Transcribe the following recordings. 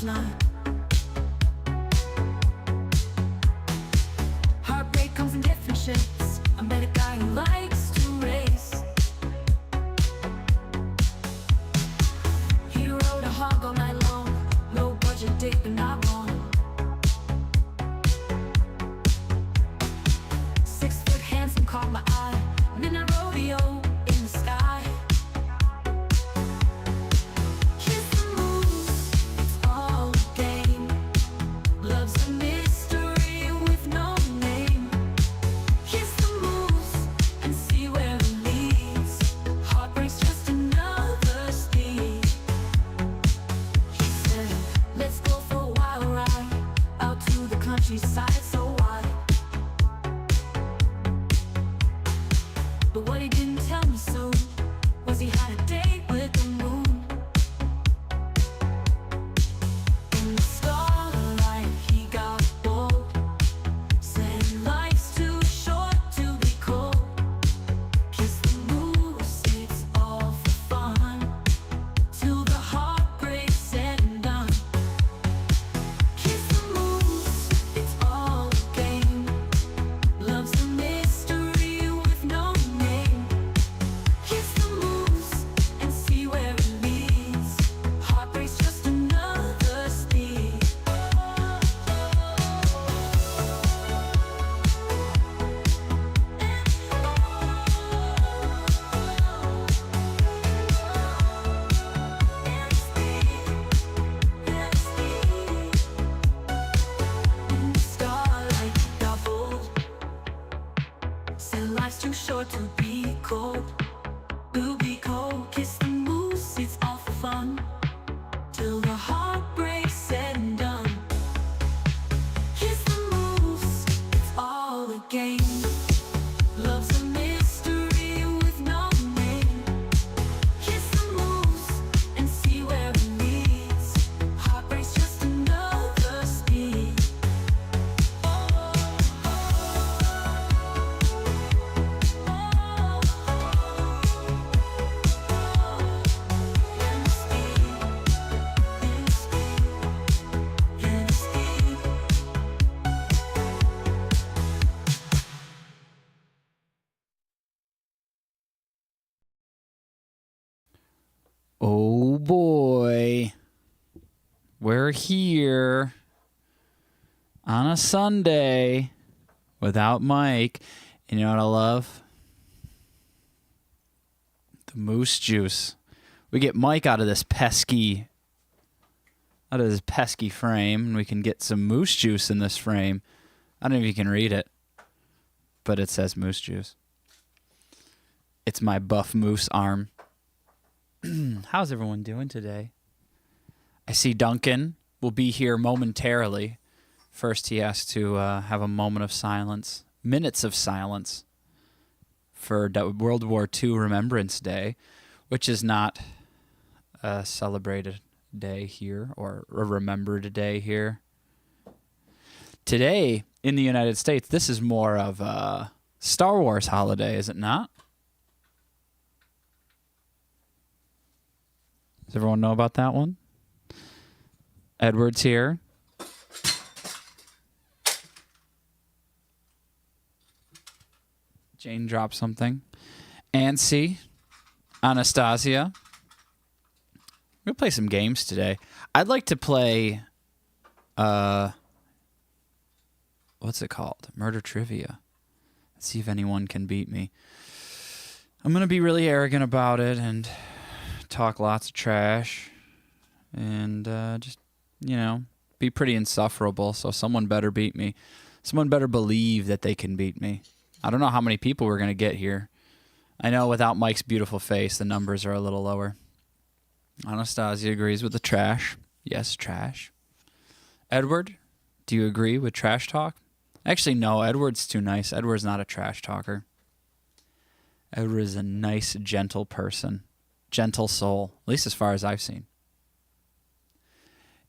punchline. Heartbreak comes in different shapes. I met a guy who likes to race. He rode a hog all night long. Low budget date, but not wrong. 6 foot handsome caught my eye. Midnight rodeo in the sky. Kiss the moves, it's all a game. Love's a mystery with no name. Kiss the moves and see where it leads. Heartbreak's just another speed. He said, let's go for a wild ride out to the countryside so wide. But what he didn't tell me soon was he had a date with the moon. In the starlight he got bold. Said life's too short to be cold. Kiss the moose, it's all for fun. Till the heartbreak's said and done. Kiss the moose, it's all a game. Love's a mystery with no name. Kiss the moose and see where it leads. Heartbreak's just another speed. In the starlight got bold. Said life's too short to be cold. We'll be cold. Kiss the moose, it's all for fun. Till the heartbreak's said and done. Kiss the moose, it's all a game. Love's a mystery with no name. Kiss the moose and see where it leads. Heartbreak's just another speed. Oh boy. We're here on a Sunday without Mike. And you know what I love? The moose juice. We get Mike out of this pesky frame, and we can get some moose juice in this frame. I don't know if you can read it, but it says moose juice. It's my buff moose arm. How's everyone doing today? I see Duncan will be here momentarily. First, he has to have a moment of silence, minutes of silence, for World War II Remembrance Day, which is not a celebrated day here or a remembered day here. Today, in the United States, this is more of a Star Wars holiday, is it not? Does everyone know about that one? Edward's here. Jane dropped something. Ancy, Anastasia. We're going to play some games today. I'd like to play, what's it called? Murder Trivia. Let's see if anyone can beat me. I'm going to be really arrogant about it and talk lots of trash and just, you know, be pretty insufferable. So someone better beat me. Someone better believe that they can beat me. I don't know how many people we're going to get here. I know without Mike's beautiful face, the numbers are a little lower. Anastasia agrees with the trash. Yes, trash. Edward, do you agree with trash talk? Actually, no, Edward's too nice. Edward's not a trash talker. Edward is a nice, gentle person. Gentle soul, at least as far as I've seen.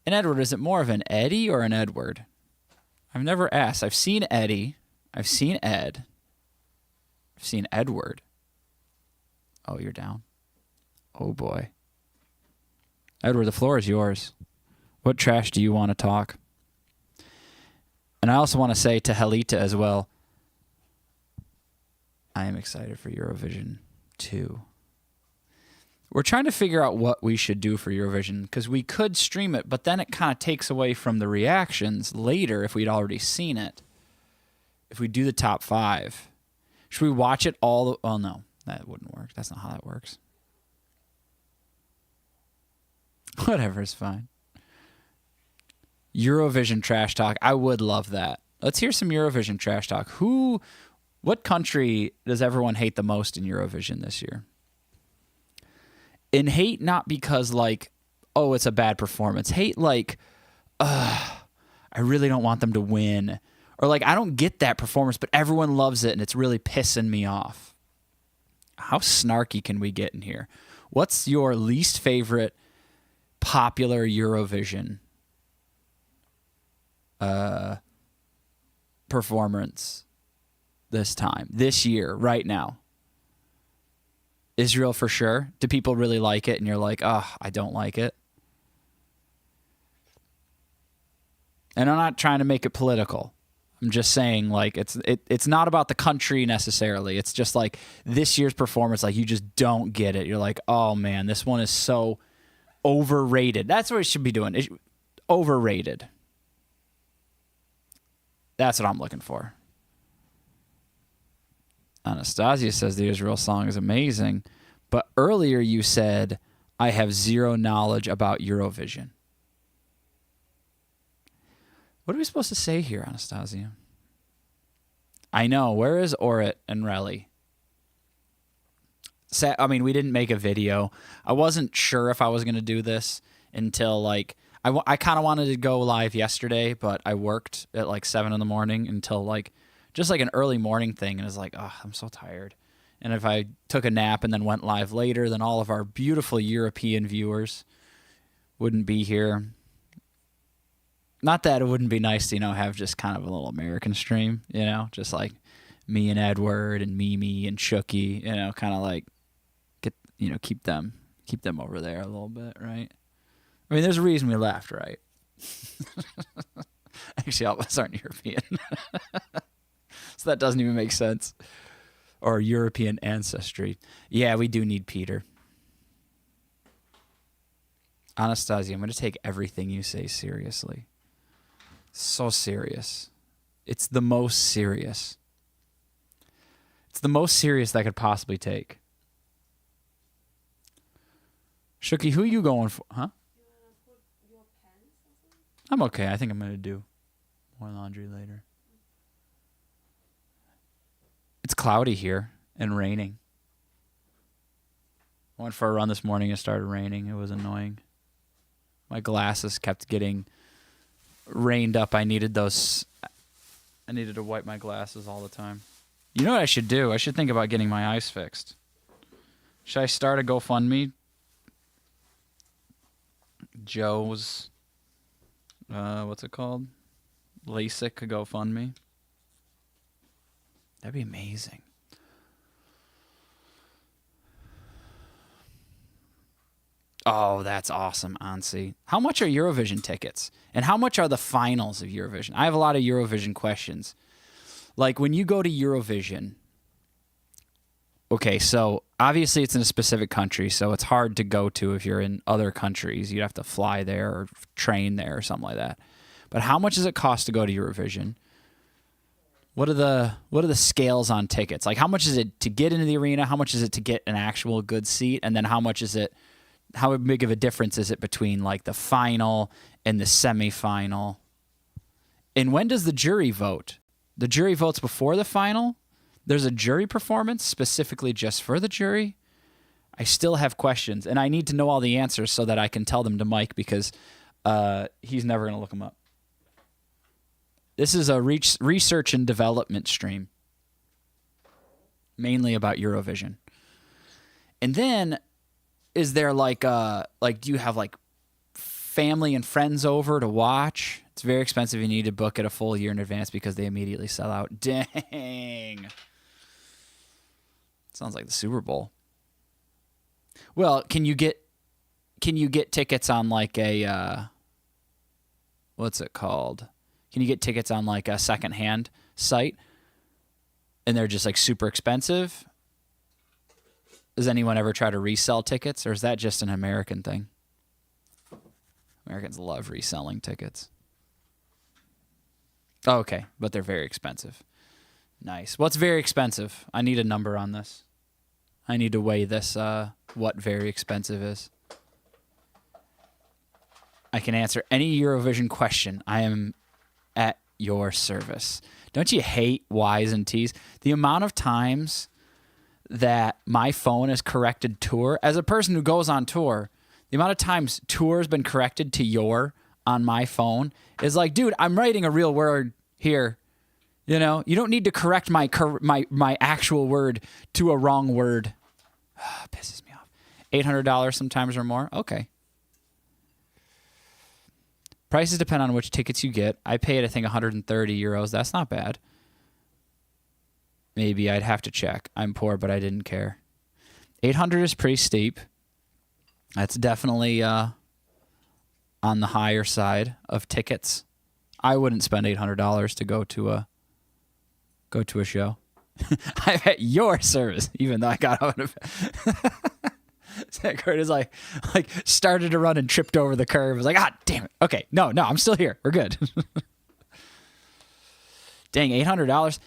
And Edward, is it more of an Eddie or an Edward? I've never asked. I've seen Eddie. I've seen Ed. I've seen Edward. Oh, you're down. Oh, boy. Edward, the floor is yours. What trash do you want to talk? And I also want to say to Helita as well, I am excited for Eurovision too. We're trying to figure out what we should do for Eurovision because we could stream it, but then it kind of takes away from the reactions later if we'd already seen it. If we do the top 5. Should we watch it all? Oh, no, that wouldn't work. That's not how that works. Whatever, it's fine. Eurovision trash talk. I would love that. Let's hear some Eurovision trash talk. What country does everyone hate the most in Eurovision this year? And hate not because like, oh, it's a bad performance. Hate like, I really don't want them to win. Or like, I don't get that performance, but everyone loves it and it's really pissing me off. How snarky can we get in here? What's your least favorite popular Eurovision performance this year, right now? Israel for sure. Do people really like it? And you're like, oh, I don't like it. And I'm not trying to make it political. I'm just saying, like, it's not about the country necessarily. It's just like this year's performance, like you just don't get it. You're like, oh man, this one is so overrated. That's what it should be doing. Overrated. That's what I'm looking for. Anastasia says the Israel song is amazing, but earlier you said I have zero knowledge about Eurovision. What are we supposed to say here, Anastasia? I know. Where is Orit and Relly? I mean, we didn't make a video. I wasn't sure if I was going to do this until, like, I kind of wanted to go live yesterday, but I worked at, like, 7 in the morning until, like, just like an early morning thing, and it's like, oh, I'm so tired. And if I took a nap and then went live later, then all of our beautiful European viewers wouldn't be here. Not that it wouldn't be nice to, have just kind of a little American stream, just like me and Edward and Mimi and Shooky, kind of like keep them over there a little bit, right? I mean, there's a reason we left, right? Actually, all of us aren't European. So that doesn't even make sense. Or European ancestry. Yeah, we do need Peter. Anastasia, I'm going to take everything you say seriously. So serious. It's the most serious. It's the most serious that I could possibly take. Shooky, who are you going for? Huh? I'm okay. I think I'm going to do more laundry later. It's cloudy here and raining. I went for a run this morning. It started raining. It was annoying. My glasses kept getting rained up. I needed to wipe my glasses all the time. You know what I should do? I should think about getting my eyes fixed. Should I start a GoFundMe? Joe's, what's it called? LASIK GoFundMe. That'd be amazing. Oh, that's awesome, Ansi. How much are Eurovision tickets? And how much are the finals of Eurovision? I have a lot of Eurovision questions. Like, when you go to Eurovision, okay, so obviously it's in a specific country, so it's hard to go to if you're in other countries. You'd have to fly there or train there or something like that. But how much does it cost to go to Eurovision? What are the scales on tickets? Like, how much is it to get into the arena? How much is it to get an actual good seat? And then how big of a difference is it between, like, the final and the semifinal? And when does the jury vote? The jury votes before the final? There's a jury performance specifically just for the jury? I still have questions, and I need to know all the answers so that I can tell them to Mike because he's never going to look them up. This is a research and development stream, mainly about Eurovision. And then, is there do you have like family and friends over to watch? It's very expensive. You need to book it a full year in advance because they immediately sell out. Dang. Sounds like the Super Bowl. Well, can you get tickets on like a what's it called? Can you get tickets on like a secondhand site? And they're just like super expensive. Does anyone ever try to resell tickets, or is that just an American thing? Americans love reselling tickets. Oh, okay, but they're very expensive. Nice. What's very expensive? I need a number on this. I need to weigh this, what very expensive is. I can answer any Eurovision question. I am at your service. Don't you hate Y's and T's? The amount of times that my phone has corrected tour, as a person who goes on tour, the amount of times tour has been corrected to your on my phone is like, dude, I'm writing a real word here. You know, you don't need to correct my actual word to a wrong word. Pisses me off. $800 sometimes or more. Okay. Prices depend on which tickets you get. I paid, I think, 130 euros. That's not bad. Maybe I'd have to check. I'm poor, but I didn't care. 800 is pretty steep. That's definitely on the higher side of tickets. I wouldn't spend $800 to go to a show. I'm at your service, even though I got out of it. Zach Curtis like started to run and tripped over the curve. I was like, damn it. Okay, no, I'm still here. We're good. Dang, $800.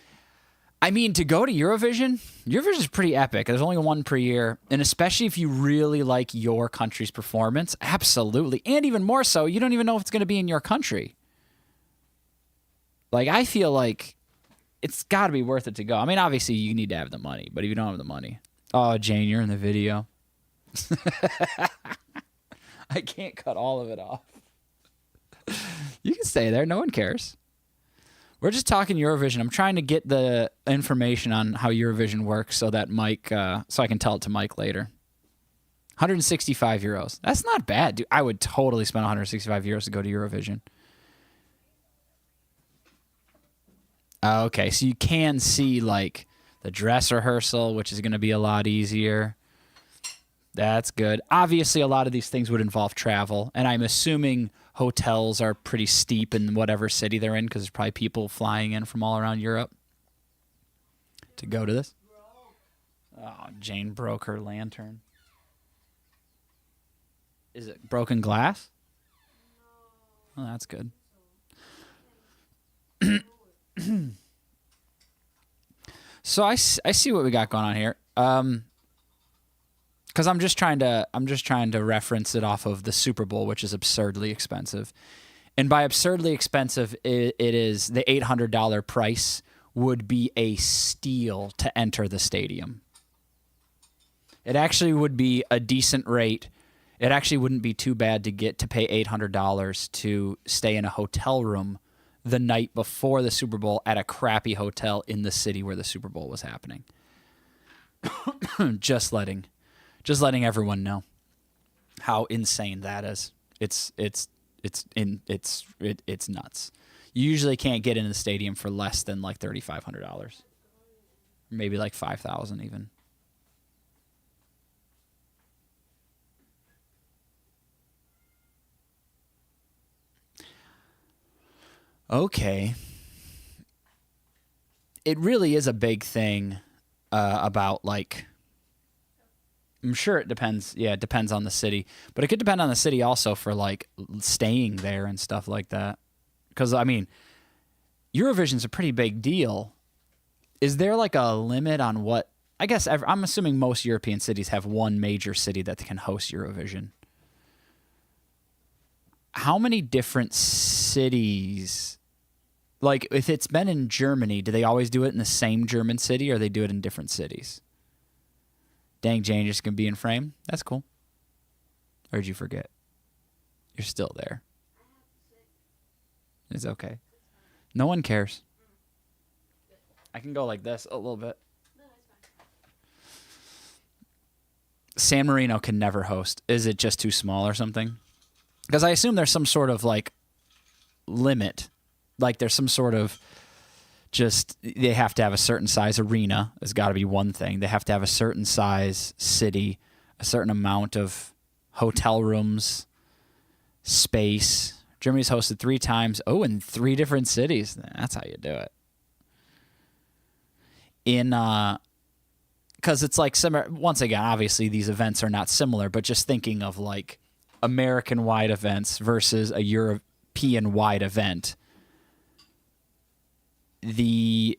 I mean, to go to Eurovision is pretty epic. There's only one per year, and especially if you really like your country's performance, absolutely. And even more so, you don't even know if it's going to be in your country. Like, I feel like it's got to be worth it to go. I mean, obviously, you need to have the money, but if you don't have the money... Oh, Jane, you're in the video. I can't cut all of it off. You can stay there. No one cares. We're just talking Eurovision. I'm trying to get the information on how Eurovision works so that Mike, so I can tell it to Mike later. 165 euros. That's not bad, dude. I would totally spend 165 euros to go to Eurovision. Okay, so you can see like the dress rehearsal, which is going to be a lot easier. That's good. Obviously, a lot of these things would involve travel, and I'm assuming hotels are pretty steep in whatever city they're in because there's probably people flying in from all around Europe to go to this. Oh, Jane broke her lantern. Is it broken glass? Oh, that's good. So I see what we got going on here. Because I'm just trying to reference it off of the Super Bowl, which is absurdly expensive. And by absurdly expensive, it is the $800 price would be a steal to enter the stadium. It actually would be a decent rate. It actually wouldn't be too bad to get to pay $800 to stay in a hotel room the night before the Super Bowl at a crappy hotel in the city where the Super Bowl was happening. Just letting everyone know how insane that is. It's nuts. You usually can't get in the stadium for less than like $3,500, maybe like $5,000 even. Okay. It really is a big thing about like. I'm sure it depends. Yeah, it depends on the city. But it could depend on the city also for, like, staying there and stuff like that. Because, I mean, Eurovision's a pretty big deal. Is there, like, a limit on what... I guess I'm assuming most European cities have one major city that can host Eurovision. How many different cities... Like, if it's been in Germany, do they always do it in the same German city or they do it in different cities? Dang, Jane, you're just going to be in frame? That's cool. Or did you forget? You're still there. It's okay. No one cares. I can go like this a little bit. San Marino can never host. Is it just too small or something? Because I assume there's some sort of, like, limit. Like, there's some sort of... Just, they have to have a certain size arena. There's got to be one thing. They have to have a certain size city, a certain amount of hotel rooms, space, Germany's hosted 3 times. Oh, in 3 different cities. That's how you do it. Because it's like similar. Once again, obviously these events are not similar, but just thinking of like American-wide events versus a European-wide event, the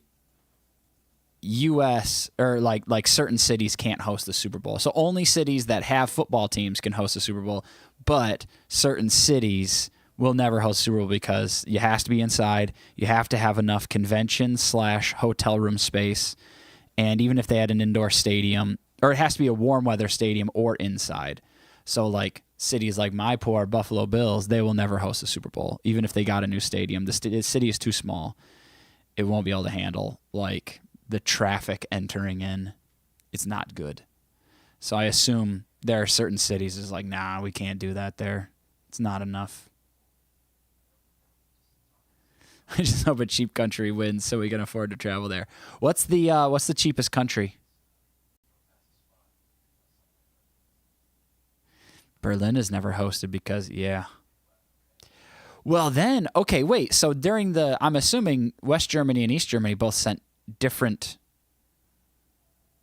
U.S. or like certain cities can't host the Super Bowl. So only cities that have football teams can host the Super Bowl, but certain cities will never host the Super Bowl because you have to be inside. You have to have enough convention/hotel room space. And even if they had an indoor stadium, or it has to be a warm weather stadium or inside. So like cities like my poor Buffalo Bills, they will never host a Super Bowl, even if they got a new stadium. The city is too small. It won't be able to handle like the traffic entering in. It's not good. So I assume there are certain cities is like, nah, we can't do that there. It's not enough. I just hope a cheap country wins so we can afford to travel there. What's the cheapest country? Berlin is never hosted because, yeah. Well then, okay, wait. So during I'm assuming West Germany and East Germany both sent different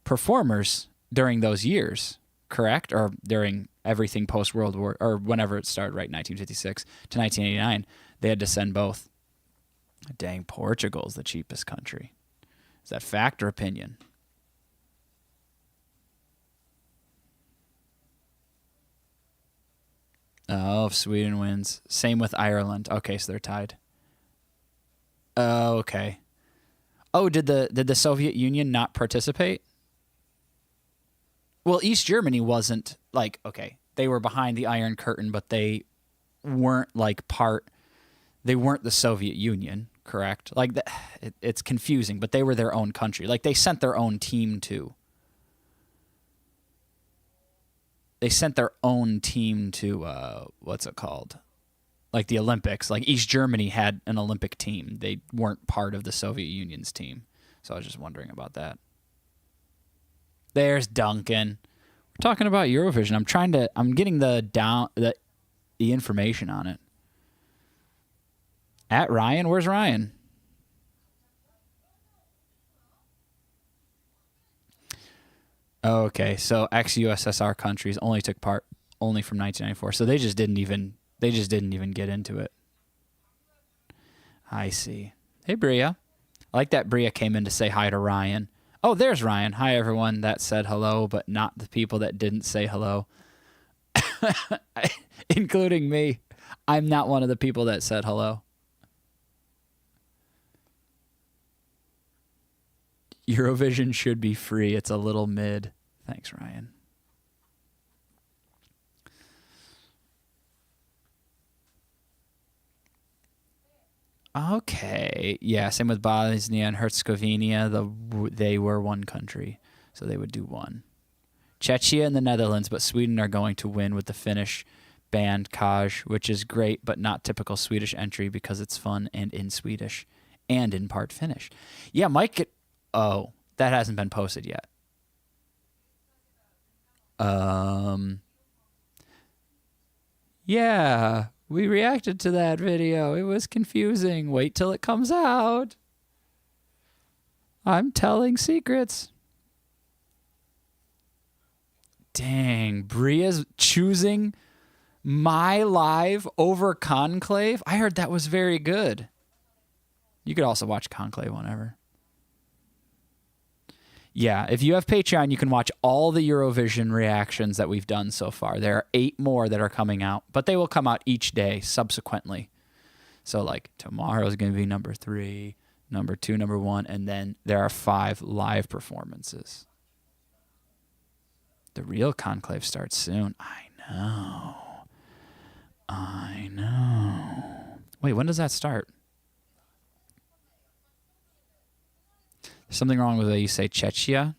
performers during those years, correct? Or during everything post-World War, or whenever it started, right, 1956 to 1989, they had to send both. Dang, Portugal's the cheapest country. Is that fact or opinion? Oh, if Sweden wins. Same with Ireland. Okay, so they're tied. Oh, okay. Oh, did the Soviet Union not participate? Well, East Germany wasn't like, okay, they were behind the Iron Curtain, but they weren't like they weren't the Soviet Union, correct? Like it's confusing, but they were their own country. Like they sent their own team to. They sent their own team to what's it called? Like the Olympics. Like East Germany had an Olympic team. They weren't part of the Soviet Union's team. So I was just wondering about that. There's Duncan. We're talking about Eurovision. I'm getting the information on it. At Ryan, where's Ryan? Okay, so ex-USSR countries only took part only from 1994. So they just didn't even get into it. I see. Hey, Bria. I like that Bria came in to say hi to Ryan. Oh, there's Ryan. Hi, everyone that said hello, but not the people that didn't say hello. Including me. I'm not one of the people that said hello. Eurovision should be free. It's a little mid. Thanks, Ryan. Okay. Yeah, same with Bosnia and Herzegovina. They were one country, so they would do one. Czechia and the Netherlands, but Sweden are going to win with the Finnish band Kaj, which is great, but not typical Swedish entry because it's fun and in Swedish and in part Finnish. Yeah, Mike... Oh, that hasn't been posted yet. Yeah, we reacted to that video. It was confusing. Wait till it comes out. I'm telling secrets. Dang, Bria's choosing My Live over Conclave. I heard that was very good. You could also watch Conclave whenever. Yeah, if you have Patreon, you can watch all the Eurovision reactions that we've done so far. There are 8 more that are coming out, but they will come out each day subsequently. So, like, tomorrow's going to be number 3, number 2, number 1, and then there are 5 live performances. The real conclave starts soon. I know. Wait, when does that start? There's something wrong with the way you say Czechia.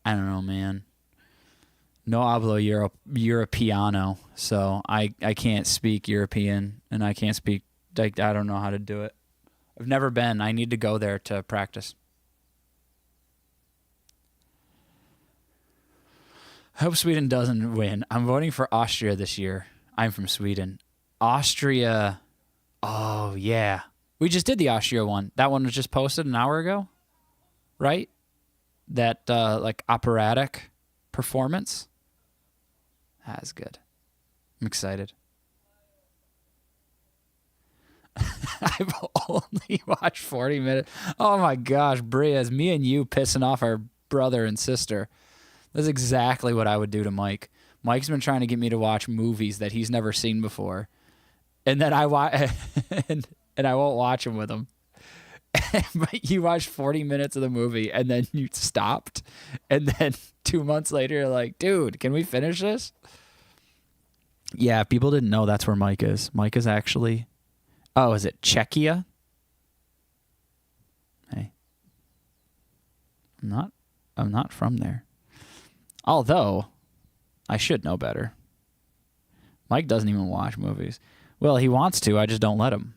I don't know, man. No hablo Europeano, so I can't speak European, and I can't speak, like, I don't know how to do it. I've never been. I need to go there to practice. I hope Sweden doesn't win. I'm voting for Austria this year. I'm from Sweden. Austria. Oh, yeah. We just did the Austria one. That one was just posted an hour ago, right? That, like, operatic performance. That's good. I'm excited. I've only watched 40 minutes. Oh, my gosh, Bria, it's me and you pissing off our brother and sister. That's exactly what I would do to Mike. Mike's been trying to get me to watch movies that he's never seen before. And then I and I won't watch them with him. But you watched 40 minutes of the movie and then you stopped. And then 2 months later, you're like, dude, can we finish this? Yeah, people didn't know that's where Mike is. Mike is actually, oh, is it Czechia? Hey, I'm not from there. Although, I should know better. Mike doesn't even watch movies. Well, he wants to, I just don't let him.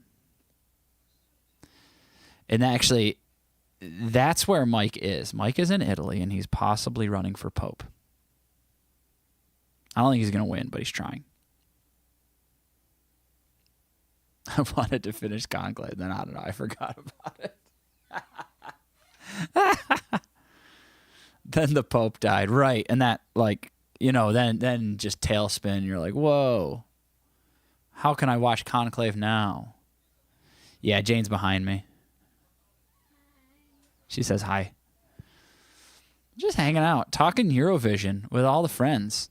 And actually, that's where Mike is. Mike is in Italy, and he's possibly running for Pope. I don't think he's going to win, but he's trying. I wanted to finish Conclave, then I don't know, I forgot about it. Then the Pope died, right? And that, like, you know, then just tailspin. You're like, whoa, how can I watch Conclave now? Yeah, Jane's behind me. She says hi. Just hanging out, talking Eurovision with all the friends.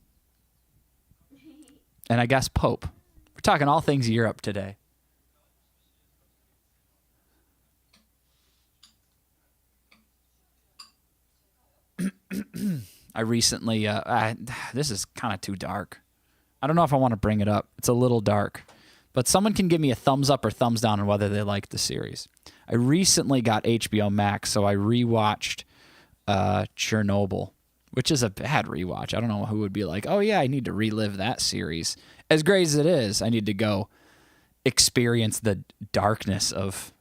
And I guess Pope. We're talking all things Europe today. I recently, this is kind of too dark. I don't know if I want to bring it up. It's a little dark. But someone can give me a thumbs up or thumbs down on whether they like the series. I recently got HBO Max, so I rewatched Chernobyl, which is a bad rewatch. I don't know who would be like, oh, yeah, I need to relive that series. As great as it is, I need to go experience the darkness of,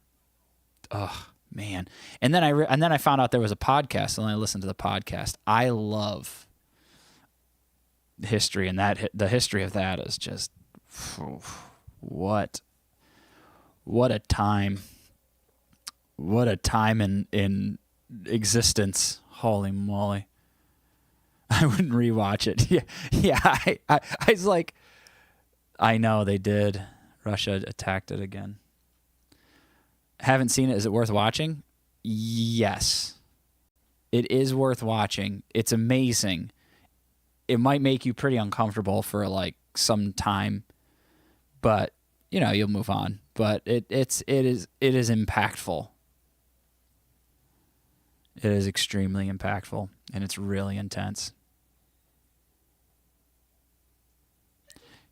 oh, man. And then I found out there was a podcast, and I listened to the podcast. I love history, and the history of that is just, what a time. What a time in existence. Holy moly. I wouldn't rewatch it. Yeah. I was like, I know they did. Russia attacked it again. Haven't seen it. Is it worth watching? Yes. It is worth watching. It's amazing. It might make you pretty uncomfortable for like some time, but you know, you'll move on. But it is impactful. It is extremely impactful, and it's really intense.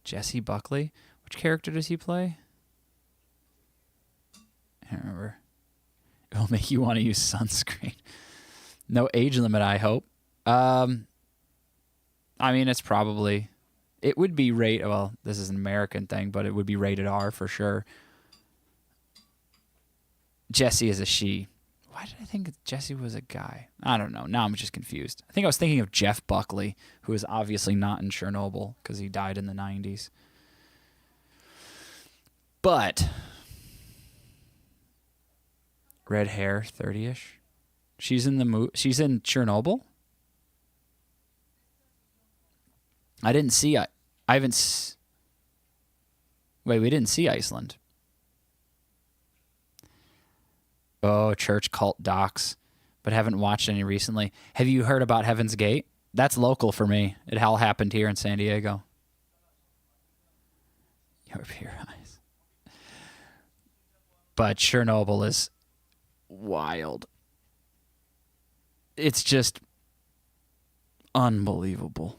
Jesse Buckley? Which character does he play? I don't remember. It will make you want to use sunscreen. No age limit, I hope. I mean, it's probably... It would be rated... Well, this is an American thing, but it would be rated R for sure. Jesse is a she. Why did I think Jesse was a guy? I don't know. Now I'm just confused. I think I was thinking of Jeff Buckley, who is obviously not in Chernobyl because he died in the 90s. But red hair, 30-ish. She's in the she's in Chernobyl? I didn't see I haven't Wait, we didn't see Iceland. Oh, church cult docs, but haven't watched any recently. Have you heard about Heaven's Gate? That's local for me. It all happened here in San Diego. Your pure eyes. But Chernobyl is wild. It's just unbelievable.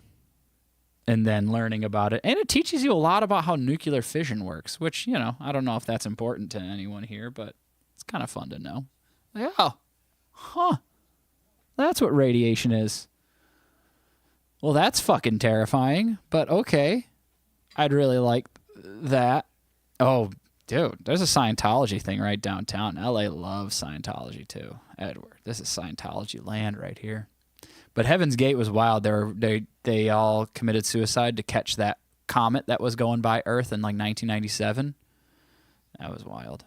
And then learning about it. And it teaches you a lot about how nuclear fission works, which, you know, I don't know if that's important to anyone here, but it's kind of fun to know. Like, oh, huh. That's what radiation is. Well, that's fucking terrifying, but okay. I'd really like that. Oh, dude, there's a Scientology thing right downtown. LA loves Scientology too. Edward, this is Scientology land right here. But Heaven's Gate was wild. They all committed suicide to catch that comet that was going by Earth in like 1997. That was wild.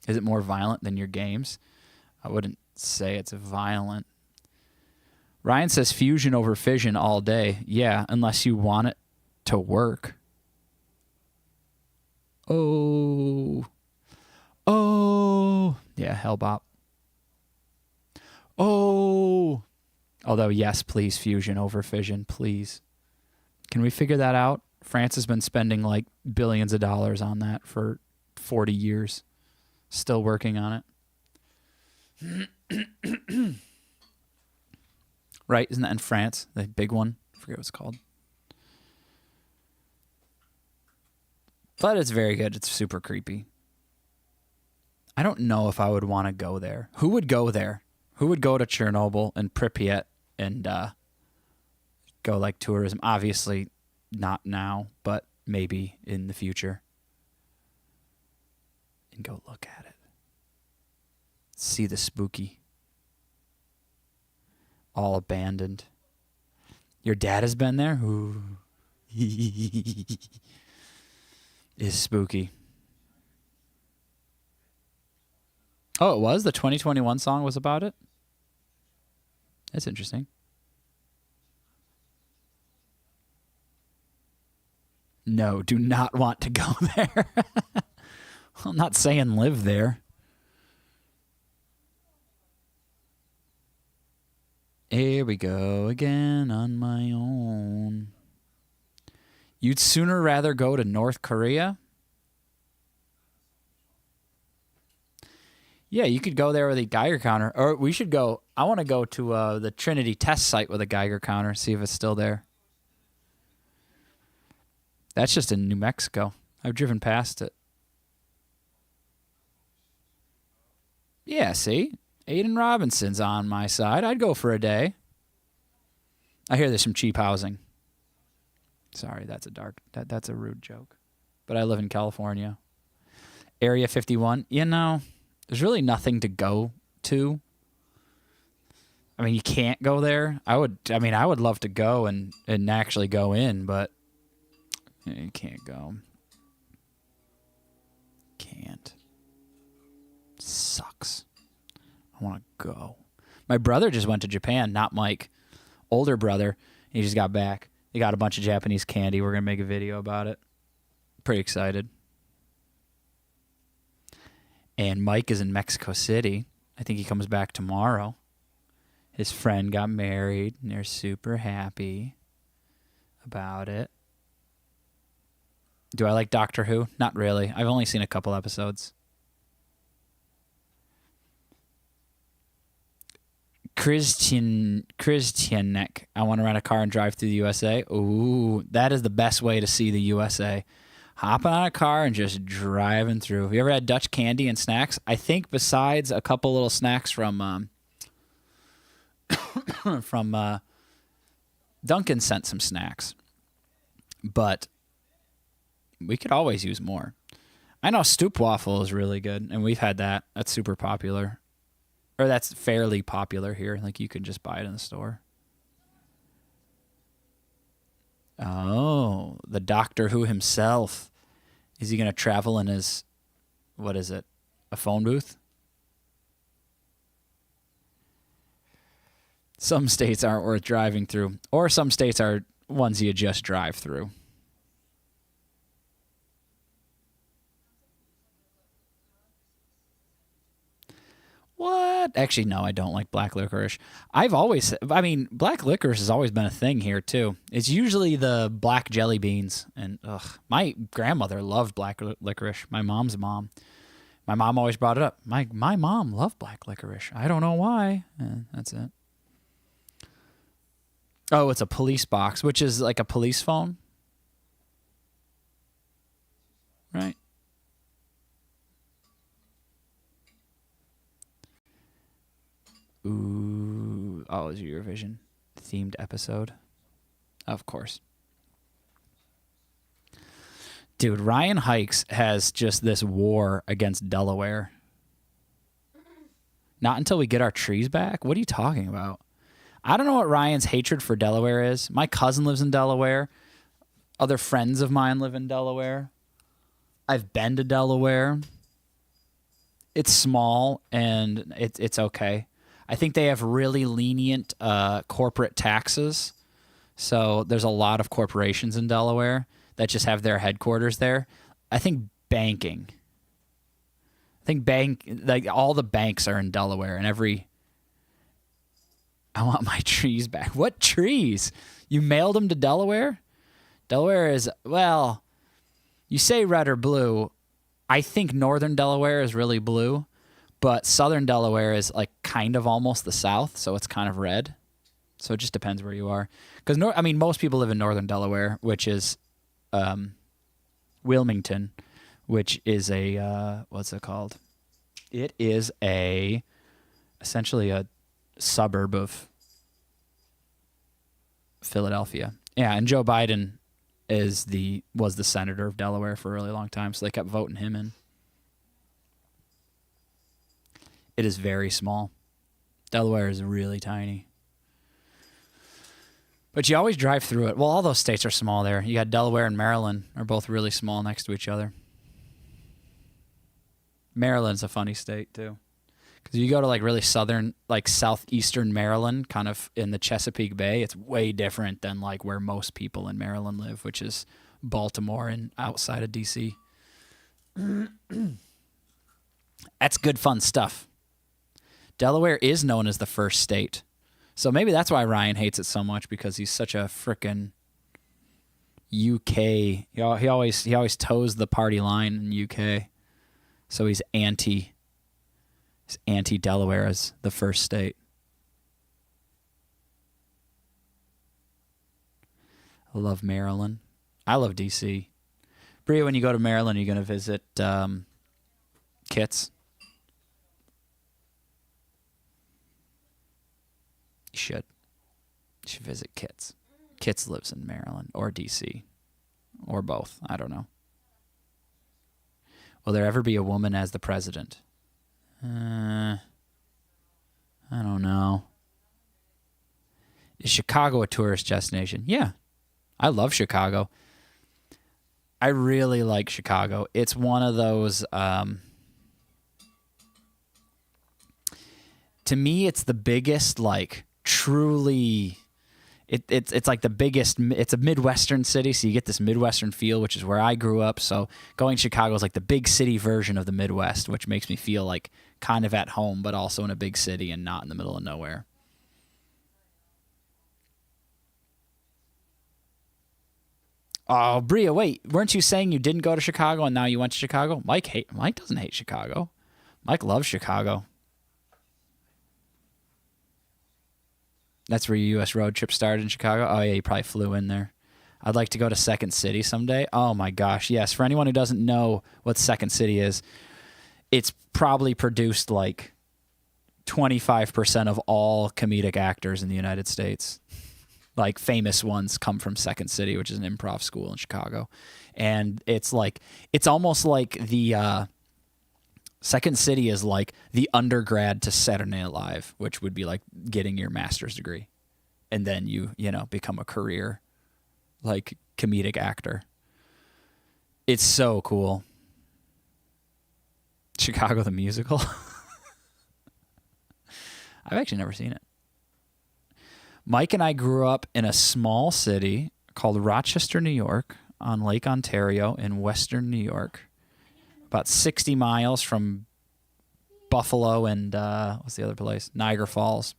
Is it more violent than your games? I wouldn't say it's violent. Ryan says fusion over fission all day. Yeah, unless you want it to work. Oh. Yeah, Hellbop. Oh. Although, yes, please, fusion over fission, please. Can we figure that out? France has been spending like billions of dollars on that for 40 years. Still working on it. Right? Isn't that in France? The big one? I forget what it's called. But it's very good. It's super creepy. I don't know if I would want to go there. Who would go there? Who would go to Chernobyl and Pripyat and go like tourism? Obviously not now, but maybe in the future. And go look at it. See the spooky. All abandoned. Your dad has been there? Ooh. Is spooky. Oh, it was? The 2021 song was about it? That's interesting. No, do not want to go there. I'm not saying live there. Here we go again on my own. You'd sooner rather go to North Korea? Yeah, you could go there with a Geiger counter. Or we should go. I want to go to the Trinity test site with a Geiger counter, see if it's still there. That's just in New Mexico. I've driven past it. Yeah, see? Aiden Robinson's on my side. I'd go for a day. I hear there's some cheap housing. Sorry, that's a rude joke. But I live in California. Area 51. You know, there's really nothing to go to. I mean, you can't go there. I would love to go and actually go in, but you can't go. Can't. Sucks. I want to go. My brother just went to Japan, not Mike. Older brother. He just got back. He got a bunch of Japanese candy. We're going to make a video about it. Pretty excited. And Mike is in Mexico City. I think he comes back tomorrow. His friend got married, and they're super happy about it. Do I like Doctor Who? Not really. I've only seen a couple episodes. Christianek. I want to rent a car and drive through the USA. Ooh, that is the best way to see the USA. Hopping on a car and just driving through. Have you ever had Dutch candy and snacks? I think besides a couple little snacks from Duncan sent some snacks. But we could always use more. I know Stoopwaffle is really good, and we've had that. That's super popular. Or that's fairly popular here. Like, you can just buy it in the store. Oh, the Doctor Who himself. Is he going to travel in his, what is it, a phone booth? Some states aren't worth driving through. Or some states are ones you just drive through. What? Actually, no, I don't like black licorice. Black licorice has always been a thing here, too. It's usually the black jelly beans. And, my grandmother loved black licorice. My mom's mom. My mom always brought it up. My mom loved black licorice. I don't know why. That's it. Oh, it's a police box, which is like a police phone. Right? Ooh, oh, it's Eurovision themed episode. Of course. Dude, Ryan Hikes has just this war against Delaware. Not until we get our trees back? What are you talking about? I don't know what Ryan's hatred for Delaware is. My cousin lives in Delaware. Other friends of mine live in Delaware. I've been to Delaware. It's small and it's okay. I think they have really lenient corporate taxes. So there's a lot of corporations in Delaware that just have their headquarters there. I think banking. Like all the banks are in Delaware, and I want my trees back. What trees? You mailed them to Delaware? Delaware is, well, you say red or blue. I think northern Delaware is really blue, but southern Delaware is like kind of almost the south, so it's kind of red. So it just depends where you are. Because most people live in northern Delaware, which is Wilmington, which is a what's it called? It is essentially a suburb of Philadelphia. Yeah, and Joe Biden was the senator of Delaware for a really long time, so they kept voting him in. It is very small. Delaware is really tiny. But you always drive through it. Well, all those states are small there. You got Delaware and Maryland are both really small next to each other. Maryland's a funny state, too. Because you go to like really southern, like southeastern Maryland, kind of in the Chesapeake Bay, it's way different than like where most people in Maryland live, which is Baltimore and outside of D.C. That's good, fun stuff. Delaware is known as the first state. So maybe that's why Ryan hates it so much, because he's such a frickin' UK. He always toes the party line in UK. So he's anti-Delaware as the first state. I love Maryland. I love D.C. Bria, when you go to Maryland, you're going to visit Kits. You should. You should visit Kits. Kits lives in Maryland or D.C. or both. I don't know. Will there ever be a woman as the president? I don't know. Is Chicago a tourist destination? Yeah. I love Chicago. I really like Chicago. It's one of those... to me, it's the biggest, like, truly... It's like the biggest... It's a Midwestern city, so you get this Midwestern feel, which is where I grew up. So going to Chicago is like the big city version of the Midwest, which makes me feel like kind of at home, but also in a big city and not in the middle of nowhere. Oh, Bria, wait. Weren't you saying you didn't go to Chicago and now you went to Chicago? Mike doesn't hate Chicago. Mike loves Chicago. That's where your U.S. road trip started in Chicago? Oh, yeah, you probably flew in there. I'd like to go to Second City someday. Oh, my gosh, yes. For anyone who doesn't know what Second City is, it's probably produced like 25% of all comedic actors in the United States. Like famous ones come from Second City, which is an improv school in Chicago. And it's almost like the Second City is like the undergrad to Saturday Night Live, which would be like getting your master's degree. And then you become a career like comedic actor. It's so cool. Chicago the musical. I've actually never seen it. Mike and I grew up in a small city called Rochester, New York, on Lake Ontario in western New York, about 60 miles from Buffalo and what's the other place? Niagara Falls.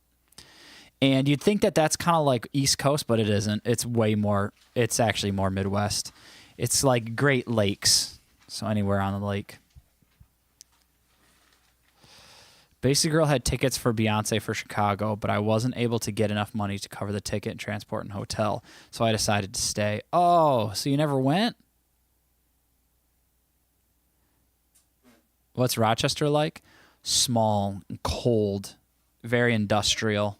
And you'd think that that's kind of like East Coast, but it isn't. It's actually more Midwest. It's like Great Lakes, so anywhere on the lake. Basic Girl had tickets for Beyonce for Chicago, but I wasn't able to get enough money to cover the ticket and transport and hotel, so I decided to stay. Oh, so you never went? What's Rochester like? Small, cold, very industrial.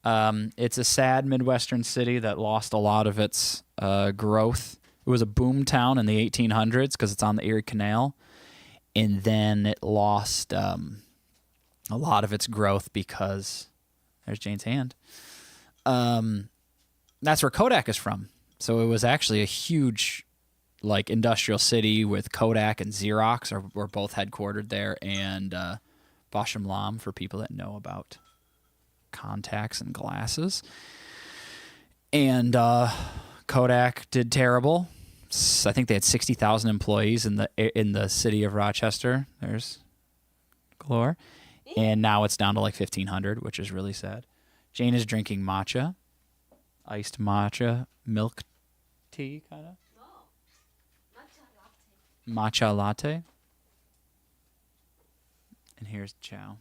It's a sad Midwestern city that lost a lot of its growth. It was a boom town in the 1800s because it's on the Erie Canal, and then it lost... a lot of its growth because There's Jane's hand. That's where Kodak is from. So it was actually a huge, like, industrial city with Kodak and Xerox were both headquartered there, and Bausch & Lomb for people that know about contacts and glasses. And Kodak did terrible. I think they had 60,000 employees in the city of Rochester. There's Glor. And now it's down to like 1,500, which is really sad. Jane is drinking matcha, iced matcha milk tea, kind of. Matcha latte. And here's Chow.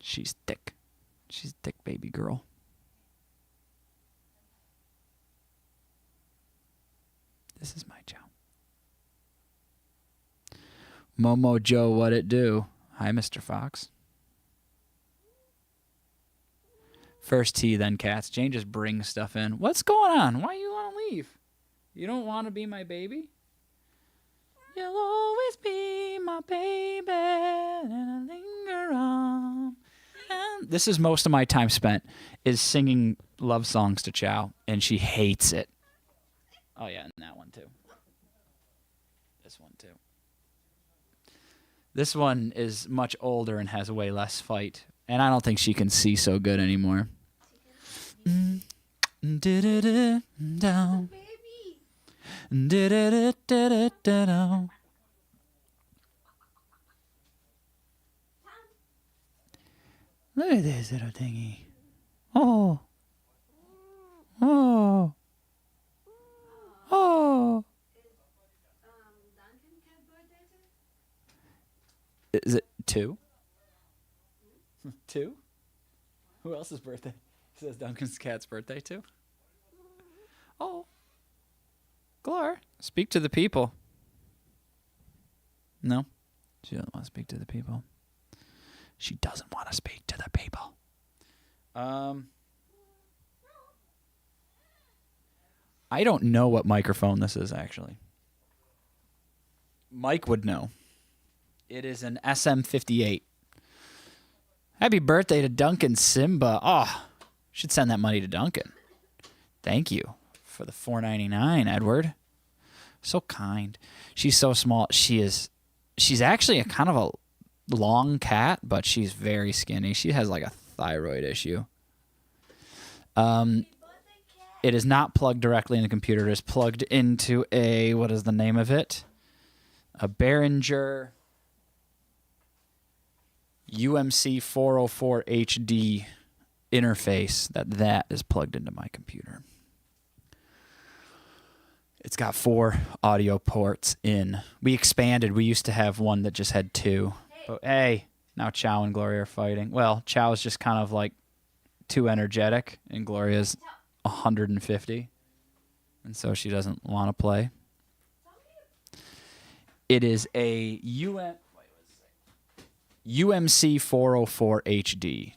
She's thick. She's a thick baby girl. This is my Chow. Momo Joe, what it do? Hi, Mr. Fox. First tea, then cats. Jane just brings stuff in. What's going on? Why you want to leave? You don't want to be my baby? You'll always be my baby, and I linger on. And this is most of my time spent, is singing love songs to Chow, and she hates it. Oh, yeah, and that one, too. This one, too. This one is much older and has way less fight, and I don't think she can see so good anymore. Down. Look at this little thingy. Oh. Oh. Oh. Is it 2? 2? Who else's birthday? It says Duncan's cat's birthday too. Oh. Glor, speak to the people. No? She doesn't want to speak to the people. She doesn't want to speak to the people. I don't know what microphone this is, actually. Mike would know. It is an SM58. Happy birthday to Duncan Simba. Oh, should send that money to Duncan. Thank you for the $4.99, Edward. So kind. She's so small. She's actually a kind of a long cat, but she's very skinny. She has like a thyroid issue. It is not plugged directly in the computer. It is plugged into a, what is the name of it? A Behringer UMC 404 HD interface. That is plugged into my computer. It's got 4 audio ports in. We expanded. We used to have one that just had 2. But hey, now Chow and Gloria are fighting. Well, Chow is just kind of like too energetic, and Gloria's 150, and so she doesn't want to play. It is a UMC 404 HD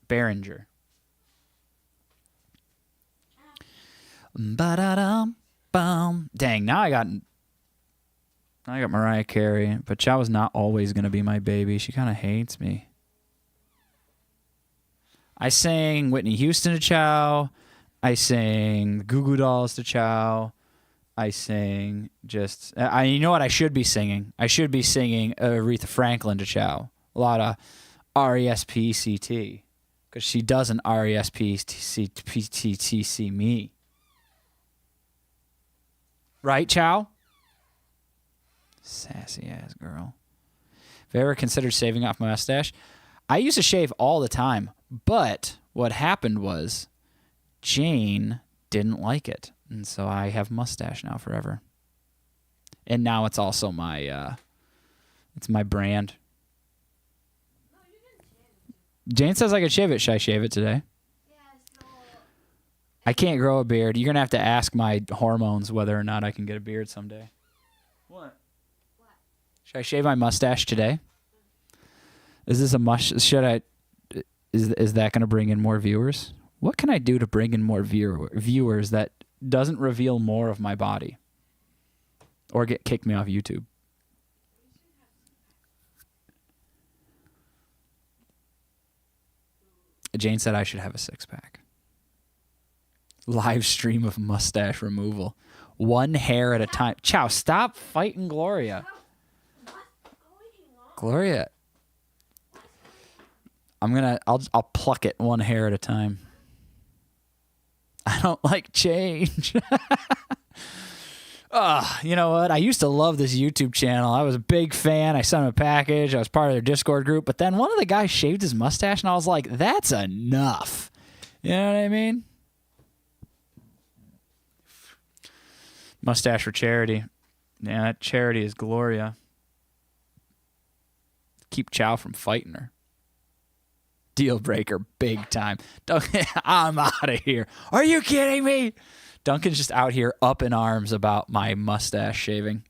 Behringer. Ba-da-dum. Dang, now I got Mariah Carey, but Chow is not always going to be my baby. She kind of hates me. I sang Whitney Houston to Chow. I sang Goo Goo Dolls to Chow. I sang you know what I should be singing? I should be singing Aretha Franklin to Chow. A lot of R-E-S-P-C-T, because she doesn't R-E-S-P-C-T-C me. Right, Chow? Sassy ass girl. Have you ever considered shaving off my mustache? I used to shave all the time, but what happened was Jane didn't like it, and so I have mustache now forever. And now it's also my it's my brand. Jane says I could shave it. Should I shave it today? I can't grow a beard. You're going to have to ask my hormones whether or not I can get a beard someday. What? Should I shave my mustache today? Is this is that going to bring in more viewers? What can I do to bring in more viewers that doesn't reveal more of my body? Or kick me off YouTube? Jane said I should have a six-pack. Live stream of mustache removal. One hair at a time. Chow, stop fighting Gloria. Gloria. I'll pluck it one hair at a time. I don't like change. You know what? I used to love this YouTube channel. I was a big fan. I sent him a package. I was part of their Discord group. But then one of the guys shaved his mustache, and I was like, that's enough. You know what I mean? Mustache for charity. Yeah, that charity is Gloria. Keep Chow from fighting her. Deal breaker, big time. I'm out of here. Are you kidding me? Duncan's just out here up in arms about my mustache shaving.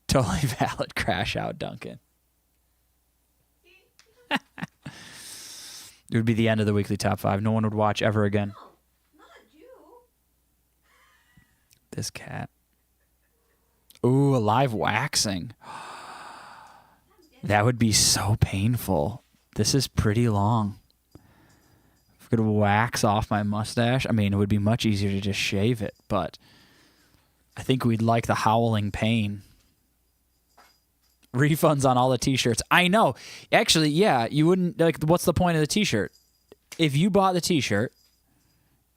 Totally valid crash out, Duncan. It would be the end of the weekly top 5. No one would watch ever again. No, not you. This cat. Ooh, a live waxing. That would be so painful. This is pretty long. If I could wax off my mustache, I mean, it would be much easier to just shave it, but I think we'd like the howling pain. Refunds on all the t-shirts. I know. Actually, yeah, you wouldn't, like, what's the point of the t-shirt? If you bought the t-shirt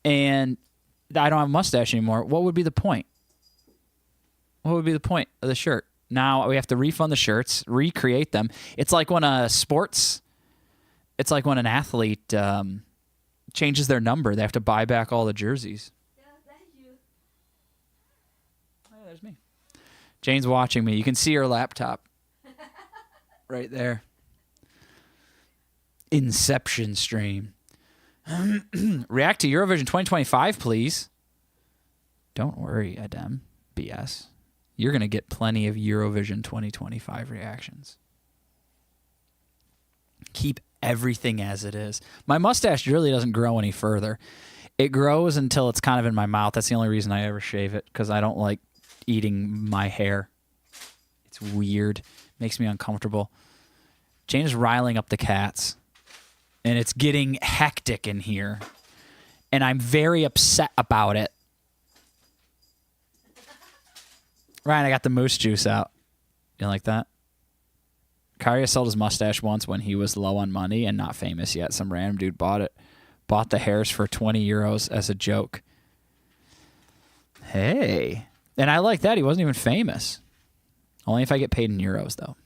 and I don't have a mustache anymore, what would be the point? What would be the point of the shirt? Now we have to refund the shirts, recreate them. It's like when an athlete changes their number. They have to buy back all the jerseys. Yeah, that's you. Oh, yeah, there's me. Jane's watching me. You can see her laptop right there. Inception stream. React to Eurovision 2025, please. Don't worry, Adem. BS. You're going to get plenty of Eurovision 2025 reactions. Keep everything as it is. My mustache really doesn't grow any further. It grows until it's kind of in my mouth. That's the only reason I ever shave it, because I don't like eating my hair. It's weird. Makes me uncomfortable. Jane is riling up the cats, and it's getting hectic in here, and I'm very upset about it. Ryan, I got the moose juice out. You like that? Karya sold his mustache once when he was low on money and not famous yet. Some random dude bought it. Bought the hairs for 20 euros as a joke. Hey. And I like that. He wasn't even famous. Only if I get paid in euros, though.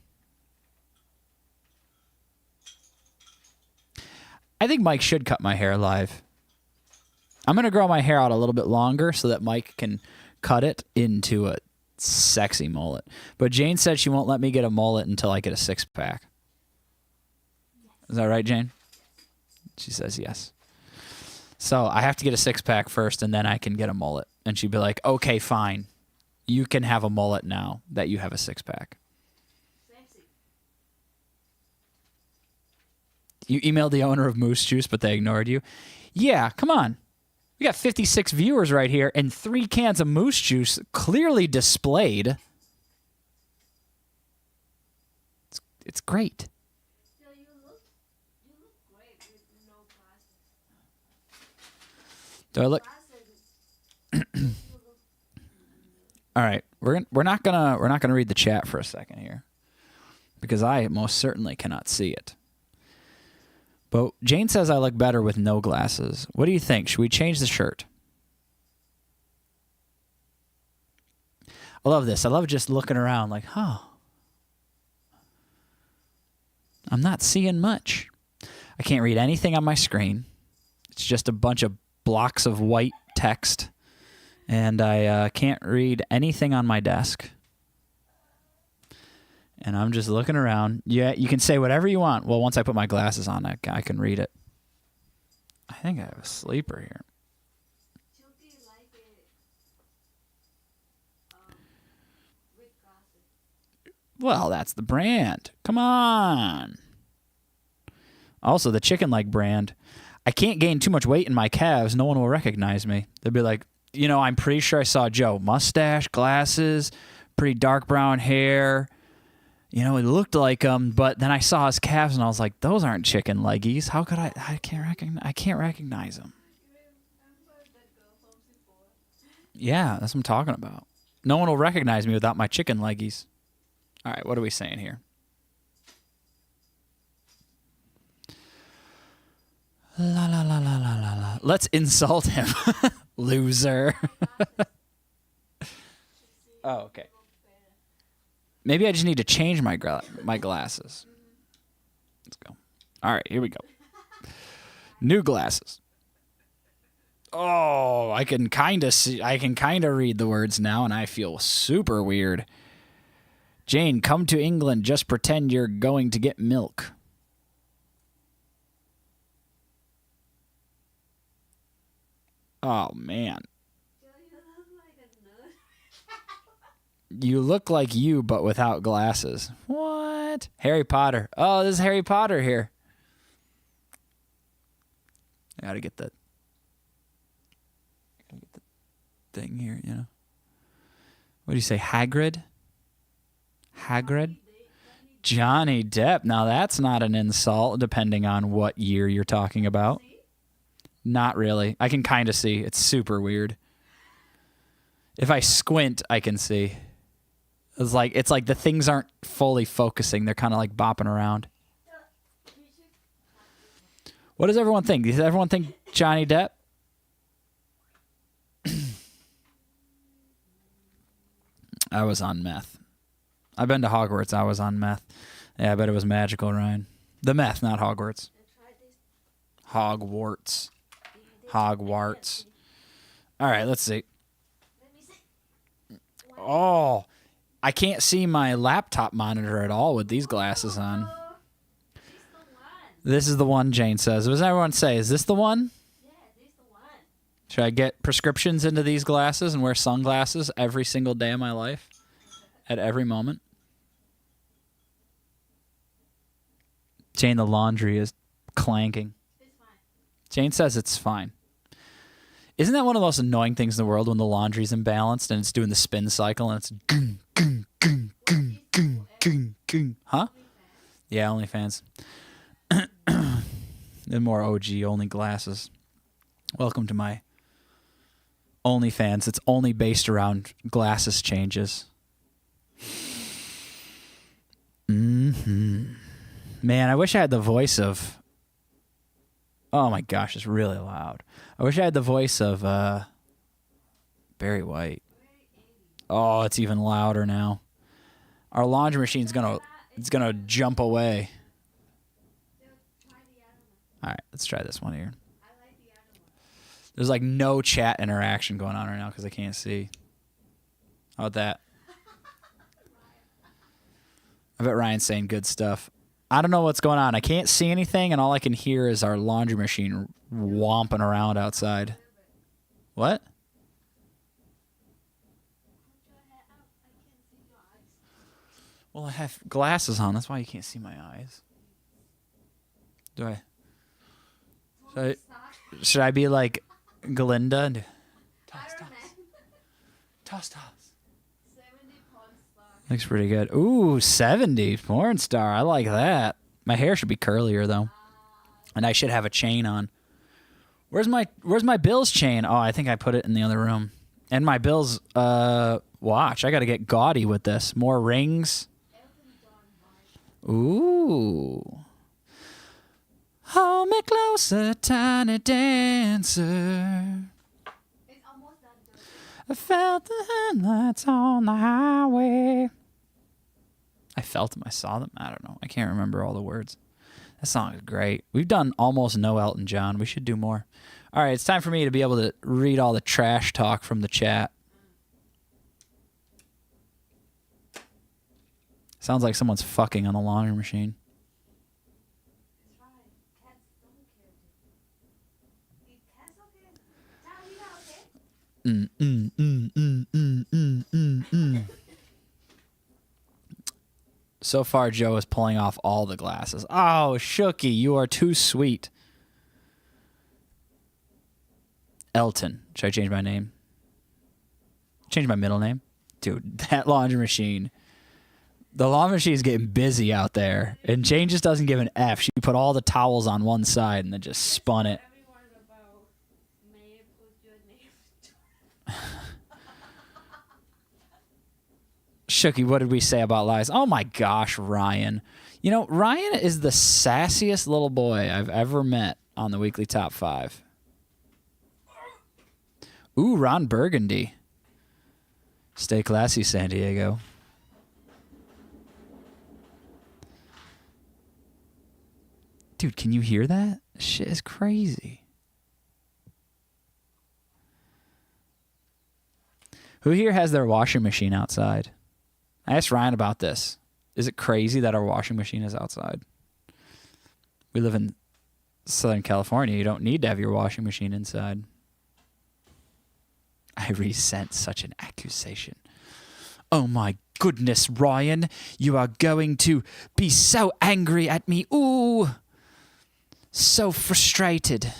I think Mike should cut my hair live. I'm going to grow my hair out a little bit longer so that Mike can cut it into a sexy mullet. But Jane said she won't let me get a mullet until I get a six-pack. Is that right, Jane? She says yes. So I have to get a six-pack first, and then I can get a mullet. And she'd be like, okay, fine. You can have a mullet now that you have a six-pack. Sexy. You emailed the owner of Moose Juice, but they ignored you? Yeah, come on. We got 56 viewers right here and 3 cans of Moose Juice clearly displayed. It's great. So you look great with no glasses. Do I look? All right, we're not gonna read the chat for a second here, because I most certainly cannot see it. But Jane says I look better with no glasses. What do you think? Should we change the shirt? I love this. I love just looking around like, huh. I'm not seeing much. I can't read anything on my screen. It's just a bunch of blocks of white text. And I can't read anything on my desk. And I'm just looking around. Yeah, you can say whatever you want. Well, once I put my glasses on, I can read it. I think I have a sleeper here. Chunky like it. With glasses. Well, that's the brand. Come on. Also, the chicken leg brand. I can't gain too much weight in my calves. No one will recognize me. They'll be like, I'm pretty sure I saw Joe. Mustache, glasses, pretty dark brown hair. You know, it looked like them, but then I saw his calves and I was like, those aren't chicken leggies. How could I can't recognize them. Yeah, that's what I'm talking about. No one will recognize me without my chicken leggies. All right, what are we saying here? La la la la la la la. Let's insult him. Loser. Oh, okay. Maybe I just need to change my glasses. Let's go. All right, here we go. New glasses. Oh, I can kind of see. I can kind of read the words now, and I feel super weird. Jane, come to England. Just pretend you're going to get milk. Oh, man. You look like you, but without glasses. What? Harry Potter. Oh, this is Harry Potter here. I gotta get the thing here, you know. What do you say, Hagrid? Hagrid? Johnny Depp. Now that's not an insult, depending on what year you're talking about. Not really. I can kind of see. It's super weird. If I squint, I can see. It's like the things aren't fully focusing. They're kind of like bopping around. What does everyone think? Does everyone think Johnny Depp? I was on meth. I've been to Hogwarts. I was on meth. Yeah, I bet it was magical, Ryan. The meth, not Hogwarts. Hogwarts. Hogwarts. All right, let's see. Oh, I can't see my laptop monitor at all with these glasses on. This is the one, Jane says. What does everyone say? Is this the one? Yeah, this is the one. Should I get prescriptions into these glasses and wear sunglasses every single day of my life? At every moment? Jane, the laundry is clanking. It's fine. Jane says it's fine. Isn't that one of the most annoying things in the world when the laundry's imbalanced and it's doing the spin cycle and it's gung, gung, gung, gung, gung, gung, gung. Huh? Yeah, OnlyFans. And more OG, only glasses. Welcome to my OnlyFans. It's only based around glasses changes. Man, I wish I had the voice of... Oh my gosh, it's really loud. I wish I had the voice of Barry White. Oh, it's even louder now. Our laundry machine's gonna jump away. All right, let's try this one here. There's like no chat interaction going on right now because I can't see. How about that? I bet Ryan's saying good stuff. I don't know what's going on. I can't see anything, and all I can hear is our laundry machine whomping around outside. What? Well, I have glasses on. That's why you can't see my eyes. Should I be like Glinda? And toss. Toss. 70 porn star. Looks pretty good. Ooh, 70 porn star. I like that. My hair should be curlier though, and I should have a chain on. Where's my Bill's chain? Oh, I think I put it in the other room. And my Bill's watch. I got to get gaudy with this. More rings. Ooh. Hold me closer, tiny dancer. It's almost done. I felt the headlights on the highway. I felt them. I saw them. I don't know. I can't remember all the words. That song is great. We've done almost no Elton John. We should do more. All right, it's time for me to be able to read all the trash talk from the chat. Sounds like someone's fucking on the laundry machine. It's right. Cats don't care. If cats don't care, tell me okay? So far, Joe is pulling off all the glasses. Oh, Shooky, you are too sweet. Elton. Should I change my name? Change my middle name? Dude, that laundry machine The lawn machine's getting busy out there, and Jane just doesn't give an F. She put all the towels on one side and then just spun it. Everyone about may put your name. Shooky, what did we say about lies? Oh my gosh, Ryan. You know, Ryan is the sassiest little boy I've ever met on the weekly top 5. Ooh, Ron Burgundy. Stay classy, San Diego. Dude, can you hear that? Shit is crazy. Who here has their washing machine outside? I asked Ryan about this. Is it crazy that our washing machine is outside? We live in Southern California. You don't need to have your washing machine inside. I resent such an accusation. Oh my goodness, Ryan. You are going to be so angry at me. Ooh. So frustrated.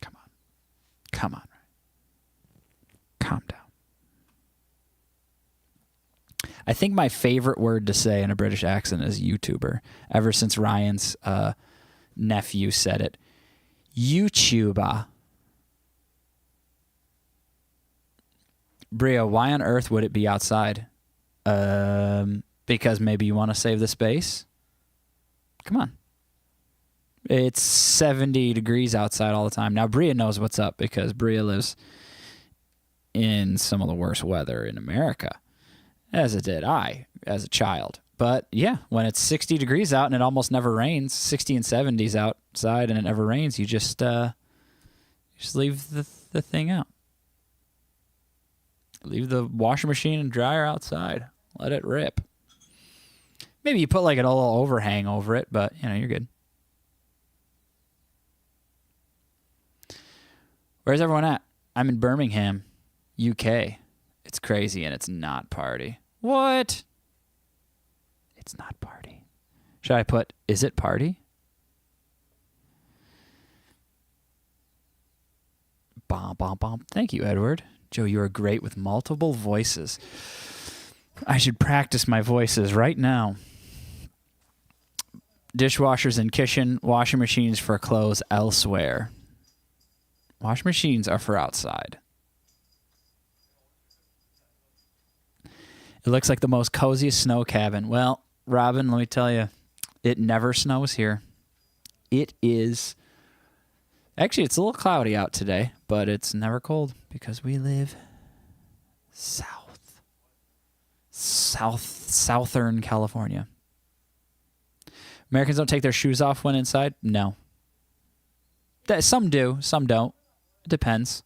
Come on. Come on. Calm down. I think my favorite word to say in a British accent is YouTuber. Ever since Ryan's nephew said it. YouTuber. Bria, why on earth would it be outside? Because maybe you want to save the space? Come on. It's 70 degrees outside all the time. Now, Bria knows what's up because Bria lives in some of the worst weather in America, as did I as a child. But, yeah, when it's 60 degrees out and it almost never rains, 60 and 70s outside and it never rains, you just leave the thing out. Leave the washing machine and dryer outside. Let it rip. Maybe you put like a little overhang over it, but, you know, you're good. Where's everyone at? I'm in Birmingham, UK. It's crazy and it's not party. What? It's not party. Should I put, is it party? Bom, bom, bom. Thank you, Edward. Joe, you are great with multiple voices. I should practice my voices right now. Dishwashers in kitchen, washing machines for clothes elsewhere. Washing machines are for outside. It looks like the most coziest snow cabin. Well, Robin, let me tell you, it never snows here. It is... Actually, it's a little cloudy out today, but it's never cold because we live southern California. Americans don't take their shoes off when inside? No. Some do, some don't. It depends.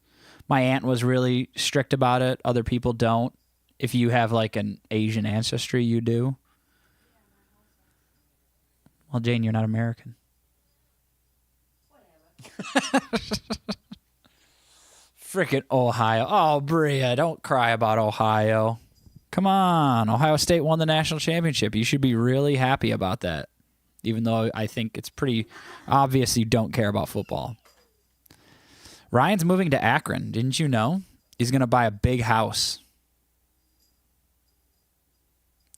My aunt was really strict about it. Other people don't. If you have like an Asian ancestry, you do. Well, Jane, you're not American. Frickin' Ohio. Oh, Bria, don't cry about Ohio. Come on. Ohio State won the national championship. You should be really happy about that. Even though I think it's pretty obvious you don't care about football. Ryan's moving to Akron. Didn't you know? He's going to buy a big house.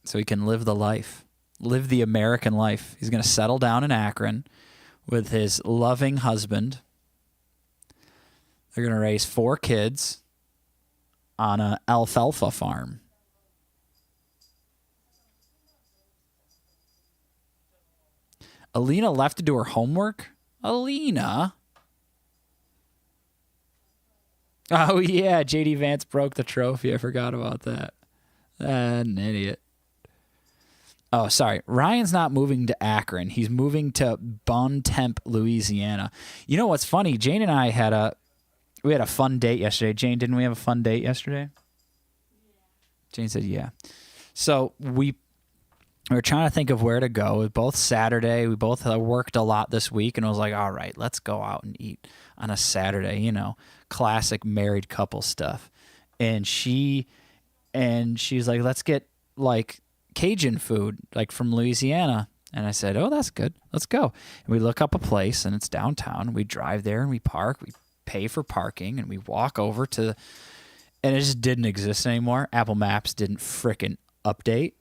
So he can live the life. Live the American life. He's going to settle down in Akron with his loving husband. They're going to raise 4 kids on an alfalfa farm. Alina left to do her homework? Alina? Oh, yeah, J.D. Vance broke the trophy. I forgot about that. An idiot. Oh, sorry. Ryan's not moving to Akron. He's moving to Bon Temp, Louisiana. You know what's funny? Jane and I had a fun date yesterday. Jane, didn't we have a fun date yesterday? Yeah. Jane said, yeah. So we were trying to think of where to go. It was both Saturday. We both worked a lot this week, and I was like, all right, let's go out and eat on a Saturday, you know, classic married couple stuff. And she's like, let's get like Cajun food, like from Louisiana. And I said, oh, that's good. Let's go. And we look up a place, and it's downtown. We drive there, and we park. We pay for parking, and we walk over to, and it just didn't exist anymore. Apple Maps didn't frickin' update.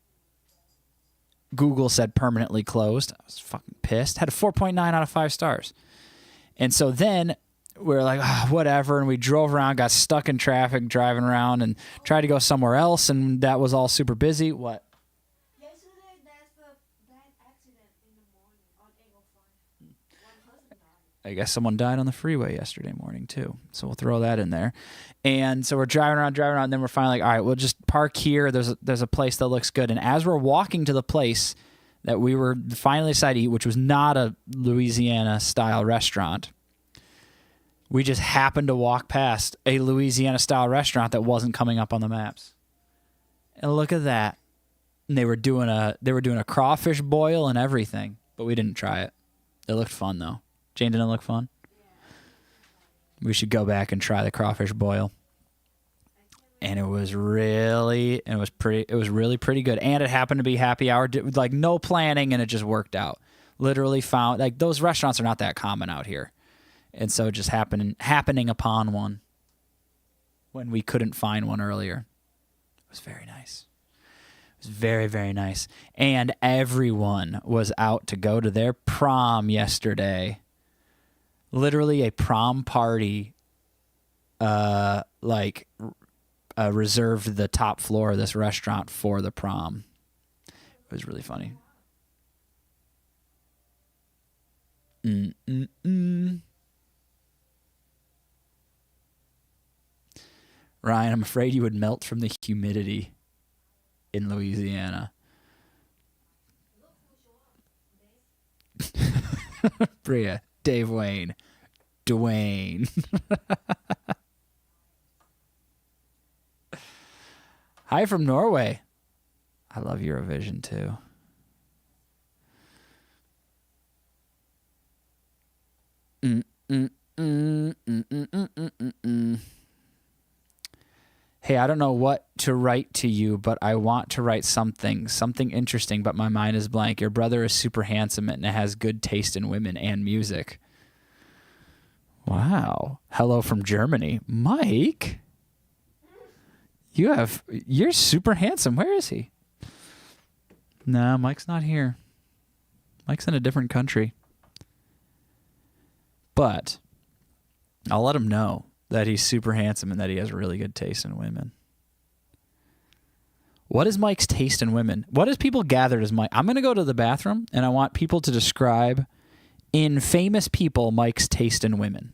Google said permanently closed. I was fucking pissed. Had a 4.9 out of 5 stars. And so then we were like, whatever. And we drove around, got stuck in traffic, driving around, and tried to go somewhere else. And that was all super busy. What? Yesterday, there's the bad accident in the morning on 805. One person died. I guess someone died on the freeway yesterday morning, too. So we'll throw that in there. And so we're driving around, and then we're finally like, all right, we'll just park here. There's a place that looks good. And as we're walking to the place that we were finally decided to eat, which was not a Louisiana-style restaurant, we just happened to walk past a Louisiana-style restaurant that wasn't coming up on the maps. And look at that. And they were doing a crawfish boil and everything, but we didn't try it. It looked fun, though. Jane, didn't it look fun? We should go back and try the crawfish boil. And it was really pretty good. And it happened to be happy hour, like no planning, and it just worked out. Literally found, like, those restaurants are not that common out here. And so just happening upon one when we couldn't find one earlier. It was very nice. It was very, very nice. And everyone was out to go to their prom yesterday. Literally a prom party, reserved the top floor of this restaurant for the prom. It was really funny. Ryan, I'm afraid you would melt from the humidity in Louisiana. Bria, Dave Wayne, Dwayne. Hi from Norway. I love Eurovision too. Hey, I don't know what to write to you, but I want to write something interesting, but my mind is blank. Your brother is super handsome and has good taste in women and music. Wow. Hello from Germany. Mike? You're super handsome. Where is he? No, Mike's not here. Mike's in a different country. But I'll let him know that he's super handsome and that he has really good taste in women. What is Mike's taste in women? What is people gathered as Mike? I'm going to go to the bathroom, and I want people to describe in famous people Mike's taste in women.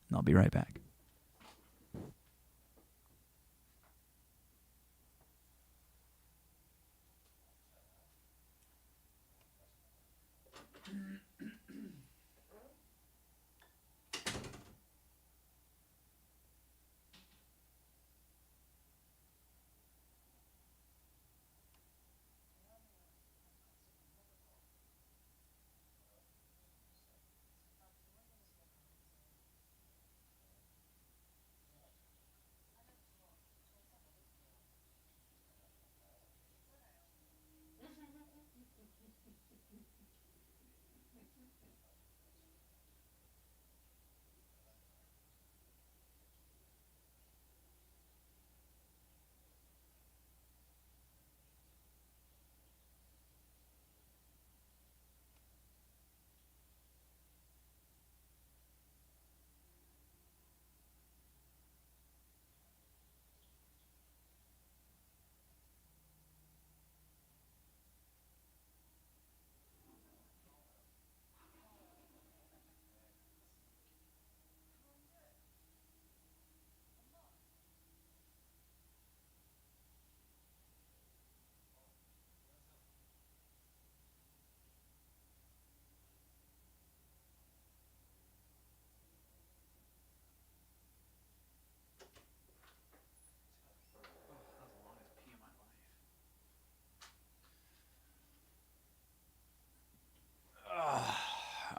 And I'll be right back.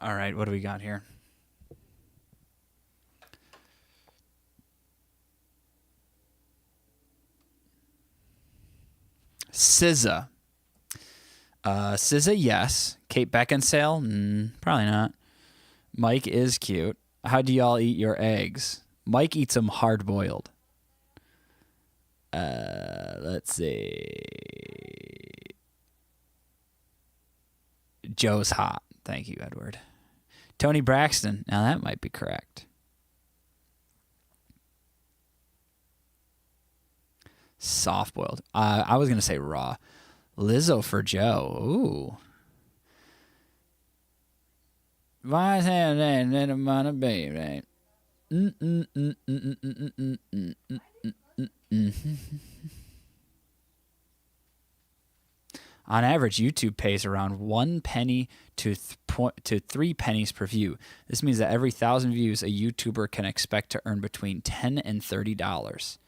All right, what do we got here? SZA. SZA, yes. Kate Beckinsale? Probably not. Mike is cute. How do y'all eat your eggs? Mike eats them hard-boiled. Let's see. Joe's hot. Thank you, Edward. Tony Braxton. Now that might be correct. Soft-boiled. I was going to say raw. Lizzo for Joe. Ooh. Why is that amount of baby? On average, YouTube pays around 1 penny to 3 pennies per view. This means that every 1,000 views, a YouTuber can expect to earn between $10 and $30.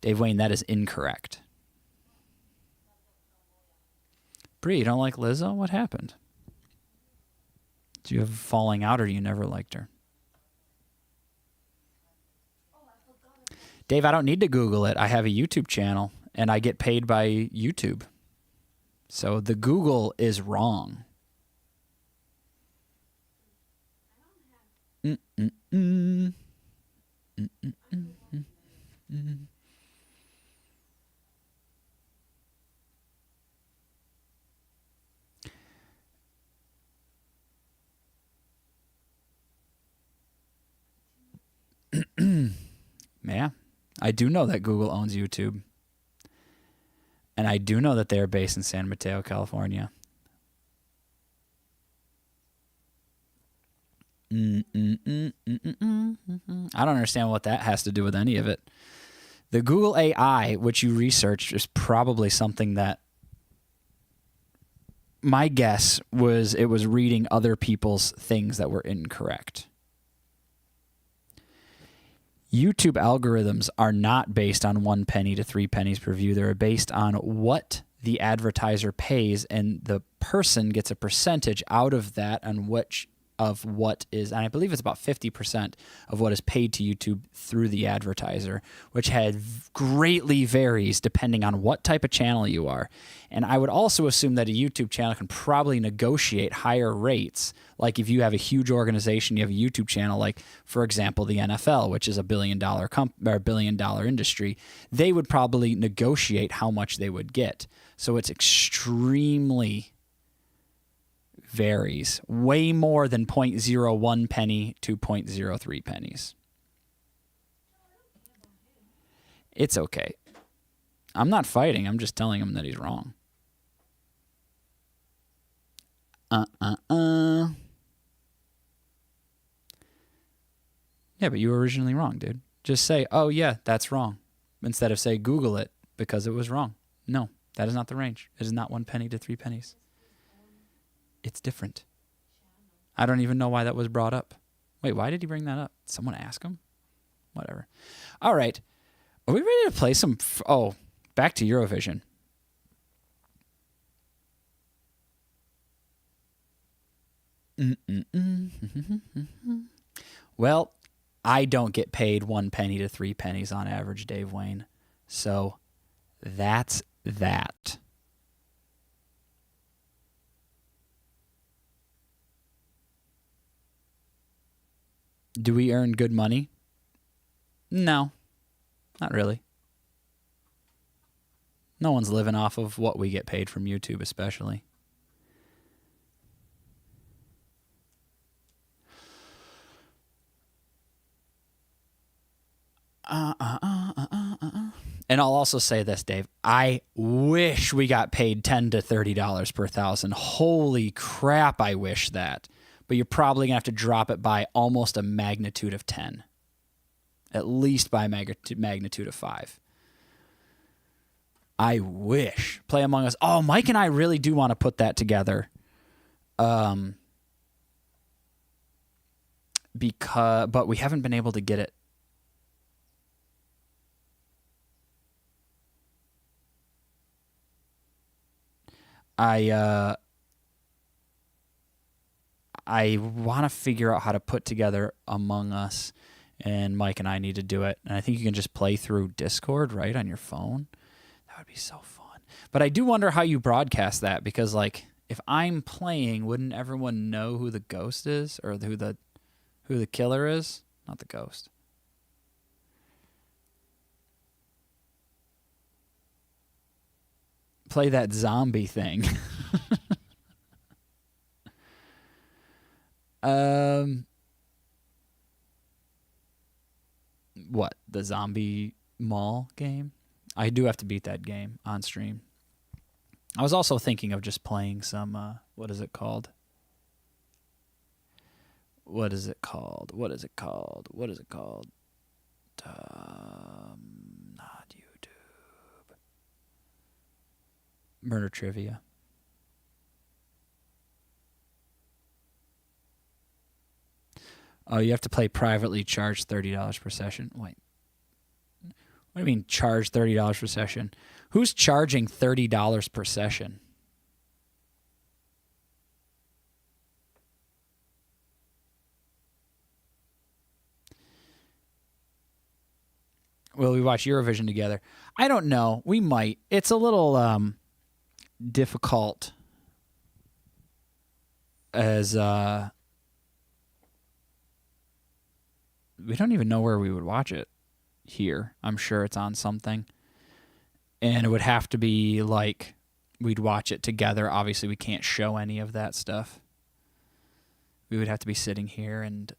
Dave Wayne, that is incorrect. Bree, you don't like Lizzo? What happened? Did you have a falling out, or you never liked her? Dave, I don't need to Google it. I have a YouTube channel, and I get paid by YouTube. So the Google is wrong. Yeah, I do know that Google owns YouTube. And I do know that they are based in San Mateo, California. I don't understand what that has to do with any of it. The Google AI, which you researched, is probably something that my guess was it was reading other people's things that were incorrect. YouTube algorithms are not based on 1 penny to 3 pennies per view. They're based on what the advertiser pays, and the person gets a percentage out of that on which of what is, and I believe it's about 50% of what is paid to YouTube through the advertiser, which greatly varies depending on what type of channel you are. And I would also assume that a YouTube channel can probably negotiate higher rates. Like if you have a huge organization, you have a YouTube channel, like for example, the NFL, which is a $1 billion industry, they would probably negotiate how much they would get. So it's extremely varies, way more than 0.01 penny to 0.03 pennies. It's okay. I'm not fighting. I'm just telling him that he's wrong. Yeah, but you were originally wrong, dude. Just say, oh yeah, that's wrong, instead of say Google it because it was wrong. No, that is not the range. It is not 1 penny to 3 pennies. It's different. I don't even know why that was brought up. Wait, why did he bring that up? Someone ask him? Whatever. All right. Are we ready to play some... back to Eurovision. Well, I don't get paid 1 penny to 3 pennies on average, Dave Wayne. So that's that. Do we earn good money? No, not really. No one's living off of what we get paid from YouTube, especially. And I'll also say this, Dave. I wish we got paid $10 to $30 per 1,000. Holy crap, I wish that. But you're probably going to have to drop it by almost a magnitude of 10. At least by magnitude of 5. I wish. Play Among Us. Oh, Mike and I really do want to put that together. But we haven't been able to get it. I want to figure out how to put together Among Us, and Mike and I need to do it. And I think you can just play through Discord, right, on your phone. That would be so fun. But I do wonder how you broadcast that, because, like, if I'm playing, wouldn't everyone know who the ghost is, or who the killer is? Not the ghost. play that zombie thing. What? The zombie mall game? I do have to beat that game on stream. I was also thinking of just playing some, what is it called? What is it called? Not YouTube. Murder Trivia. Oh, you have to play privately, charge $30 per session. Wait. What do you mean charge $30 per session? Who's charging $30 per session? Will we watch Eurovision together? I don't know. We might. It's a little difficult as we don't even know where we would watch it here. I'm sure it's on something. And it would have to be like we'd watch it together. Obviously, we can't show any of that stuff. We would have to be sitting here and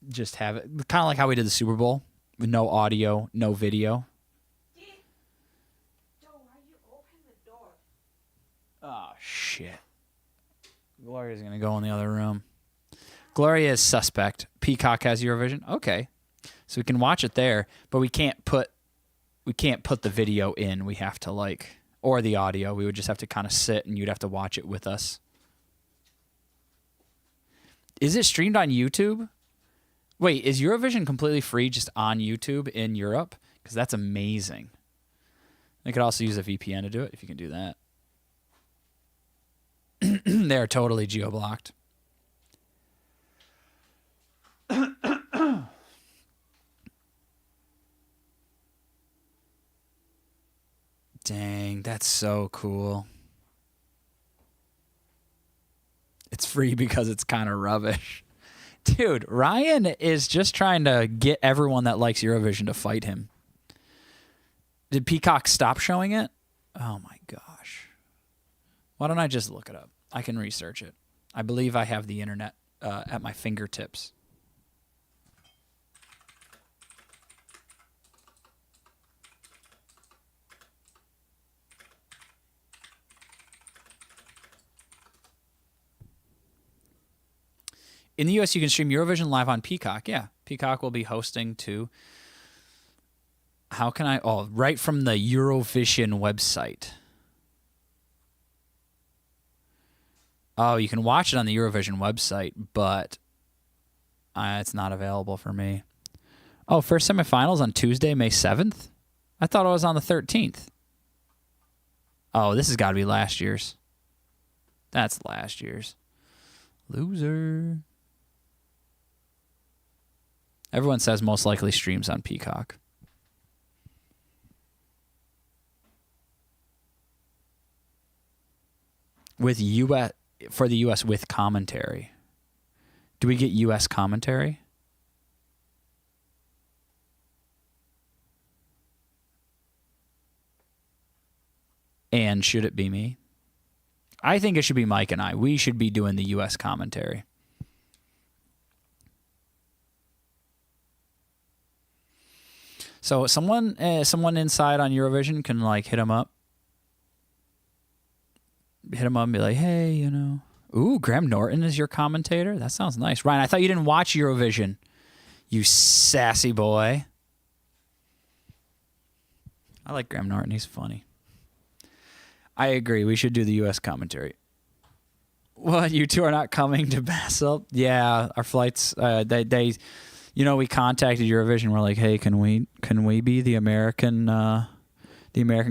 just have it. Kind of like how we did the Super Bowl with no audio, no video. Joe, why you open the door? Oh, shit. Gloria's going to go in the other room. Gloria is suspect. Peacock has Eurovision. Okay. So we can watch it there, but we can't put the video in. We have to or the audio. We would just have to kind of sit and you'd have to watch it with us. Is it streamed on YouTube? Wait, is Eurovision completely free just on YouTube in Europe? Because that's amazing. They could also use a VPN to do it if you can do that. They're totally geo-blocked. Dang, that's so cool. It's free because it's kind of rubbish. Dude, Ryan is just trying to get everyone that likes Eurovision to fight him. Did Peacock stop showing it? Oh my gosh. Why don't I just look it up? I can research it. I believe I have the internet at my fingertips. In the U.S., you can stream Eurovision live on Peacock. Yeah, Peacock will be hosting too. How can I? Oh, right from the Eurovision website. Oh, you can watch it on the Eurovision website, but it's not available for me. Oh, first semifinals on Tuesday, May 7th? I thought it was on the 13th. Oh, this has got to be last year's. That's last year's. Loser. Everyone says most likely streams on Peacock. With US for the US with commentary. Do we get US commentary? And should it be me? I think it should be Mike and I. We should be doing the US commentary. So someone inside on Eurovision can hit him up. Hit him up and be like, hey, Ooh, Graham Norton is your commentator? That sounds nice. Ryan, I thought you didn't watch Eurovision, you sassy boy. I like Graham Norton. He's funny. I agree. We should do the U.S. commentary. What? You two are not coming to Basel? Yeah, our flights, we contacted Eurovision. We're like, hey, can we be the American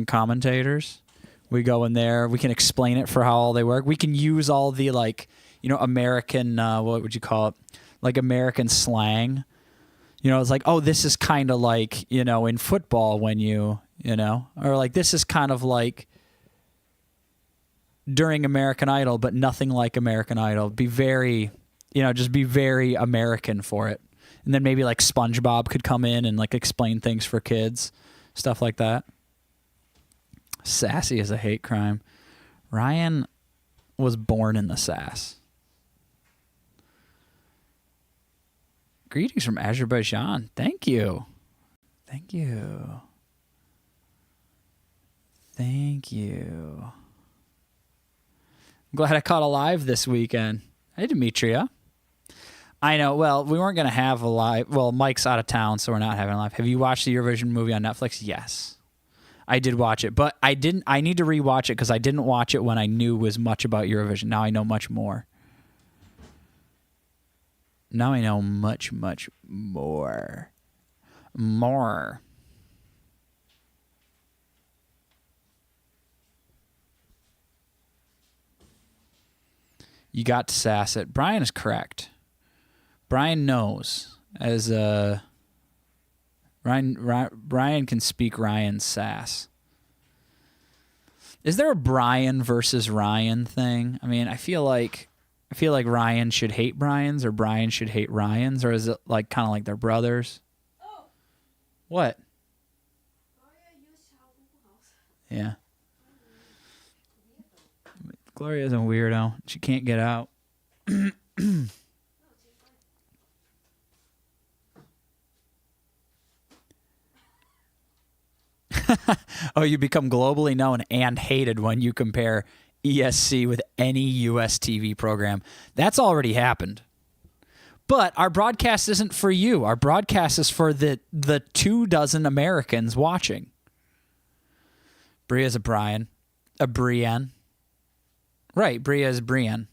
commentators? We go in there. We can explain it for how all they work. We can use all the American, what would you call it? Like American slang. It's like, oh, this is kind of like, in football when or like this is kind of like during American Idol, but nothing like American Idol. Be very, just be very American for it. And then maybe like SpongeBob could come in and explain things for kids, stuff like that. Sassy is a hate crime. Ryan was born in the sass. Greetings from Azerbaijan. Thank you. Thank you. Thank you. I'm glad I caught a live this weekend. Hey, Demetria. I know. Well, we weren't going to have a live. Well, Mike's out of town, so we're not having a live. Have you watched the Eurovision movie on Netflix? Yes. I did watch it, but I didn't. I need to rewatch it because I didn't watch it when I knew as much about Eurovision. Now I know much more. Now I know much, much more. More. You got to sass it. Brian is correct. Brian knows. As Brian can speak Ryan's sass. Is there a Brian versus Ryan thing? I mean, I feel like Ryan should hate Brian's or Brian should hate Ryan's, or is it like kind of like they're brothers? Oh, What? Gloria used house. Yeah. Gloria's a weirdo. She can't get out. Oh, you become globally known and hated when you compare ESC with any US TV program. That's already happened. But our broadcast isn't for you. Our broadcast is for the 24 Americans watching. Bria's a Brian. A Brienne. Right, Bria is Brienne.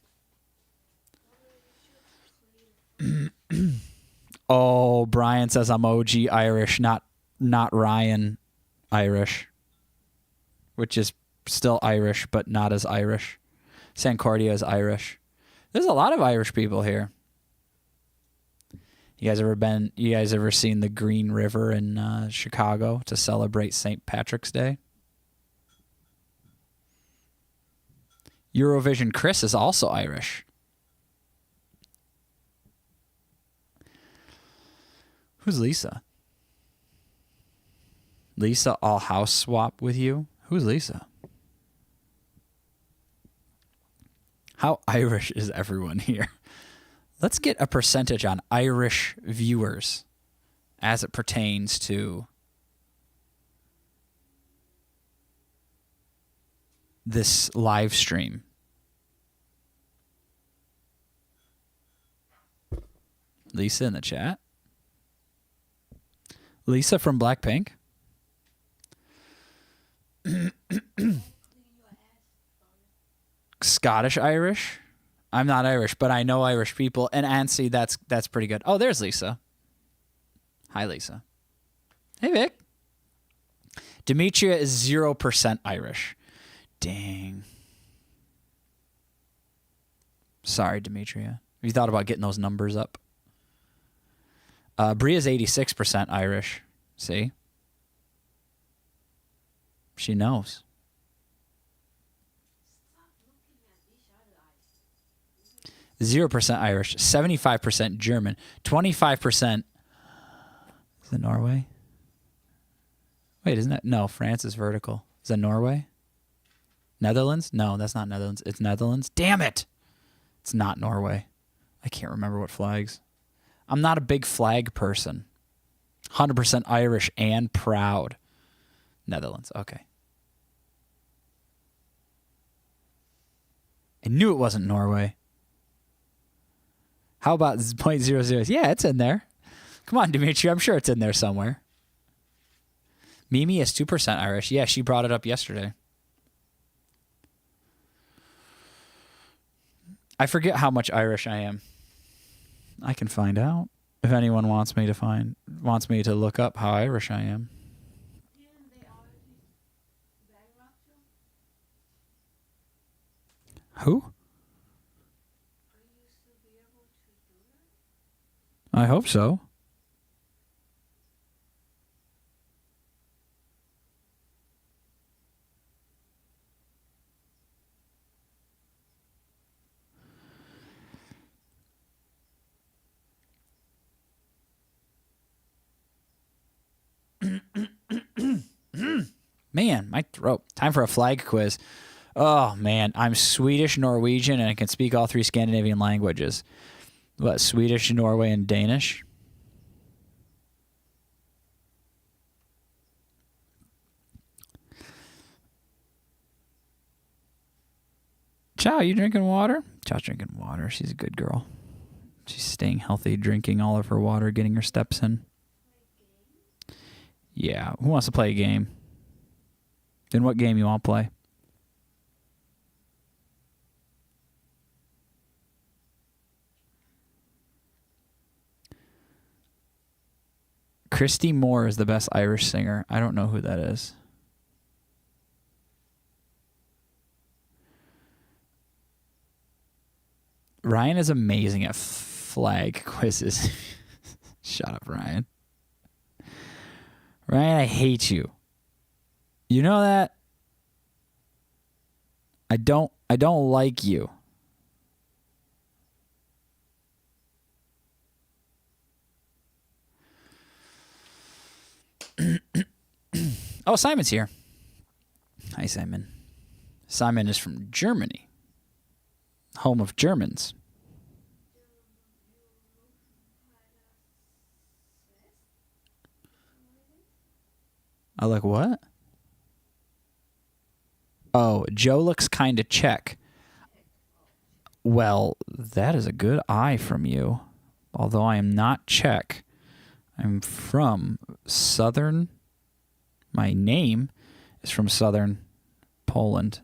Oh, Brian says I'm OG Irish, not Ryan Irish, which is still Irish, but not as Irish. Sancordia is Irish. There's a lot of Irish people here. You guys ever seen the Green River in Chicago to celebrate St. Patrick's Day? Eurovision Chris is also Irish. Who's Lisa? Lisa all house swap with you? Who's Lisa? How Irish is everyone here? Let's get a percentage on Irish viewers as it pertains to this live stream. Lisa in the chat. Lisa from Blackpink. Scottish Irish. I'm not Irish, but I know Irish people. And Ansi, that's pretty good. Oh, there's Lisa. Hi, Lisa. Hey, Vic. Demetria is 0% Irish. Dang. Sorry, Demetria. Have you thought about getting those numbers up? Bria's 86% Irish. See? She knows. 0% Irish, 75% German, 25%. Is it Norway? Wait, isn't that? No, France is vertical. Is that Norway? Netherlands? No, that's not Netherlands. It's Netherlands. Damn it! It's not Norway. I can't remember what flags. I'm not a big flag person. 100% Irish and proud. Netherlands. Okay. I knew it wasn't Norway. How about 0.00? Yeah, it's in there. Come on, Dimitri. I'm sure it's in there somewhere. Mimi is 2% Irish. Yeah, she brought it up yesterday. I forget how much Irish I am. I can find out if anyone wants me to look up how Irish I am. Who? I hope so. Man, my throat. Time for a flag quiz. Oh, man. I'm Swedish, Norwegian, and I can speak all 3 Scandinavian languages. What, Swedish, Norway, and Danish? Chow, you drinking water? Chow's drinking water. She's a good girl. She's staying healthy, drinking all of her water, getting her steps in. Yeah. Who wants to play a game? Then what game you want to play? Christy Moore is the best Irish singer. I don't know who that is. Ryan is amazing at flag quizzes. Shut up, Ryan. Ryan, I hate you. You know that? I don't like you. Oh, Simon's here. Hi, Simon. Simon is from Germany. Home of Germans. I like what? Oh, Joe looks kind of Czech. Well, that is a good eye from you. Although I am not Czech. I'm from southern. My name is from southern Poland.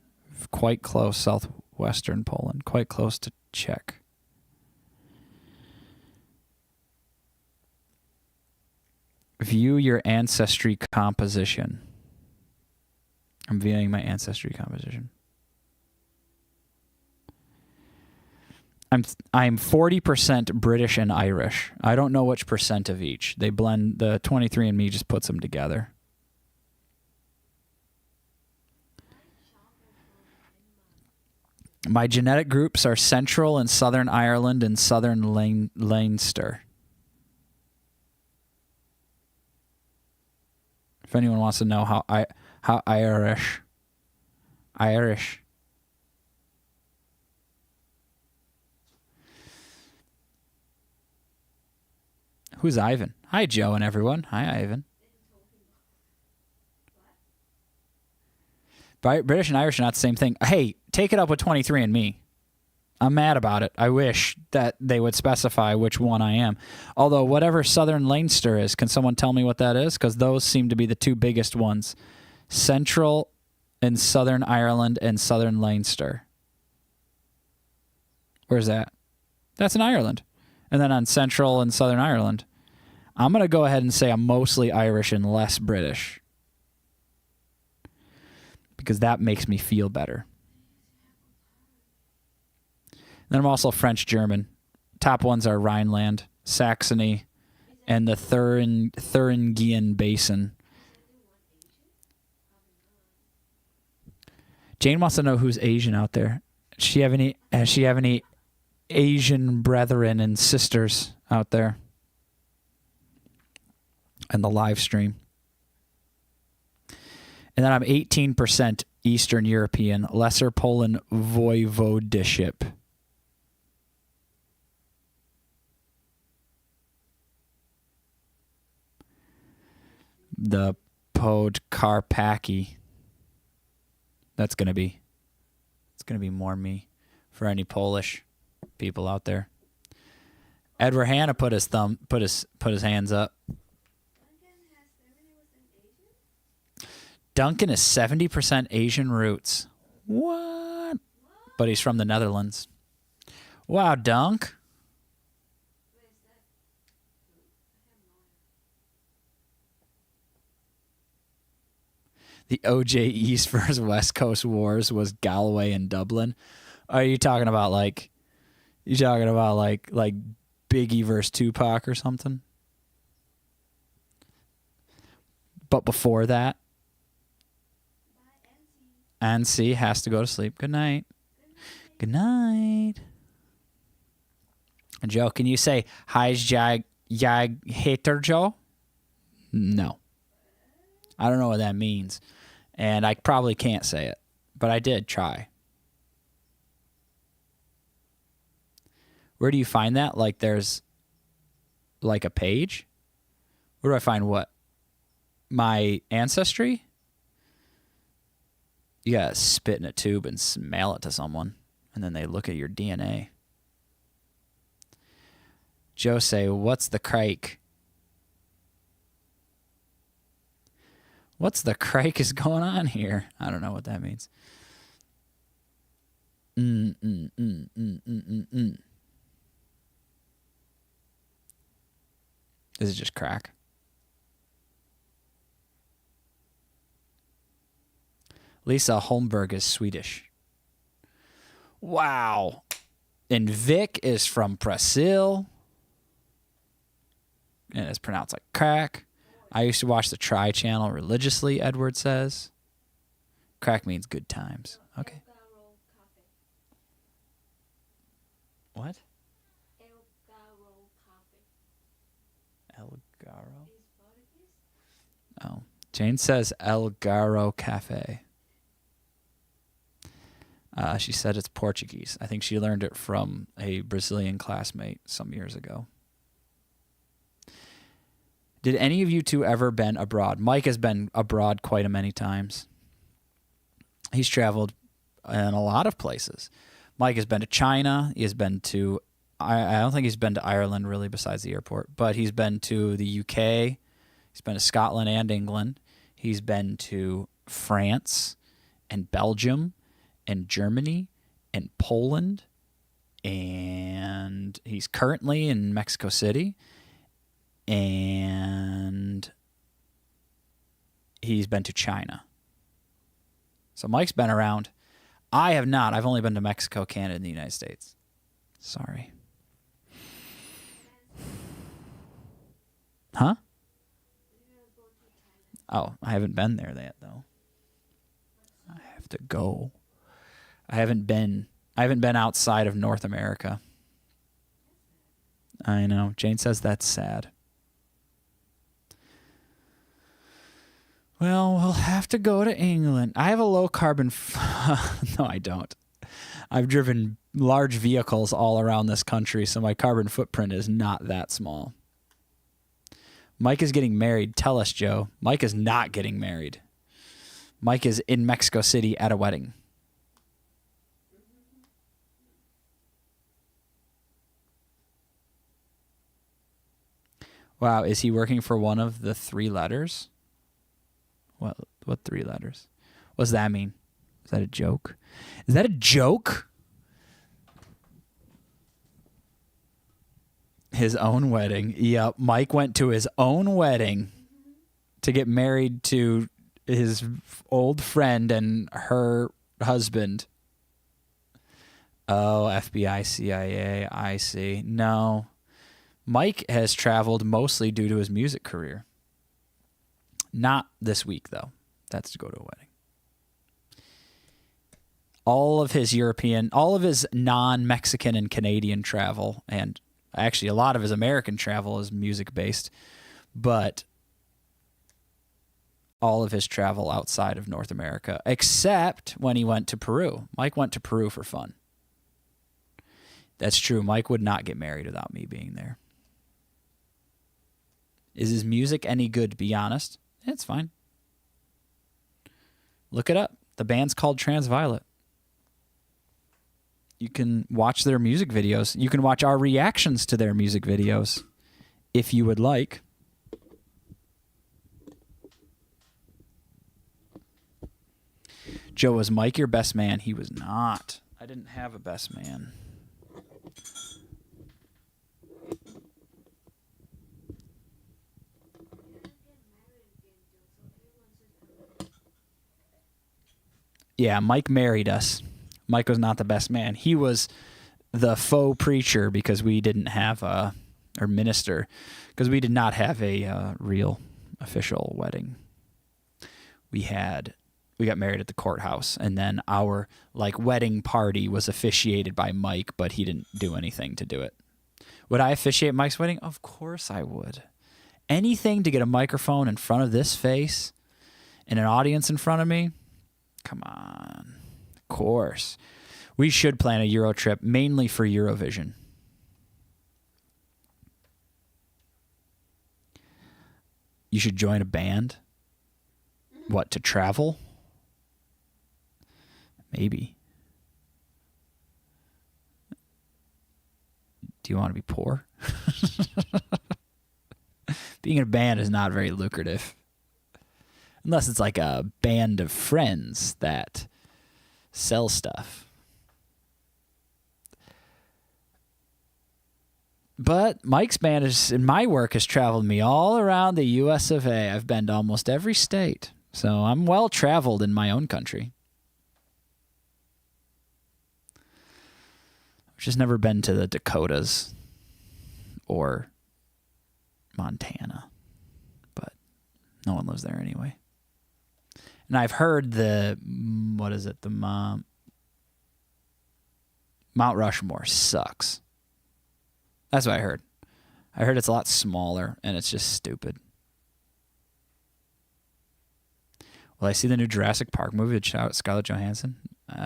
Quite close, southwestern Poland. Quite close to Czech. View your ancestry composition. I'm viewing my ancestry composition. I'm 40% British and Irish. I don't know which percent of each. They blend, the 23andMe just puts them together. My genetic groups are Central and Southern Ireland and Southern Leinster. If anyone wants to know how Irish. Who's Ivan? Hi, Joe and everyone. Hi, Ivan. British and Irish are not the same thing. Hey, take it up with 23andMe. I'm mad about it. I wish that they would specify which one I am. Although, whatever Southern Leinster is, can someone tell me what that is? Because those seem to be the 2 biggest ones. Central and Southern Ireland and Southern Leinster. Where's that? That's in Ireland. And then on Central and Southern Ireland. I'm going to go ahead and say I'm mostly Irish and less British. Because that makes me feel better. Then I'm also French-German. Top ones are Rhineland, Saxony, and the Thuringian Basin. Jane wants to know who's Asian out there. Does she have any Asian brethren and sisters out there? And the live stream. And then I'm 18% Eastern European, Lesser Poland Voivodeship. The Podkarpacki. It's gonna be more me for any Polish people out there. Edward Hanna put his hands up. Duncan is 70% Asian roots. What? But he's from the Netherlands. Wow, Dunk. The OJ East versus West Coast Wars was Galway and Dublin. Are you talking about like Biggie versus Tupac or something? But before that, Ansi has to go to sleep. Good night. Good night. Joe, can you say hi, Jag hater Joe? No. I don't know what that means. And I probably can't say it, but I did try. Where do you find that? Like there's like a page? Where do I find what? My Ancestry? You gotta spit in a tube and mail it to someone, and then they look at your DNA. Joe say, what's the crike? What's the crike is going on here? I don't know what that means. Is it just crack? Lisa Holmberg is Swedish. Wow. And Vic is from Brazil. And it's pronounced like crack. I used to watch the Tri Channel religiously, Edward says. Crack means good times. Okay. What? El Garo? Oh. Jane says El Garo Cafe. She said it's Portuguese. I think she learned it from a Brazilian classmate some years ago. Did any of you two ever been abroad? Mike has been abroad quite a many times. He's traveled in a lot of places. Mike has been to China. He has been to, I don't think he's been to Ireland really besides the airport, but he's been to the UK. He's been to Scotland and England. He's been to France and Belgium and Germany and Poland. And he's currently in Mexico City. And he's been to China. So Mike's been around. I have not. I've only been to Mexico, Canada, and the United States. Sorry. Huh? Oh, I haven't been there yet, though. I have to go. I haven't been outside of North America. I know. Jane says that's sad. Well, we'll have to go to England. I have a low carbon... No, I don't. I've driven large vehicles all around this country, so my carbon footprint is not that small. Mike is getting married. Tell us, Joe. Mike is not getting married. Mike is in Mexico City at a wedding. Wow, is he working for one of the three letters? What three letters? What does that mean? Is that a joke? Is that a joke? His own wedding. Yep, Mike went to his own wedding to get married to his old friend and her husband. Oh, FBI, CIA, I see. No. Mike has traveled mostly due to his music career. Not this week, though. That's to go to a wedding. All of his non-Mexican and Canadian travel, and actually a lot of his American travel is music-based, but all of his travel outside of North America, except when he went to Peru. Mike went to Peru for fun. That's true. Mike would not get married without me being there. Is his music any good, to be honest? It's fine. Look it up. The band's called Transviolet. You can watch their music videos. You can watch our reactions to their music videos if you would like. Joe, was Mike your best man? He was not. I didn't have a best man. Yeah, Mike married us. Mike was not the best man. He was the faux preacher because we didn't have or minister, because we did not have a real official wedding. We got married at the courthouse, and then our wedding party was officiated by Mike, but he didn't do anything to do it. Would I officiate Mike's wedding? Of course I would. Anything to get a microphone in front of this face and an audience in front of me. Come on. Of course. We should plan a Euro trip mainly for Eurovision. You should join a band. What, to travel? Maybe. Do you want to be poor? Being in a band is not very lucrative. Unless it's like a band of friends that sell stuff. But Mike's band in my work has traveled me all around the US of A. I've been to almost every state. So I'm well traveled in my own country. I've just never been to the Dakotas or Montana. But no one lives there anyway. And I've heard the Mount Rushmore sucks. That's what I heard. I heard it's a lot smaller and it's just stupid. Will I see the new Jurassic Park movie with Scarlett Johansson?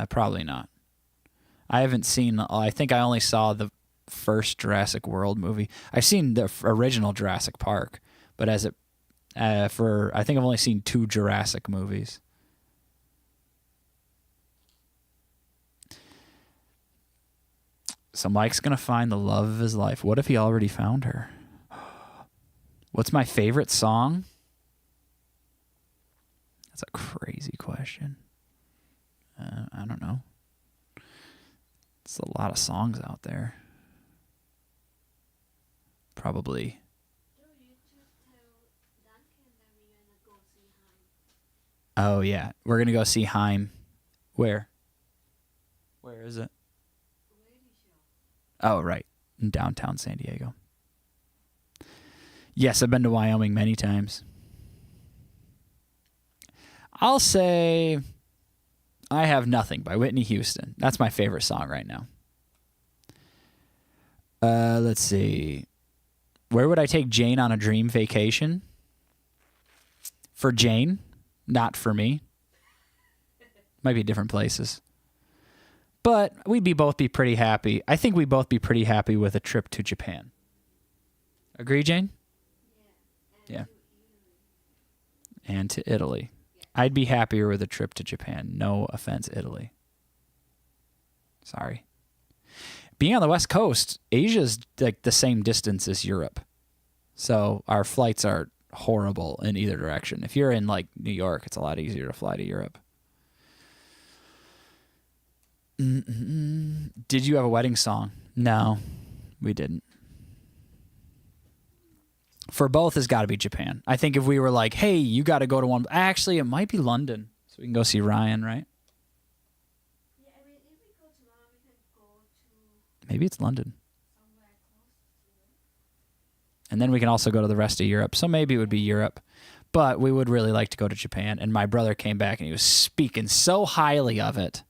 Probably not. I haven't seen, I think I only saw the first Jurassic World movie. I've seen the original Jurassic Park, but I think I've only seen 2 Jurassic movies. So Mike's going to find the love of his life. What if he already found her? What's my favorite song? That's a crazy question. I don't know. It's a lot of songs out there. Probably. Oh, yeah. We're going to go see Haim. Where? Where is it? Oh, right. In downtown San Diego. Yes, I've been to Wyoming many times. I'll say I Have Nothing by Whitney Houston. That's my favorite song right now. Let's see. Where would I take Jane on a dream vacation? For Jane, not for me. Might be different places. But we'd both be pretty happy. I think we'd both be pretty happy with a trip to Japan. Agree, Jane? Yeah. And to Italy. I'd be happier with a trip to Japan. No offense, Italy. Sorry. Being on the West Coast, Asia's like the same distance as Europe. So our flights are horrible in either direction. If you're in like New York, it's a lot easier to fly to Europe. Did you have a wedding song? No, we didn't. For both, it's got to be Japan. I think if we were like, hey, you got to go to one. Actually, it might be London. So we can go see Ryan, right? Yeah, I mean, if we go to London, we can go to Maybe it's London. somewhere close to it. And then we can also go to the rest of Europe. So maybe it would be Europe. But we would really like to go to Japan. And my brother came back and he was speaking so highly of it.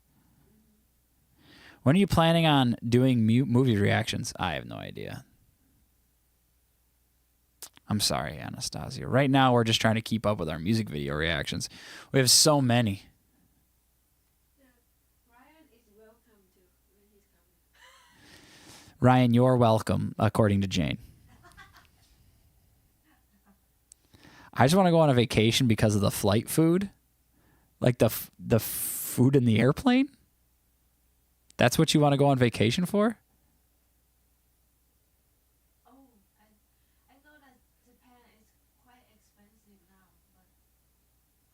When are you planning on doing movie reactions? I have no idea. I'm sorry, Anastasia. Right now, we're just trying to keep up with our music video reactions. We have so many. Yeah, Ryan is welcome to when he's coming. Ryan, you're welcome, according to Jane. I just want to go on a vacation because of the flight food. Like the food in the airplane? That's what you want to go on vacation for? Oh, I know that Japan is quite expensive now, but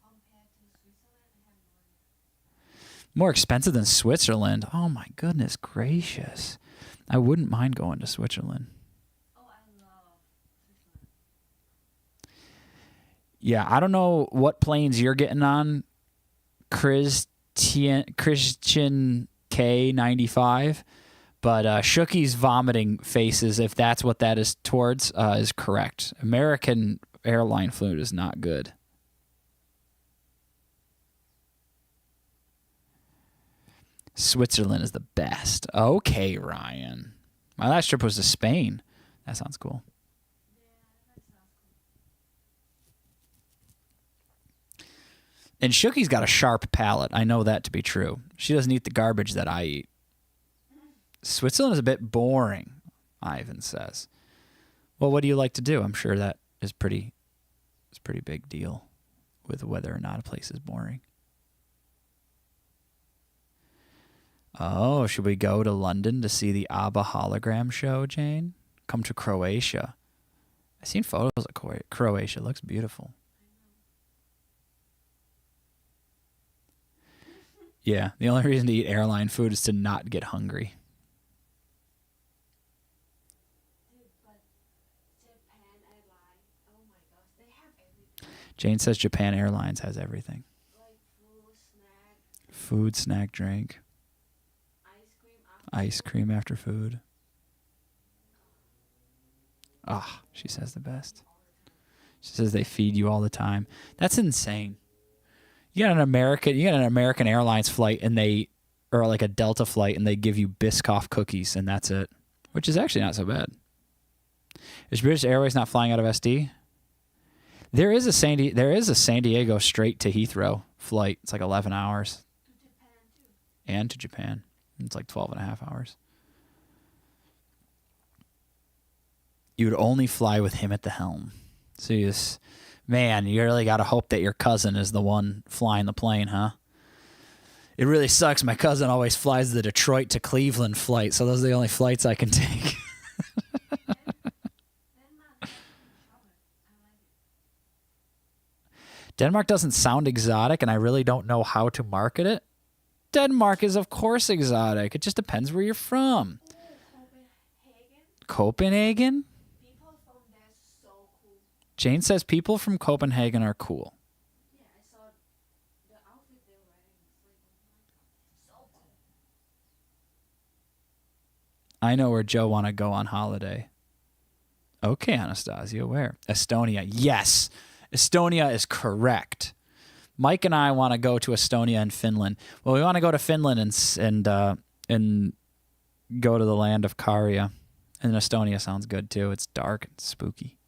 compared to Switzerland, I have no idea. More expensive than Switzerland. Oh my goodness gracious. I wouldn't mind going to Switzerland. Oh, I love Switzerland. Yeah, I don't know what planes you're getting on, Christian K95, but Shookie's vomiting faces, if that's what that is towards, is correct. American airline food is not good. Switzerland is the best. Okay, Ryan. My last trip was to Spain. That sounds cool. Yeah, that sounds cool. And Shookie's got a sharp palate. I know that to be true. She doesn't eat the garbage that I eat. Switzerland is a bit boring, Ivan says. Well, what do you like to do? I'm sure that is pretty big deal with whether or not a place is boring. Oh, should we go to London to see the ABBA hologram show, Jane? Come to Croatia. I've seen photos of Croatia. It looks beautiful. Yeah, the only reason to eat airline food is to not get hungry. Dude, but Japan Airlines, oh my gosh, they have everything. Jane says Japan Airlines has everything. Like food, snack, Food, snack, drink, ice cream after food. Ah, she says the best. She says they feed you all the time. That's insane. You got an American Airlines flight or like a Delta flight, and they give you Biscoff cookies, and that's it, which is actually not so bad. Is British Airways not flying out of SD? There is a San Diego straight to Heathrow flight. It's like 11 hours. to Japan too. And to Japan. It's like 12 and a half hours. You would only fly with him at the helm. So you really got to hope that your cousin is the one flying the plane, huh? It really sucks. My cousin always flies the Detroit to Cleveland flight, so those are the only flights I can take. Denmark doesn't sound exotic, and I really don't know how to market it. Denmark is, of course, exotic. It just depends where you're from. Copenhagen. Copenhagen? People from there are so cool. Jane says people from Copenhagen are cool. Yeah, I saw the outfit they're wearing. It's like, oh my god, so cool. I know where Joe want to go on holiday. Okay, Anastasia, where? Estonia. Yes, Estonia is correct. Mike and I want to go to Estonia and Finland. Well, we want to go to Finland and go to the land of Karja. And Estonia sounds good too. It's dark and spooky.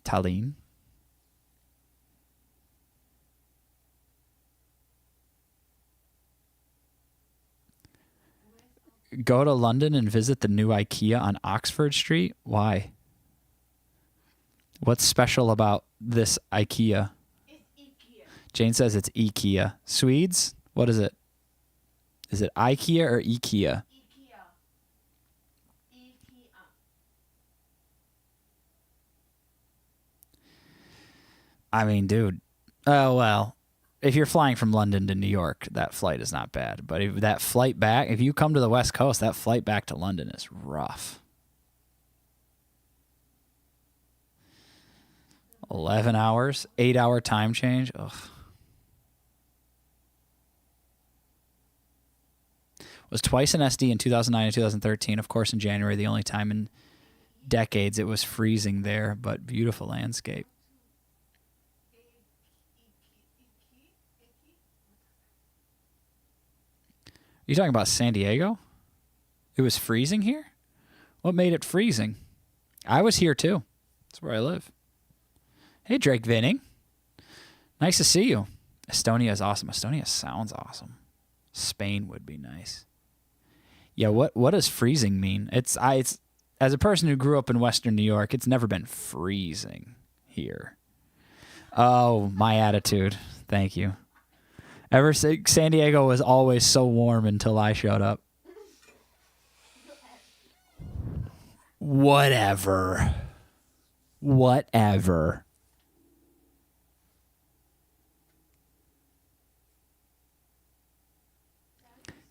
Tallinn. Go to London and visit the new IKEA on Oxford Street? Why? What's special about this IKEA? It's IKEA. Jane says it's IKEA. Swedes? What is it? Is it IKEA or IKEA? IKEA. IKEA. I mean, dude. Oh, well. If you're flying from London to New York, that flight is not bad. But if that flight back, if you come to the West Coast, that flight back to London is rough. 11 hours, 8-hour time change. Ugh. Was twice in SD in 2009 and 2013. Of course, in January, the only time in decades it was freezing there, but beautiful landscape. You talking about San Diego? It was freezing here? What made it freezing? I was here too. That's where I live. Hey, Drake Vinning. Nice to see you. Estonia is awesome. Estonia sounds awesome. Spain would be nice. Yeah, what does freezing mean? It's as a person who grew up in Western New York, it's never been freezing here. Oh, my attitude. Thank you. San Diego was always so warm until I showed up. Whatever.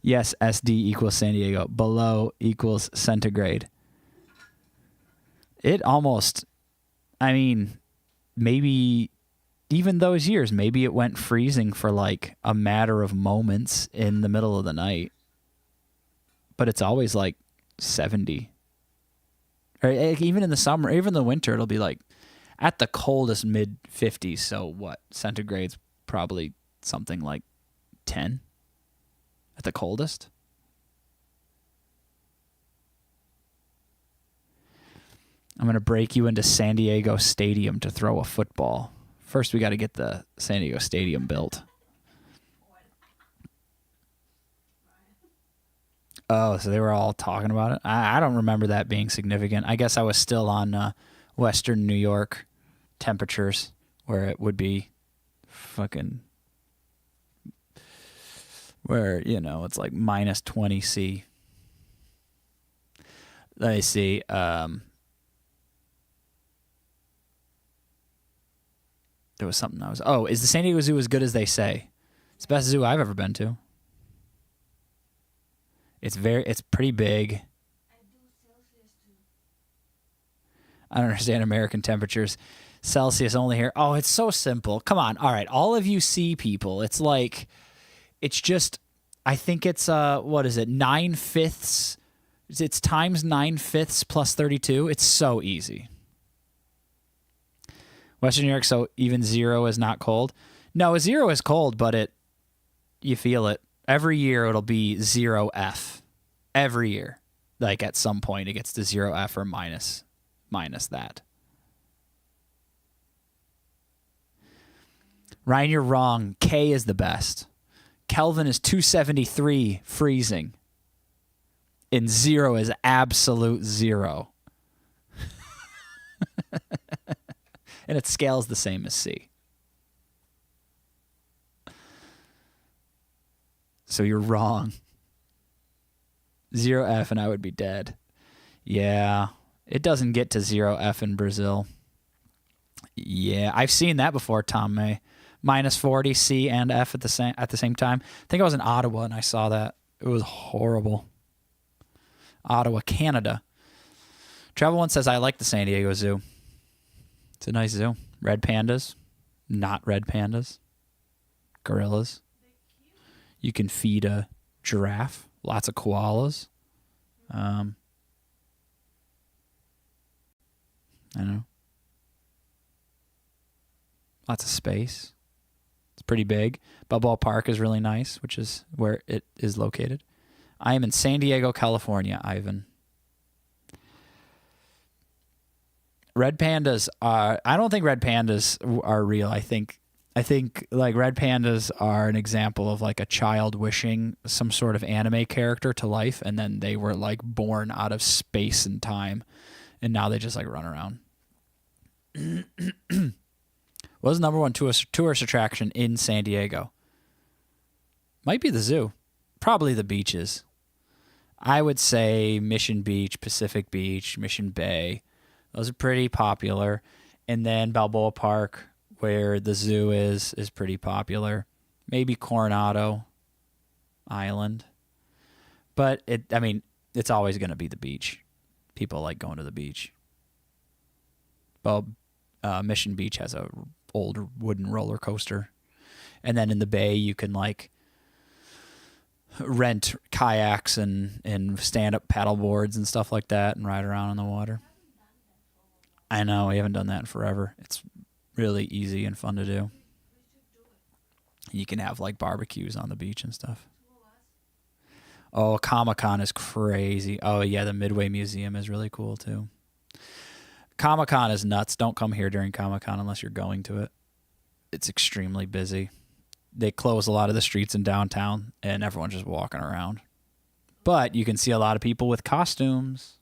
Yes, SD equals San Diego. Below equals centigrade. It almost, I mean, maybe even those years, maybe it went freezing for like a matter of moments in the middle of the night. But it's always like 70. Or even in the summer, even in the winter, it'll be like at the coldest mid-50s. So what? Centigrade's probably something like 10 at the coldest. I'm going to break you into San Diego Stadium to throw a football First, we got to get the San Diego Stadium built. Oh, so they were all talking about it? I don't remember that being significant. I guess I was still on Western New York temperatures where it would be fucking... where, you know, it's like minus 20 C. Let me see. There was something I was... Oh, is the San Diego Zoo as good as they say? It's the best zoo I've ever been to. It's pretty big. I do Celsius too. I don't understand American temperatures. Celsius only here. Oh, it's so simple. Come on. All right. All of you sea people. It's like, it's just, I think it's, what is it? 9/5. It's times 9/5 plus 32. It's so easy. Western New York, so even 0 is not cold. No, 0 is cold, but you feel it. Every year it'll be 0 F. Every year. Like at some point it gets to 0 F or minus that. Ryan, you're wrong. K is the best. Kelvin is 273 freezing. And 0 is absolute 0. And its scale is the same as C. So you're wrong. 0 F and I would be dead. Yeah, it doesn't get to 0 F in Brazil. Yeah, I've seen that before, Tom May. Minus 40 C and F at the same time. I think I was in Ottawa and I saw that. It was horrible. Ottawa, Canada. Travel One says, I like the San Diego Zoo. It's a nice zoo. Red pandas. Not red pandas. Gorillas. You can feed a giraffe. Lots of koalas. I don't know. Lots of space. It's pretty big. Balboa Park is really nice, which is where it is located. I am in San Diego, California, Ivan. Red pandas are... I don't think red pandas are real. I think like red pandas are an example of like a child wishing some sort of anime character to life, and then they were like born out of space and time, and now they just like run around. What was the number one tourist attraction in San Diego? Might be the zoo. Probably the beaches. I would say Mission Beach, Pacific Beach, Mission Bay. Those are pretty popular. And then Balboa Park, where the zoo is pretty popular. Maybe Coronado Island. But it's always going to be the beach. People like going to the beach. Well, Mission Beach has a old wooden roller coaster. And then in the bay, you can like rent kayaks and stand-up paddle boards and stuff like that and ride around on the water. I know, we haven't done that in forever. It's really easy and fun to do. You can have like barbecues on the beach and stuff. Oh, Comic-Con is crazy. Oh yeah, the Midway Museum is really cool too. Comic-Con is nuts. Don't come here during Comic-Con unless you're going to it. It's extremely busy. They close a lot of the streets in downtown and everyone's just walking around. But you can see a lot of people with costumes.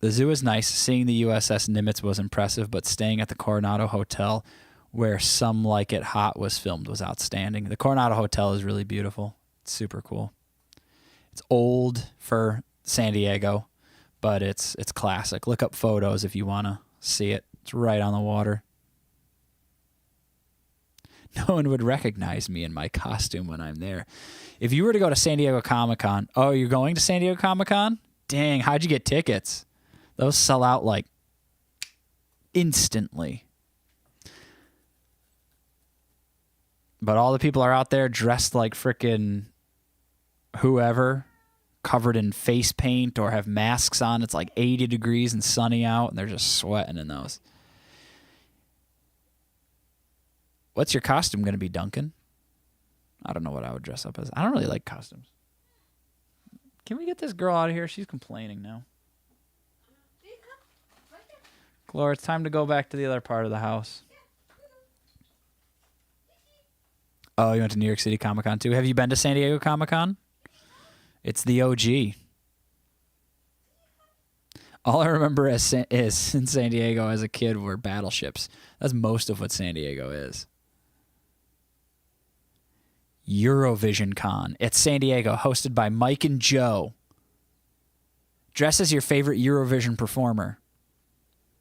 The zoo is nice. Seeing the USS Nimitz was impressive, but staying at the Coronado Hotel, where Some Like It Hot was filmed, was outstanding. The Coronado Hotel is really beautiful. It's super cool. It's old for San Diego, but it's classic. Look up photos if you want to see it. It's right on the water. No one would recognize me in my costume when I'm there. If you were to go to San Diego Comic-Con, oh, you're going to San Diego Comic-Con? Dang, how'd you get tickets? Those sell out like instantly. But all the people are out there dressed like frickin' whoever, covered in face paint or have masks on. It's like 80 degrees and sunny out, and they're just sweating in those. What's your costume going to be, Duncan? I don't know what I would dress up as. I don't really like costumes. Can we get this girl out of here? She's complaining now. Laura, it's time to go back to the other part of the house. Oh, you went to New York City Comic Con too. Have you been to San Diego Comic Con? It's the OG. All I remember is in San Diego as a kid were battleships. That's most of what San Diego is. Eurovision Con at San Diego, hosted by Mike and Joe. Dress as your favorite Eurovision performer.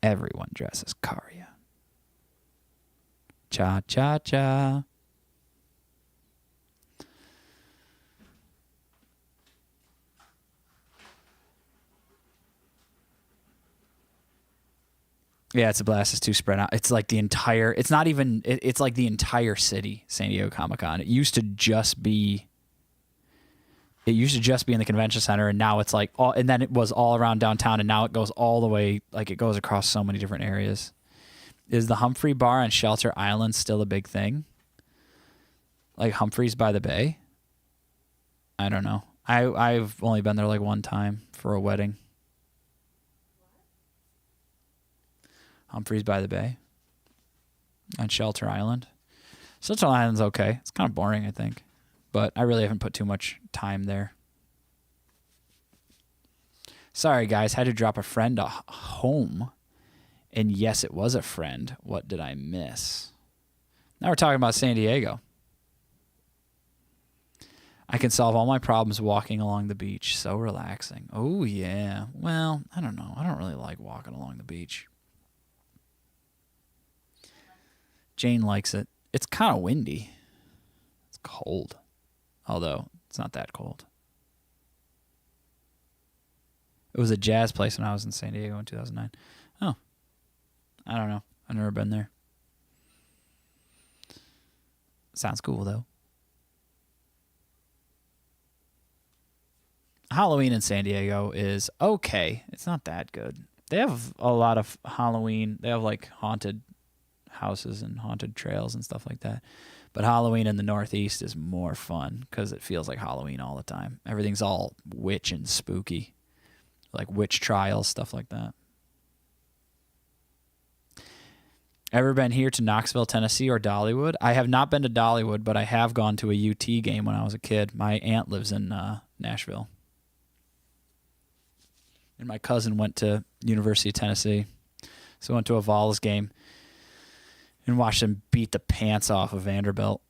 Everyone dresses Karya. Cha cha cha. Yeah, it's a blast. It's too spread out. It's like the entire. It's not even. It's like the entire city, San Diego Comic Con. It used to just be. It used to just be in the convention center, and now it's like all. And then it was all around downtown, and now it goes all the way. Like it goes across so many different areas. Is the Humphrey Bar on Shelter Island still a big thing? Like Humphreys by the Bay? I don't know. I've only been there like one time for a wedding. Humphreys by the Bay on Shelter Island. Shelter Island's okay. It's kind of boring, I think. But I really haven't put too much time there. Sorry, guys. Had to drop a friend home. And yes, it was a friend. What did I miss? Now we're talking about San Diego. I can solve all my problems walking along the beach. So relaxing. Oh, yeah. Well, I don't know. I don't really like walking along the beach. Jane likes it. It's kind of windy. It's cold. Although, it's not that cold. It was a jazz place when I was in San Diego in 2009. Oh. I don't know. I've never been there. Sounds cool, though. Halloween in San Diego is okay. It's not that good. They have a lot of Halloween. They have, like, haunted houses and haunted trails and stuff like that. But Halloween in the Northeast is more fun because it feels like Halloween all the time. Everything's all witch and spooky. Like witch trials, stuff like that. Ever been here to Knoxville, Tennessee or Dollywood? I have not been to Dollywood, but I have gone to a UT game when I was a kid. My aunt lives in Nashville. And my cousin went to University of Tennessee. So I went to a Vols game and watched them beat the pants off of Vanderbilt.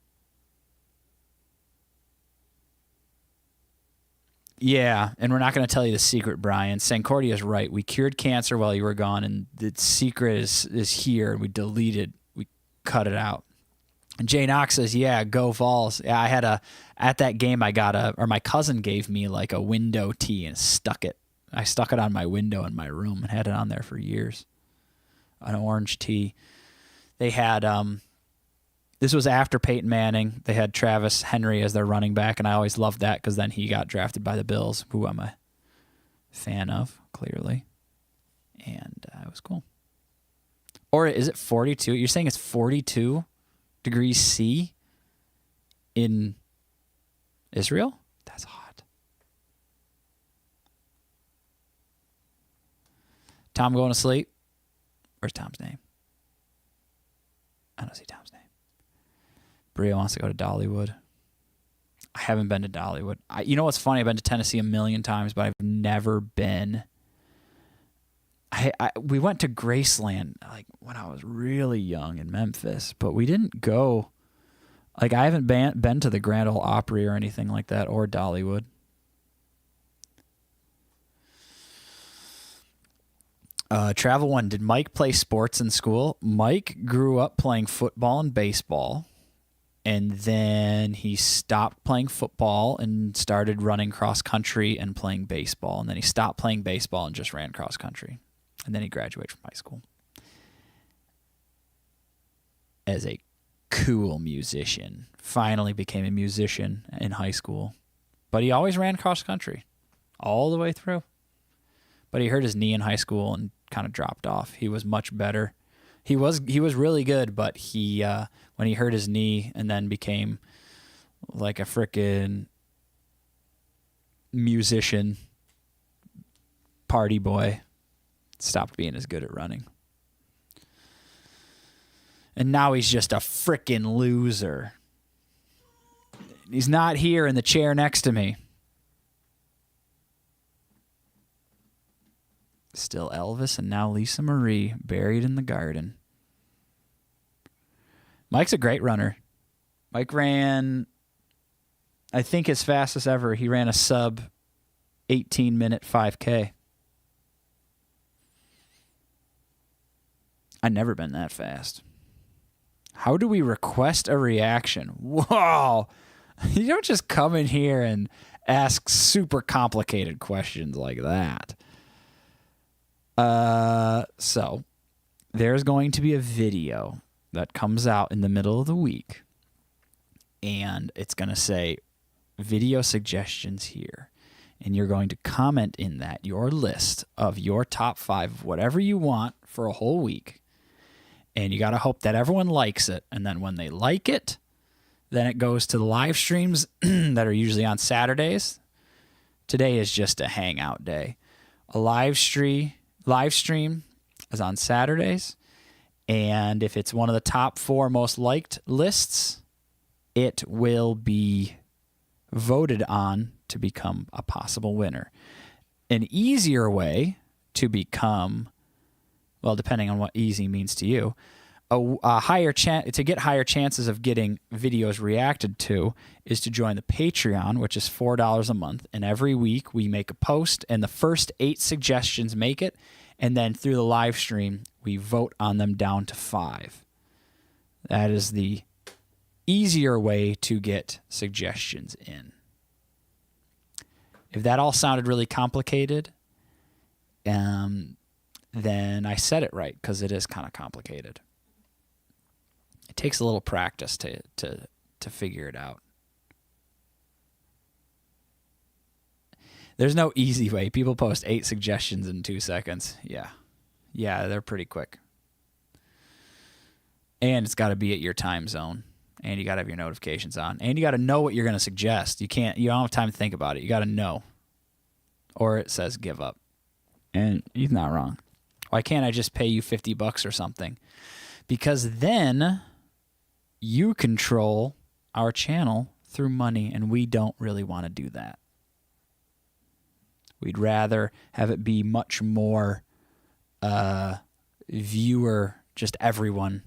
Yeah, and we're not going to tell you the secret, Brian. Sancordia is right. We cured cancer while you were gone, and the secret is here. We cut it out. And Jay Knox says, yeah, go Vols. Yeah, at that game, my cousin gave me like a window tee and I stuck it on my window in my room and had it on there for years. An orange tee. They had, this was after Peyton Manning. They had Travis Henry as their running back, and I always loved that because then he got drafted by the Bills, who I'm a fan of, clearly. And it was cool. Or is it 42? You're saying it's 42 degrees C in Israel? That's hot. Tom going to sleep? Where's Tom's name? I don't see Tom's name. Bria wants to go to Dollywood. I haven't been to Dollywood. You know what's funny? I've been to Tennessee a million times, but I've never been. We went to Graceland like when I was really young in Memphis, but we didn't go. Like I haven't been to the Grand Ole Opry or anything like that, or Dollywood. Travel one. Did Mike play sports in school? Mike grew up playing football and baseball, and then he stopped playing football and started running cross country and playing baseball. And then he stopped playing baseball and just ran cross country. And then he graduated from high school as a cool musician. Finally became a musician in high school, but he always ran cross country all the way through. But he hurt his knee in high school and kind of dropped off. He was much better. He was really good, but he when he hurt his knee and then became like a frickin' musician, party boy, stopped being as good at running. And now he's just a frickin' loser. He's not here in the chair next to me. Still Elvis and now Lisa Marie, buried in the garden. Mike's a great runner. Mike ran, I think his fastest ever, he ran a sub 18-minute 5K. I've never been that fast. How do we request a reaction? Whoa! You don't just come in here and ask super complicated questions like that. So there's going to be a video that comes out in the middle of the week, and it's going to say video suggestions here. And you're going to comment in that your list of your top 5 of whatever you want for a whole week. And you got to hope that everyone likes it. And then when they like it, then it goes to the live streams that are usually on Saturdays. Today is just a hangout day. A live stream is on Saturdays. And if it's one of the top 4 most liked lists, it will be voted on to become a possible winner. An easier way to become, well, depending on what easy means to you, a higher chance to get higher chances of getting videos reacted to is to join the Patreon, which is $4 a month. And every week we make a post, and the first 8 suggestions make it. And then through the live stream, we vote on them down to 5. That is the easier way to get suggestions in. If that all sounded really complicated, then I said it right, because it is kind of complicated. It takes a little practice to figure it out. There's no easy way. People post 8 suggestions in 2 seconds. Yeah, they're pretty quick. And it's got to be at your time zone. And you got to have your notifications on. And you got to know what you're going to suggest. You don't have time to think about it. You got to know. Or it says give up. And he's not wrong. Why can't I just pay you $50 or something? Because then you control our channel through money, and we don't really want to do that. We'd rather have it be much more viewer, just everyone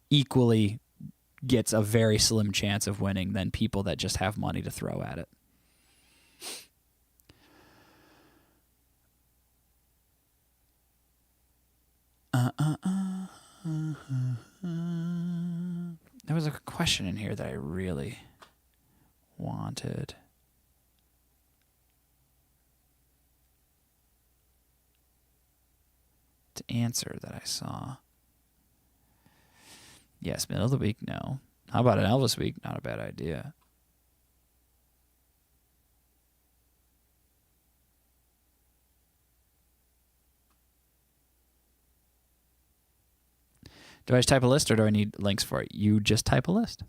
equally gets a very slim chance of winning than people that just have money to throw at it. There was a question in here that I really wanted to answer that I saw. Yes, middle of the week, no. How about an Elvis week? Not a bad idea. Do I just type a list, or do I need links for it? You just type a list.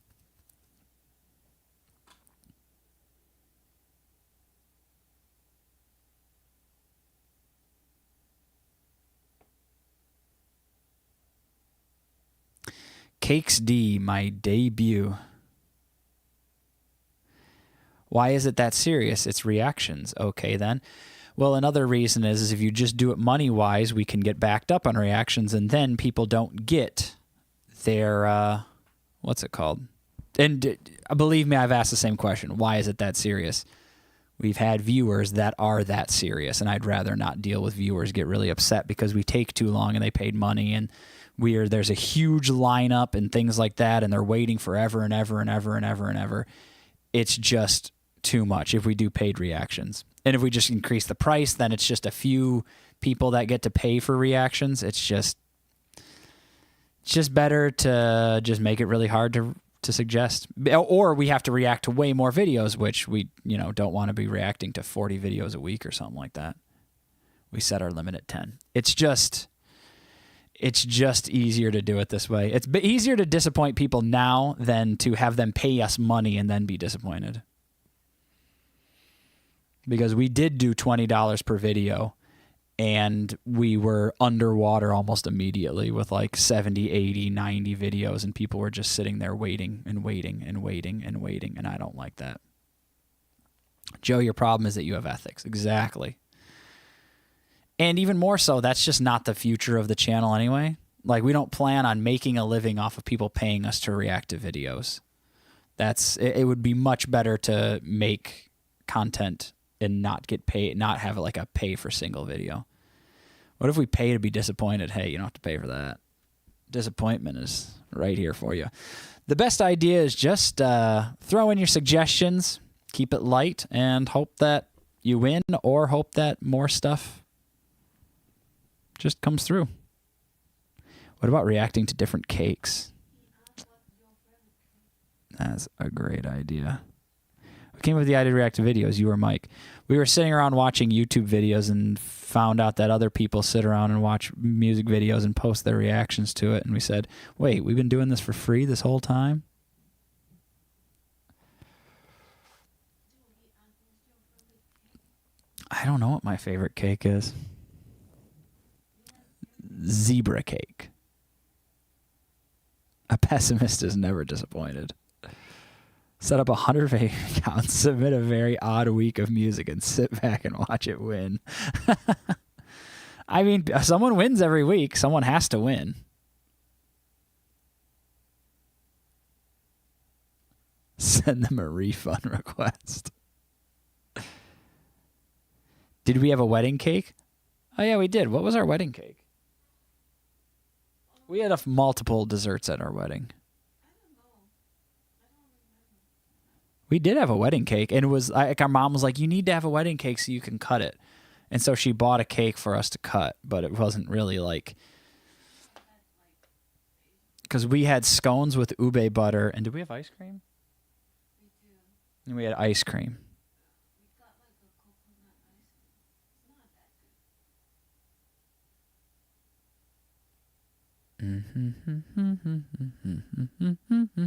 Cakes D, my debut. Why is it that serious? It's reactions. Okay, then. Well, another reason is if you just do it money-wise, we can get backed up on reactions, and then people don't get their, what's it called? And believe me, I've asked the same question. Why is it that serious? We've had viewers that are that serious, and I'd rather not deal with viewers get really upset because we take too long and they paid money, and there's a huge lineup and things like that, and they're waiting forever and ever and ever and ever and ever. It's just too much if we do paid reactions. And if we just increase the price, then it's just a few people that get to pay for reactions. It's just better to just make it really hard to suggest. Or we have to react to way more videos, which we don't want to be reacting to 40 videos a week or something like that. We set our limit at 10. It's just easier to do it this way. It's easier to disappoint people now than to have them pay us money and then be disappointed. Because we did do $20 per video, and we were underwater almost immediately with like 70, 80, 90 videos, and people were just sitting there waiting and waiting and waiting and waiting, and I don't like that. Joe, your problem is that you have ethics. Exactly. And even more so, that's just not the future of the channel anyway. Like, we don't plan on making a living off of people paying us to react to videos. It would be much better to make content and not get paid, not have like a pay for single video. What if we pay to be disappointed? Hey, you don't have to pay for that. Disappointment is right here for you. The best idea is just throw in your suggestions, keep it light, and hope that you win, or hope that more stuff just comes through. What about reacting to different cakes? That's a great idea. Who came up with the idea to react to videos? You or Mike? We were sitting around watching YouTube videos and found out that other people sit around and watch music videos and post their reactions to it. And we said, wait, we've been doing this for free this whole time? I don't know what my favorite cake is. Zebra cake. A pessimist is never disappointed. Set up 100 fake accounts, submit a very odd week of music, and sit back and watch it win. I mean, someone wins every week. Someone has to win. Send them a refund request. Did we have a wedding cake? Oh, yeah, we did. What was our wedding cake? We had multiple desserts at our wedding. We did have a wedding cake, and it was like our mom was like, you need to have a wedding cake so you can cut it. And so she bought a cake for us to cut, but it wasn't really like, because we had scones with ube butter, and did we have ice cream? We do. And we had ice cream. We got like a coconut ice cream. It's not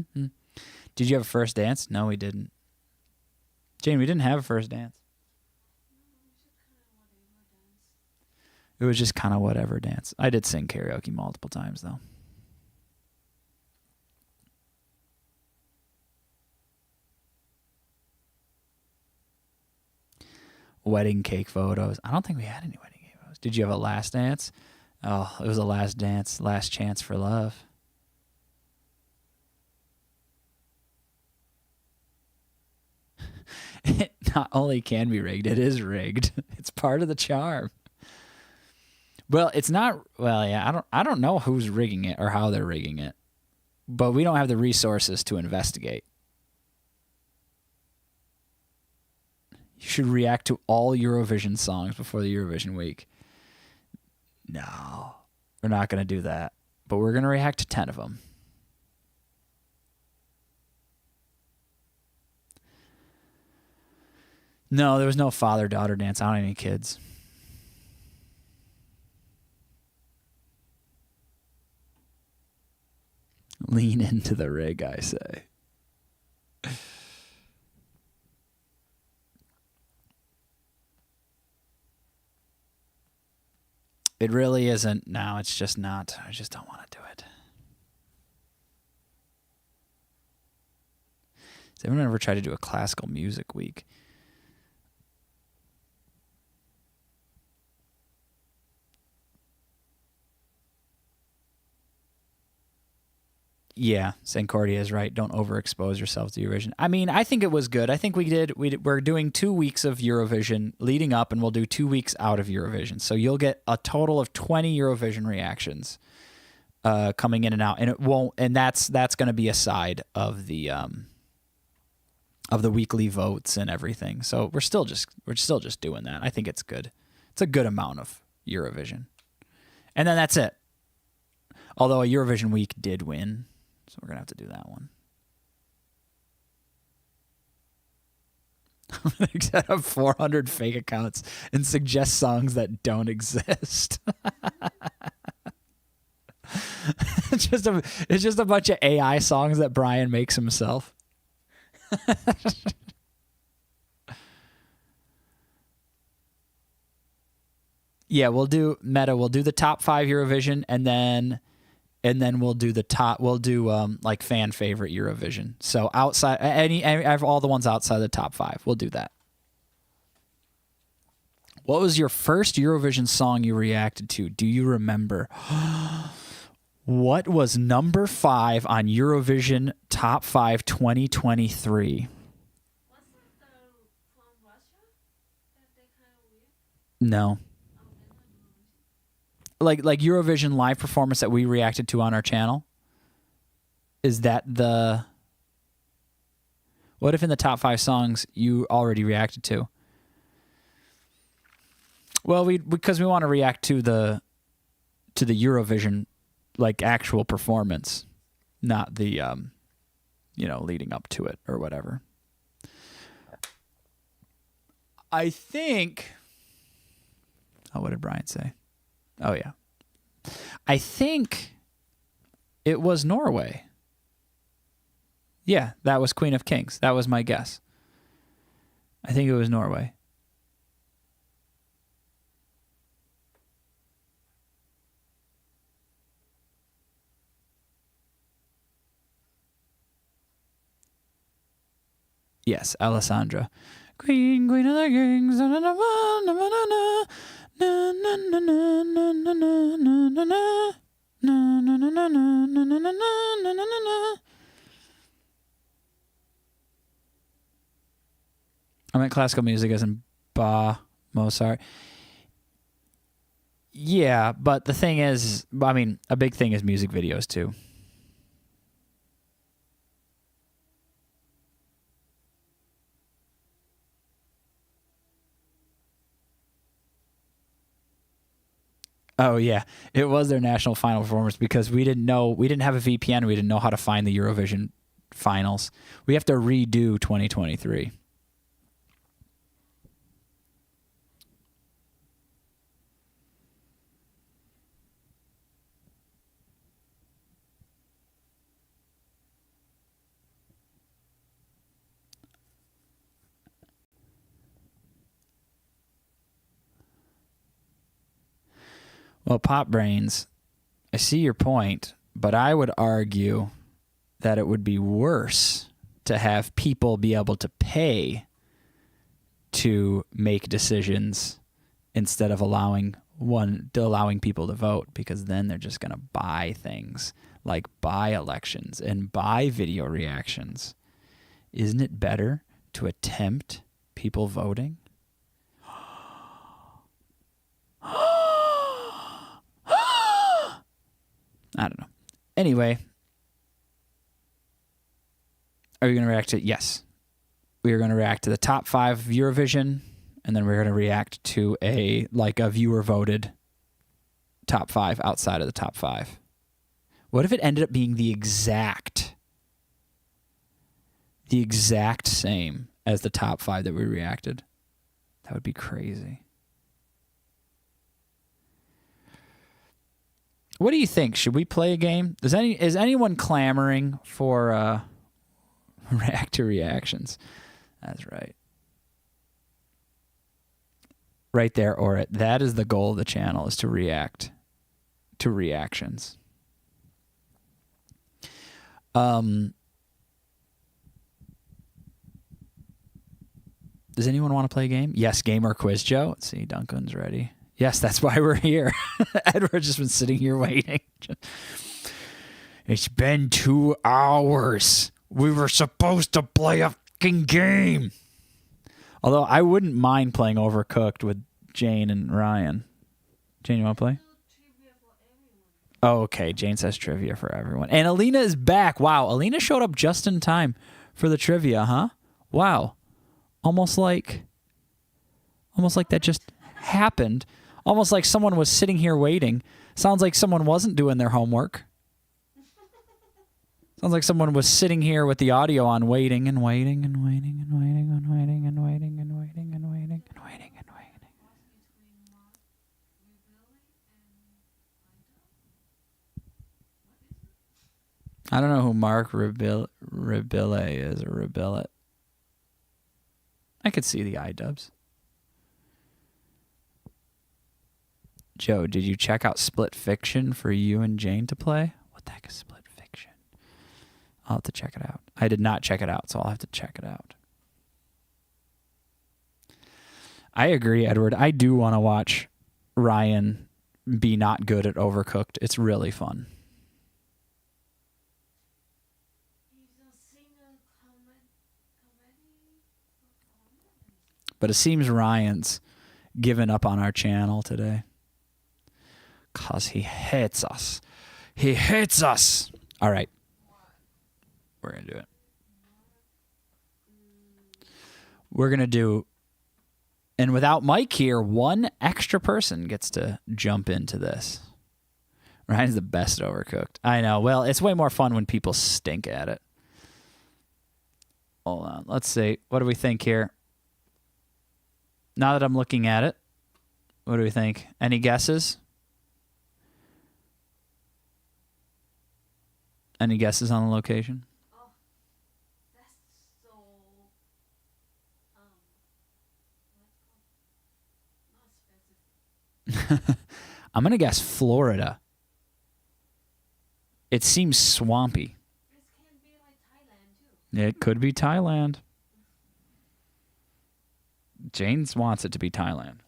that good. Did you have a first dance? No, we didn't. Jane, we didn't have a first dance. It was just kind of whatever dance. I did sing karaoke multiple times, though. Wedding cake photos. I don't think we had any wedding cake photos. Did you have a last dance? Oh, it was a last dance, last chance for love. It not only can be rigged, it is rigged. It's part of the charm. Well, it's not. Well, yeah, I don't know who's rigging it or how they're rigging it, but we don't have the resources to investigate. You should react to all Eurovision songs before the Eurovision week. No, we're not going to do that, but we're going to react to 10 of them. No, there was no father-daughter dance. I don't have any kids. Lean into the rig, I say. It really isn't. No, it's just not. I just don't want to do it. Has anyone ever tried to do a classical music week? Yeah, Sancordia is right. Don't overexpose yourself to Eurovision. I mean, I think it was good. I think we're doing 2 weeks of Eurovision leading up, and we'll do 2 weeks out of Eurovision. So you'll get a total of 20 Eurovision reactions coming in and out, and it won't. And that's going to be a side of the weekly votes and everything. So we're still just doing that. I think it's good. It's a good amount of Eurovision, and then that's it. Although a Eurovision week did win. So we're going to have to do that one. I'm going to set up 400 fake accounts and suggest songs that don't exist. It's just a bunch of AI songs that Brian makes himself. Yeah, we'll do meta. We'll do the top 5 Eurovision, and then we'll do the top. We'll do like fan favorite Eurovision. So outside any all the ones outside the top 5. We'll do that. What was your first Eurovision song you reacted to? Do you remember? What was number 5 on Eurovision Top 5 2023? Wasn't the from Russia? That they kind of weird. No. Oh, they're not Eurovision. Like Eurovision live performance that we reacted to on our channel? Is that the... What if in the top 5 songs you already reacted to? Well, because we want to react to the Eurovision like actual performance, not the leading up to it or whatever. I think. Oh, what did Brian say? Oh yeah, I think it was Norway. Yeah, that was Queen of Kings. That was my guess. I think it was Norway. Yes, Alessandra. Queen of the Kings. Na, na, na, na, na, na, na, na, na, na, na, na, na, na, na, na. Na, na, na, na, na, na, na, na, na, na, na. I meant classical music as in Bach, Mozart. Yeah, but the thing is, I mean, a big thing is music videos too. Oh yeah, it was their national final performance because we didn't have a VPN. We didn't know how to find the Eurovision finals. We have to redo 2023. Well, Pop Brains, I see your point, but I would argue that it would be worse to have people be able to pay to make decisions instead of allowing people to vote, because then they're just going to buy things like buy elections and buy video reactions. Isn't it better to attempt people voting? I don't know. Anyway, are you going to react to it? Yes. We are going to react to the top 5 of Eurovision, and then we're going to react to a viewer voted top 5 outside of the top 5. What if it ended up being the exact same as the top 5 that we reacted? That would be crazy. What do you think? Should we play a game? Is anyone clamoring for reactor reactions? That's right. Right there, or that is the goal of the channel, is to react to reactions. Does anyone want to play a game? Yes, game or quiz, Joe. Let's see, Duncan's ready. Yes, that's why we're here. Edward's just been sitting here waiting. It's been 2 hours. We were supposed to play a fucking game. Although I wouldn't mind playing Overcooked with Jane and Ryan. Jane, you want to play? Trivia for everyone. Oh, okay. Jane says trivia for everyone. And Alina is back. Wow, Alina showed up just in time for the trivia, huh? Wow. Almost like that just happened. Almost like someone was sitting here waiting. Sounds like someone wasn't doing their homework. Sounds like someone was sitting here with the audio on, waiting and waiting and waiting and waiting and waiting and waiting and waiting and waiting and waiting and waiting. I don't know who Mark Rabille is, or Rabillet. I could see the iDubbbz. Joe, did you check out Split Fiction for you and Jane to play? What the heck is Split Fiction? I'll have to check it out. I did not check it out, so I'll have to check it out. I agree, Edward. I do want to watch Ryan be not good at Overcooked. It's really fun. He's a singer, comedy. But it seems Ryan's given up on our channel today. Because he hates us. He hates us. All right. We're going to do it. We're going to do... And without Mike here, one extra person gets to jump into this. Ryan's the best at Overcooked. I know. Well, it's way more fun when people stink at it. Hold on. Let's see. What do we think here? Now that I'm looking at it, what do we think? Any guesses? Any guesses on the location? Oh, that's so not specific. I'm going to guess Florida. It seems swampy. This can be like Thailand too. It could be Thailand. James wants it to be Thailand.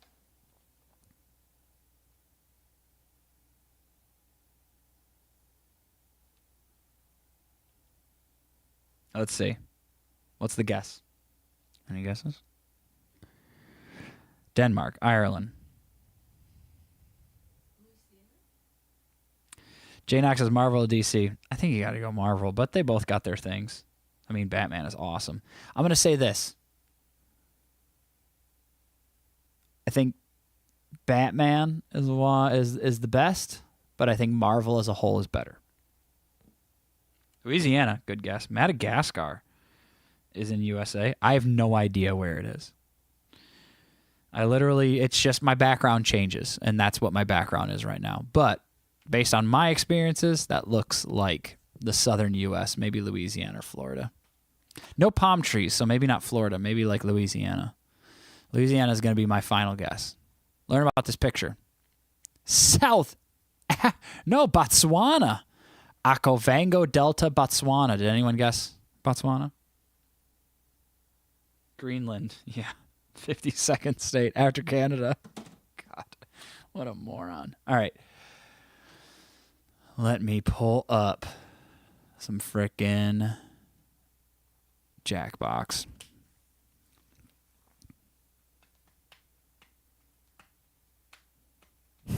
Let's see. What's the guess? Any guesses? Denmark, Ireland. J-Nox says Marvel or DC. I think you got to go Marvel, but they both got their things. I mean, Batman is awesome. I'm going to say this. I think Batman is the best, but I think Marvel as a whole is better. Louisiana, good guess. Madagascar is in USA. I have no idea where it is. It's just my background changes, and that's what my background is right now. But based on my experiences, that looks like the southern U.S., maybe Louisiana or Florida. No palm trees, so maybe not Florida, maybe like Louisiana. Louisiana is going to be my final guess. Learn about this picture. Botswana. Okavango Delta, Botswana. Did anyone guess Botswana? Greenland. Yeah. 52nd state after Canada. God, what a moron. All right. Let me pull up some frickin' Jackbox.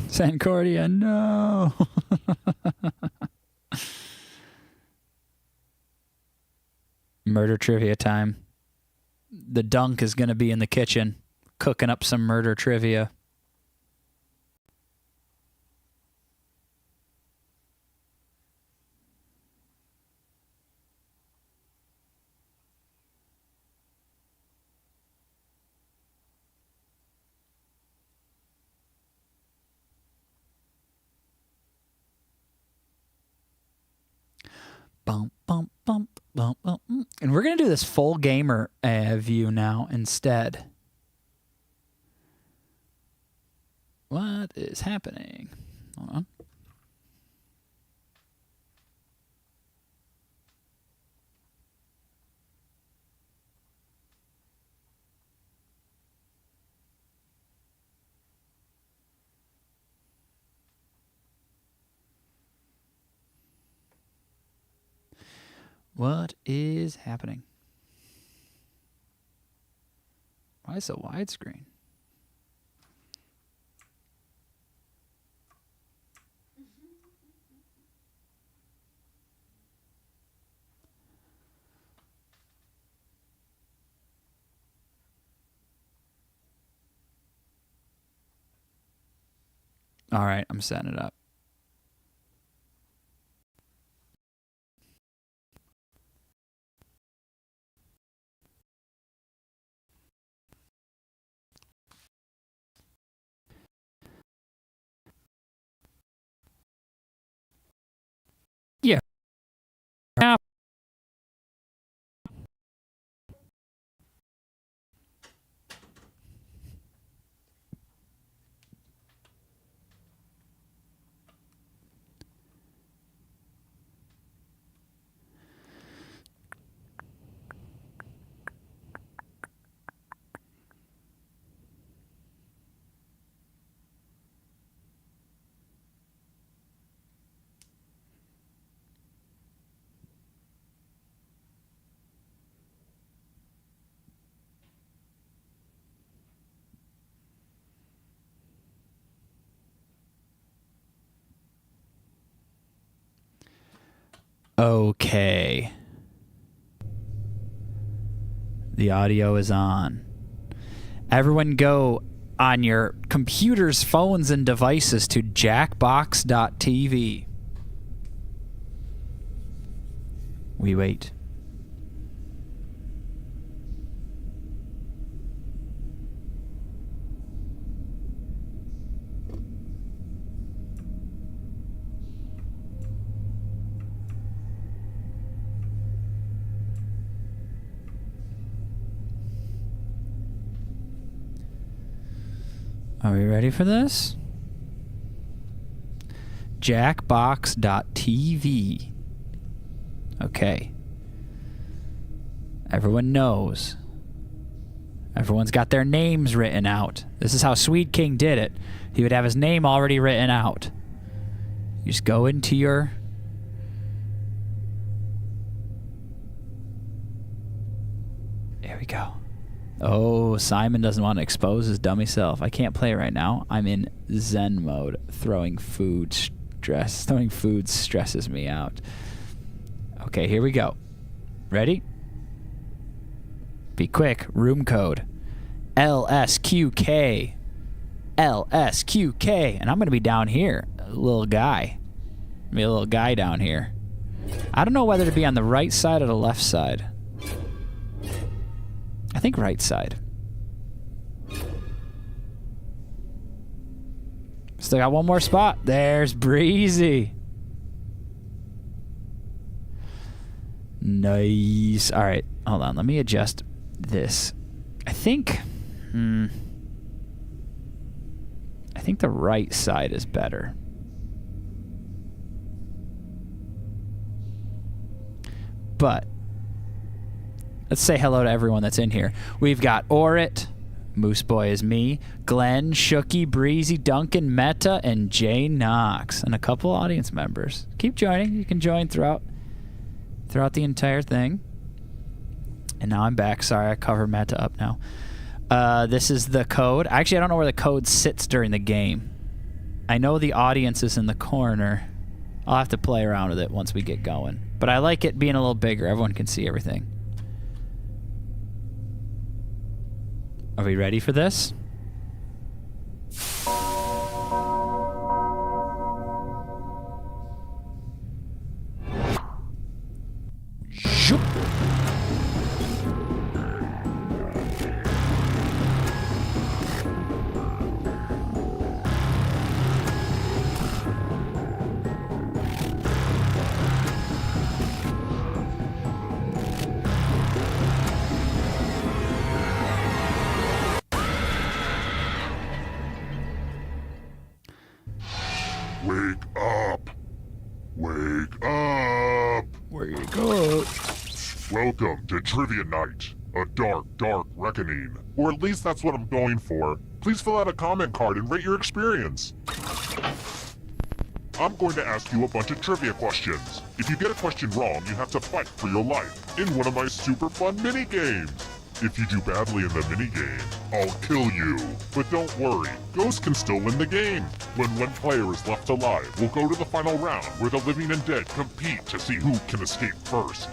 Sancordia, no. Murder trivia time. The dunk is going to be in the kitchen cooking up some murder trivia. Bump, bump, bump, bump, bump. And we're going to do this full gamer view now instead. What is happening? Hold on. What is happening? Why is it widescreen? All right, I'm setting it up. Yeah. Okay. The audio is on. Everyone go on your computers, phones, and devices to jackbox.tv. We wait. Are we ready for this? Jackbox.tv. Okay. Everyone knows. Everyone's got their names written out. This is how Sweet King did it. He would have his name already written out. You just go into your... There we go. Oh, Simon doesn't want to expose his dummy self. I can't play right now. I'm in Zen mode. Throwing food stresses me out. Okay, here we go. Ready? Be quick. Room code. LSQK. LSQK. And I'm going to be down here. A little guy. Be a little guy down here. I don't know whether to be on the right side or the left side. I think right side. Still got one more spot. There's Breezy. Nice. All right. Hold on. Let me adjust this. I think the right side is better. But let's say hello to everyone that's in here. We've got Orit, Moose Boy is me, Glenn, Shooky, Breezy, Duncan, Meta, and Jay Knox, and a couple audience members. Keep joining. You can join throughout the entire thing. And now I'm back. Sorry, I cover Meta up now. This is the code. Actually, I don't know where the code sits during the game. I know the audience is in the corner. I'll have to play around with it once we get going. But I like it being a little bigger. Everyone can see everything. Are we ready for this? Shoop. Wake up! Wake up! Wake up. Welcome to Trivia Night, a dark, dark reckoning. Or at least that's what I'm going for. Please fill out a comment card and rate your experience. I'm going to ask you a bunch of trivia questions. If you get a question wrong, you have to fight for your life in one of my super fun mini-games. If you do badly in the minigame, I'll kill you. But don't worry, Ghost can still win the game. When one player is left alive, we'll go to the final round where the living and dead compete to see who can escape first.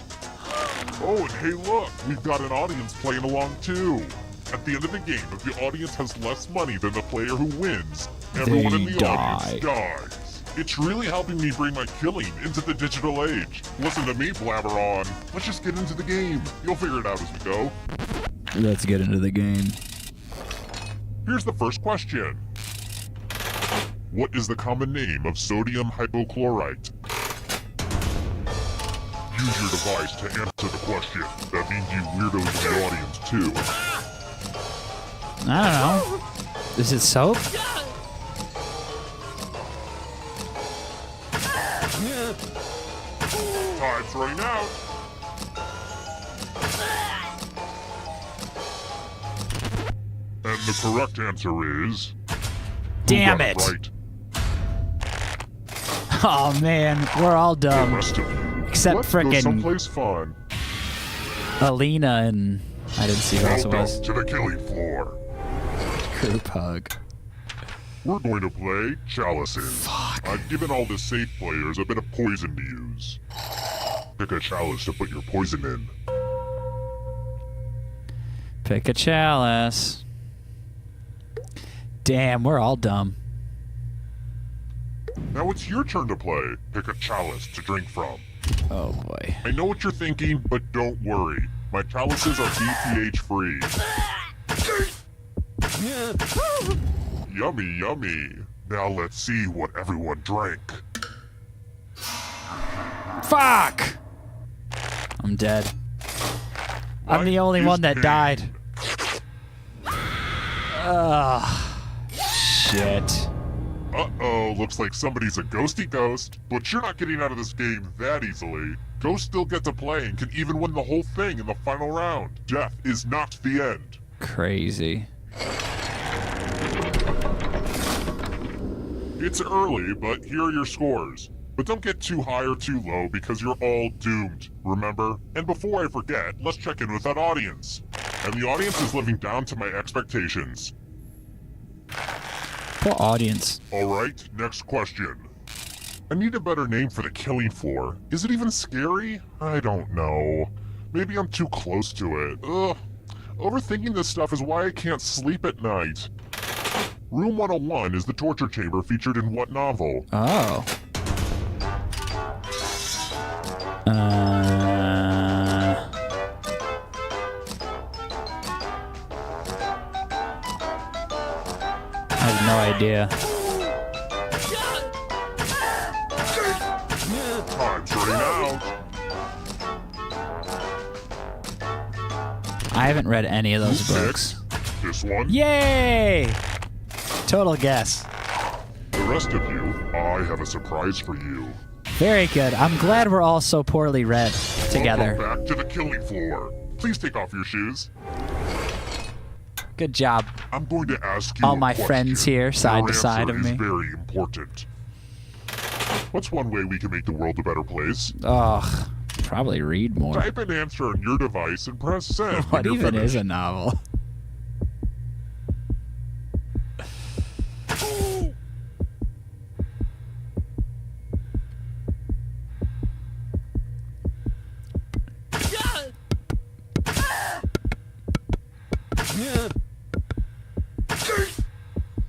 Oh, and hey look, we've got an audience playing along too. At the end of the game, if the audience has less money than the player who wins, everyone in the audience dies. It's really helping me bring my killing into the digital age. Listen to me blabber on. Let's just get into the game. You'll figure it out as we go. Let's get into the game. Here's the first question. What is the common name of sodium hypochlorite? Use your device to answer the question. That means you weirdos in the audience too. I don't know. Is it soap? Time's running out. And the correct answer is... Damn Who it! got Right. Oh man, we're all The dumb. rest of you. Except Let's go frickin' someplace fun. Alina and... I didn't see who else it Welcome was. to the killing floor. Group hug. We're going to play Chalices. Fuck. I've given all the safe players a bit of poison to use. Pick a chalice to put your poison in. Pick a chalice. Damn, we're all dumb. Now it's your turn to play. Pick a chalice to drink from. Oh boy. I know what you're thinking, but don't worry. My chalices are BPH free. Yummy, yummy. Now let's see what everyone drank. Fuck! I'm dead. I'm the only one that died. Ugh. Shit. Uh-oh, looks like somebody's a ghosty ghost. But you're not getting out of this game that easily. Ghosts still get to play and can even win the whole thing in the final round. Death is not the end. Crazy. It's early, but here are your scores. But don't get too high or too low because you're all doomed, remember? And before I forget, let's check in with that audience. And the audience is living down to my expectations. Poor audience. Alright, next question. I need a better name for the killing floor. Is it even scary? I don't know. Maybe I'm too close to it. Ugh. Overthinking this stuff is why I can't sleep at night. Room 101 is the torture chamber featured in what novel? Oh. I have no idea. Time's running out. I haven't read any of those Who books. picked this one? Yay! Total guess. The rest of you, I have a surprise for you. Very good. I'm glad we're all so poorly read together. Welcome back to the killing floor. Please take off your shoes. Good job. I'm going to ask you All a my question. friends here, side Your to side answer of me. is very important. What's one way we can make the world a better place? Ugh. Probably read more. Type an answer on your device and press send. What when you're even is finished. a novel?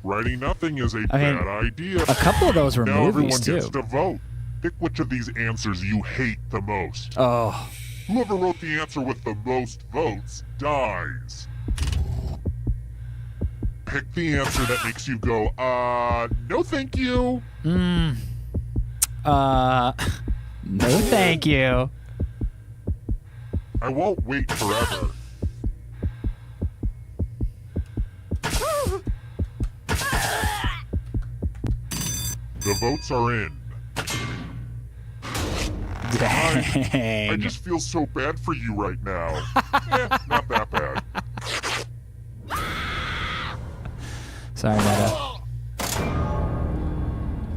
Writing nothing is a I mean, bad idea. A couple of those were Now movies everyone too. gets to vote. Pick which of these answers you hate the most. Oh. Whoever wrote the answer with the most votes dies. Pick the answer that makes you go, no thank you. No thank you. I won't wait forever. The votes are in. I Dang. just feel so bad for you right now. Not that bad. Sorry, Meta.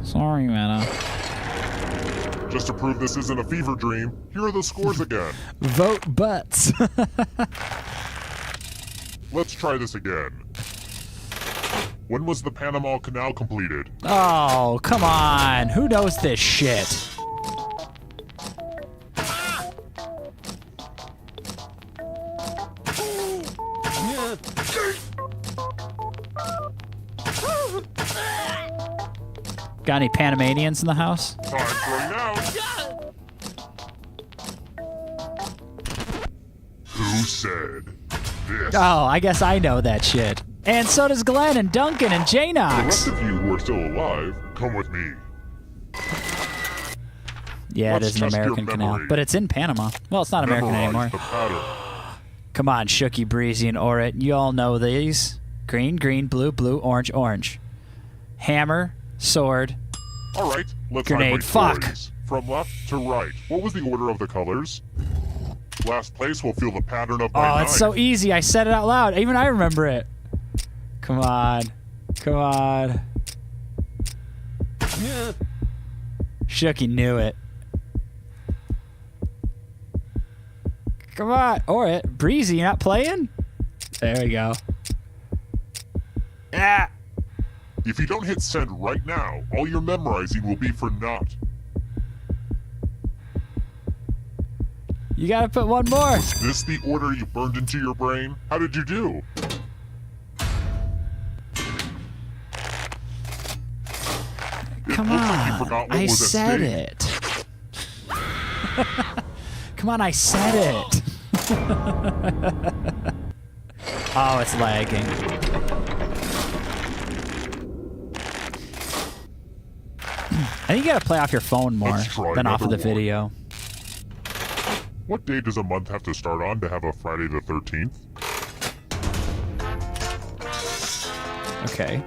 Sorry, Meta. Just to prove this isn't a fever dream, here are the scores again. Vote butts. Let's try this again. When was the Panama Canal completed? Oh, come on. Who knows this shit? Got any Panamanians in the house? Time's running out. Who said this? Oh, I guess I know that shit. And so does Glenn and Duncan and The rest J-Nox. of you who are still alive, come with me. Yeah, Let's it is an test your American canal. memory. But it's in Panama. Well, it's not American Memorize anymore. the pattern. Come on, Shooky, Breezy, and Orit. You all know these. Green, green, blue, blue, orange, orange. Hammer, sword. All right, let's Grenade. hide my Fuck. toys. From left to right. What was the order of the colors? Last place will feel the pattern of my Oh, knife. it's so easy. I said it out loud. Even I remember it. Come on. Come on. Shooky knew it. Come on. Orit. Breezy, you not playing? There we go. Ah. If you don't hit send right now, all your memorizing will be for naught. You gotta put one more. Is this the order you burned into your brain? How did you do? Come looks like you on. forgot what I was at said stake. it. Come on, I said it. Oh, it's lagging. I think you gotta play off your phone more Let's try than off of the another one. video. What day does a month have to start on to have a Friday the 13th? Okay.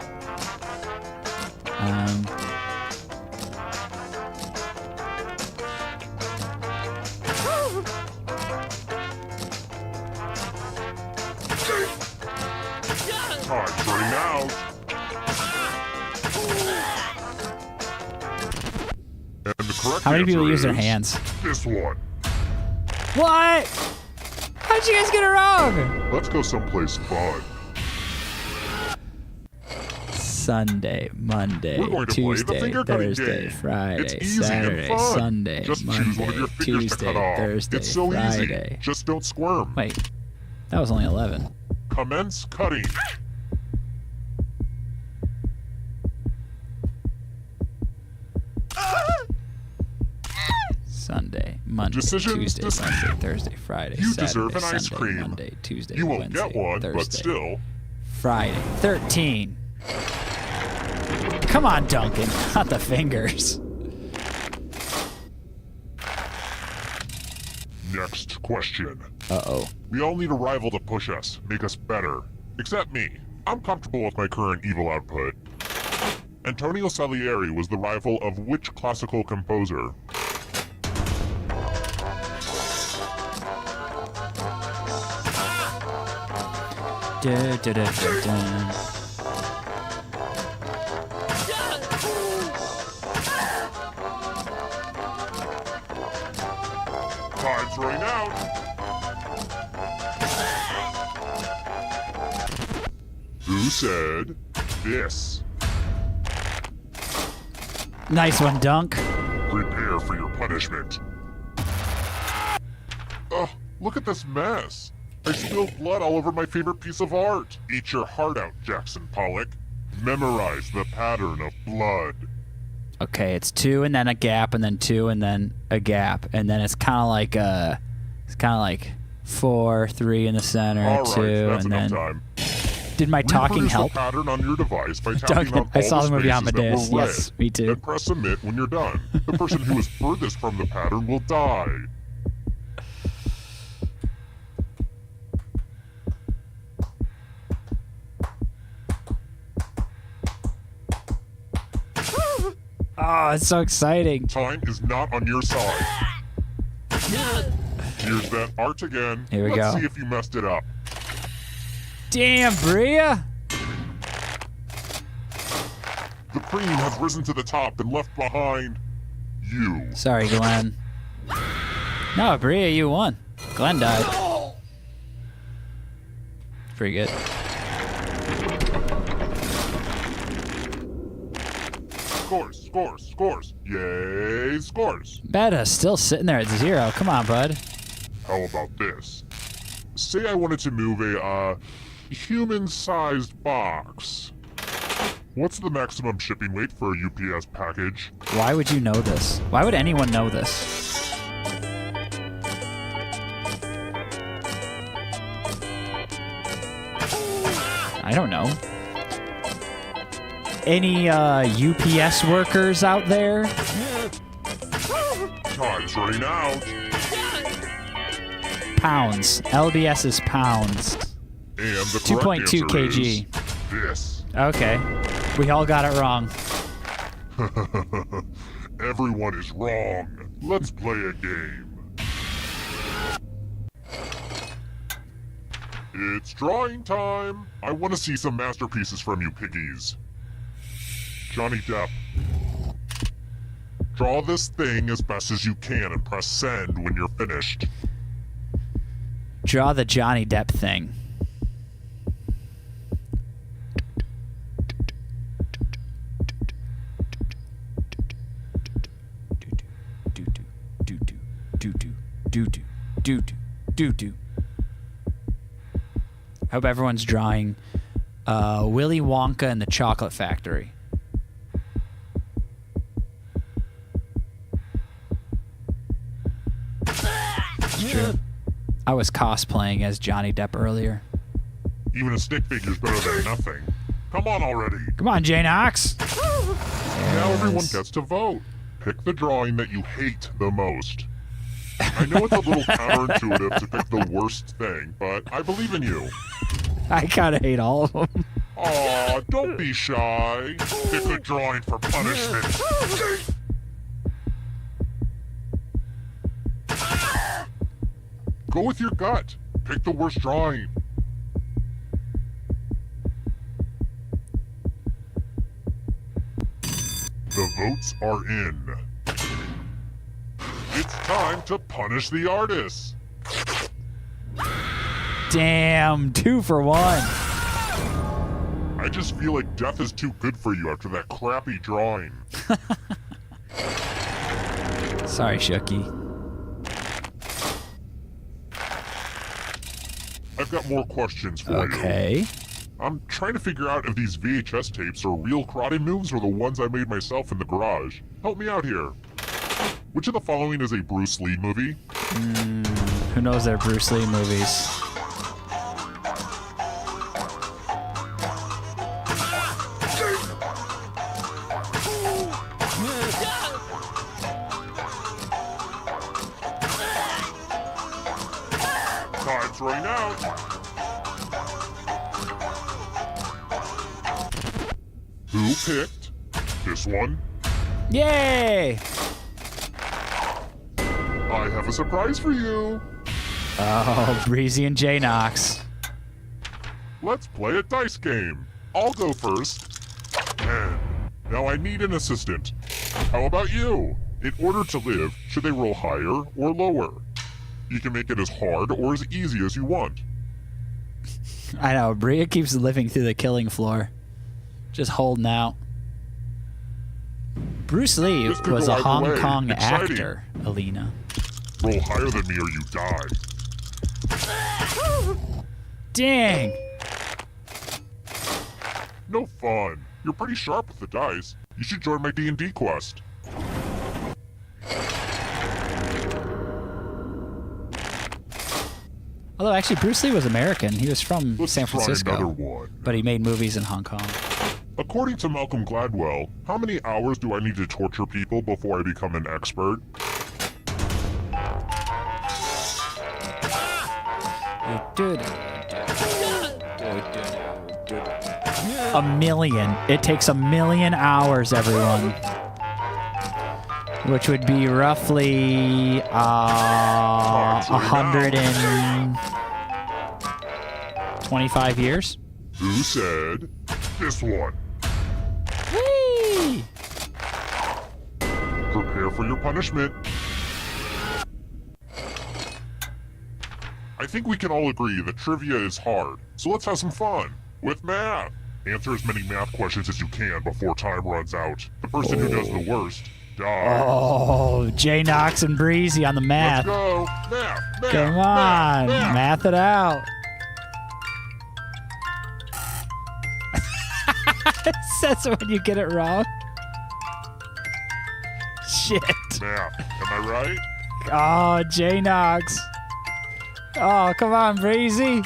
Time's running out. And the correct How many people answer use their is hands? This one. What? How'd you guys get it wrong? Let's go someplace fun. Sunday, Monday, We're going to play the Tuesday, finger-cutting Thursday, game. Friday, It's easy Saturday, and fun. Sunday, Just Monday, choose one of your fingers Tuesday, to cut off. Thursday, It's so Friday. easy. Just don't squirm. Wait, that was only 11. Commence cutting. Sunday, Monday, Decisions Tuesday, decision. Wednesday, Thursday, Friday, You Saturday, deserve an ice Sunday, cream. Monday, Tuesday, You won't Wednesday, get one, Thursday, but still. Friday, 13. Come on, Duncan, not the fingers. Next question. Uh-oh. We all need a rival to push us, make us better. Except me. I'm comfortable with my current evil output. Antonio Salieri was the rival of which classical composer? Time's running out. Who said this? Nice one, Dunk. Prepare for your punishment. Ugh, look at this mess. I spilled blood all over my favorite piece of art. Eat your heart out, Jackson Pollock. Memorize the pattern of blood. Okay, it's 2 and then a gap and then 2 and then a gap and then it's kind of like 4, 3 in the center, All 2 right, that's and enough then. time. Did my talking Reproduce help? the pattern on your device by tapping Duncan, on I all saw the movie spaces that Amadeus. were red, Yes, me too. and press submit when you're done. The person who is furthest from the pattern will die. Oh, it's so exciting. Time is not on your side. Here's that art again. Here we Let's go. see if you messed it up. Damn, Bria. The cream has risen to the top and left behind you. Sorry, Glenn. No, Bria, you won. Glenn died. Pretty good. Scores, scores, scores. Yay, scores. Beta still sitting there at 0. Come on, bud. How about this? Say I wanted to move a, human-sized box. What's the maximum shipping weight for a UPS package? Why would you know this? Why would anyone know this? I don't know. Any UPS workers out there? Time's running out. Pounds. LBS is pounds. And the correct 2.2 answer kg. is this. Okay. We all got it wrong. Everyone is wrong. Let's play a game. It's drawing time. I want to see some masterpieces from you piggies. Johnny Depp. Draw this thing as best as you can and press send when you're finished. Draw the Johnny Depp thing. do. I hope everyone's drawing Willy Wonka and the Chocolate Factory. It's true. I was cosplaying as Johnny Depp earlier. Even a stick figure's better than nothing. Come on already. Come on, Jane Knox. Now everyone gets to vote. Pick the drawing that you hate the most. I know it's a little counterintuitive to pick the worst thing, but I believe in you. I kind of hate all of them. Aw, don't be shy. Pick a drawing for punishment. Go with your gut. Pick the worst drawing. The votes are in. It's time to punish the artist. Damn, 2 for 1. I just feel like death is too good for you after that crappy drawing. Sorry, Shooky. I've got more questions for you. Okay. I'm trying to figure out if these VHS tapes are real karate moves or the ones I made myself in the garage. Help me out here. Which of the following is a Bruce Lee movie? Who knows their Bruce Lee movies? Time's running out. Who picked this one? Yay! I have a surprise for you. Oh, Breezy and J Knox. Let's play a dice game. I'll go first. 10. Now I need an assistant. How about you? In order to live, should they roll higher or lower? You can make it as hard or as easy as you want. I know, Bria keeps living through the killing floor. Just holding out. Bruce Lee This could was go a either Hong way. Kong Exciting. actor, Alina. Roll higher than me or you die. Dang! No fun. You're pretty sharp with the dice. You should join my D&D quest. Although actually Bruce Lee was American. He was from Let's San try Francisco. another one. But he made movies in Hong Kong. According to Malcolm Gladwell, how many hours do I need to torture people before I become an expert? A million. It takes 1,000,000 hours, everyone. Which would be roughly 125 years. Who said this one? Whee! Prepare for your punishment. I think we can all agree that trivia is hard, so let's have some fun with math. Answer as many math questions as you can before time runs out. The person who does the worst dies. Oh, J Knox and Breezy on the Let's math. go. Math. Come on, math it out. It says when you get it wrong. Shit. Math. Am I right? Oh, J Knox. Oh, come on, Breezy.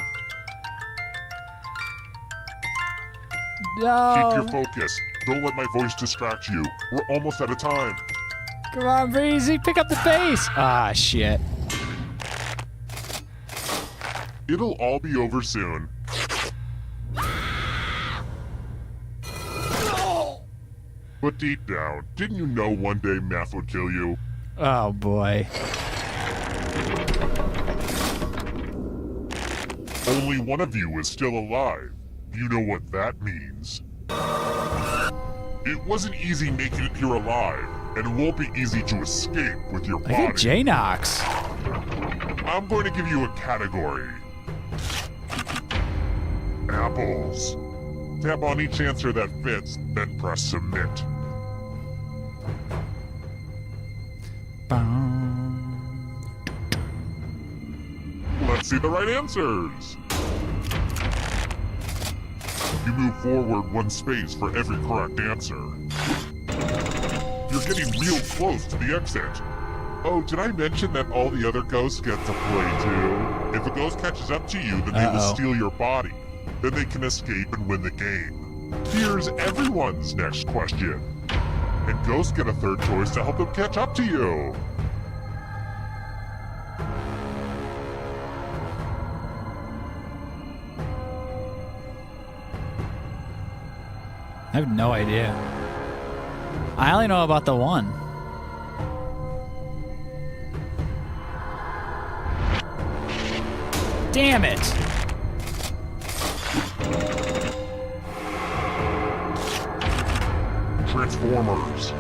No. Keep your focus. Don't let my voice distract you. We're almost out of time. Come on, Breezy. Pick up the pace. Ah, shit. It'll all be over soon. But deep down, didn't you know one day math would kill you? Oh, boy. Only one of you is still alive. You know what that means. It wasn't easy making it here alive, and it won't be easy to escape with your Look at body. J Knox. I'm going to give you a category. Apples. Tap on each answer that fits, then press submit. Let's see the right answers. You move forward 1 space for every correct answer. You're getting real close to the exit. Oh, did I mention that all the other ghosts get to play too? If a ghost catches up to you, then they will steal your body. Then they can escape and win the game. Here's everyone's next question. And ghosts get a third choice to help them catch up to you. I have no idea. I only know about the one. Damn it! Transformers.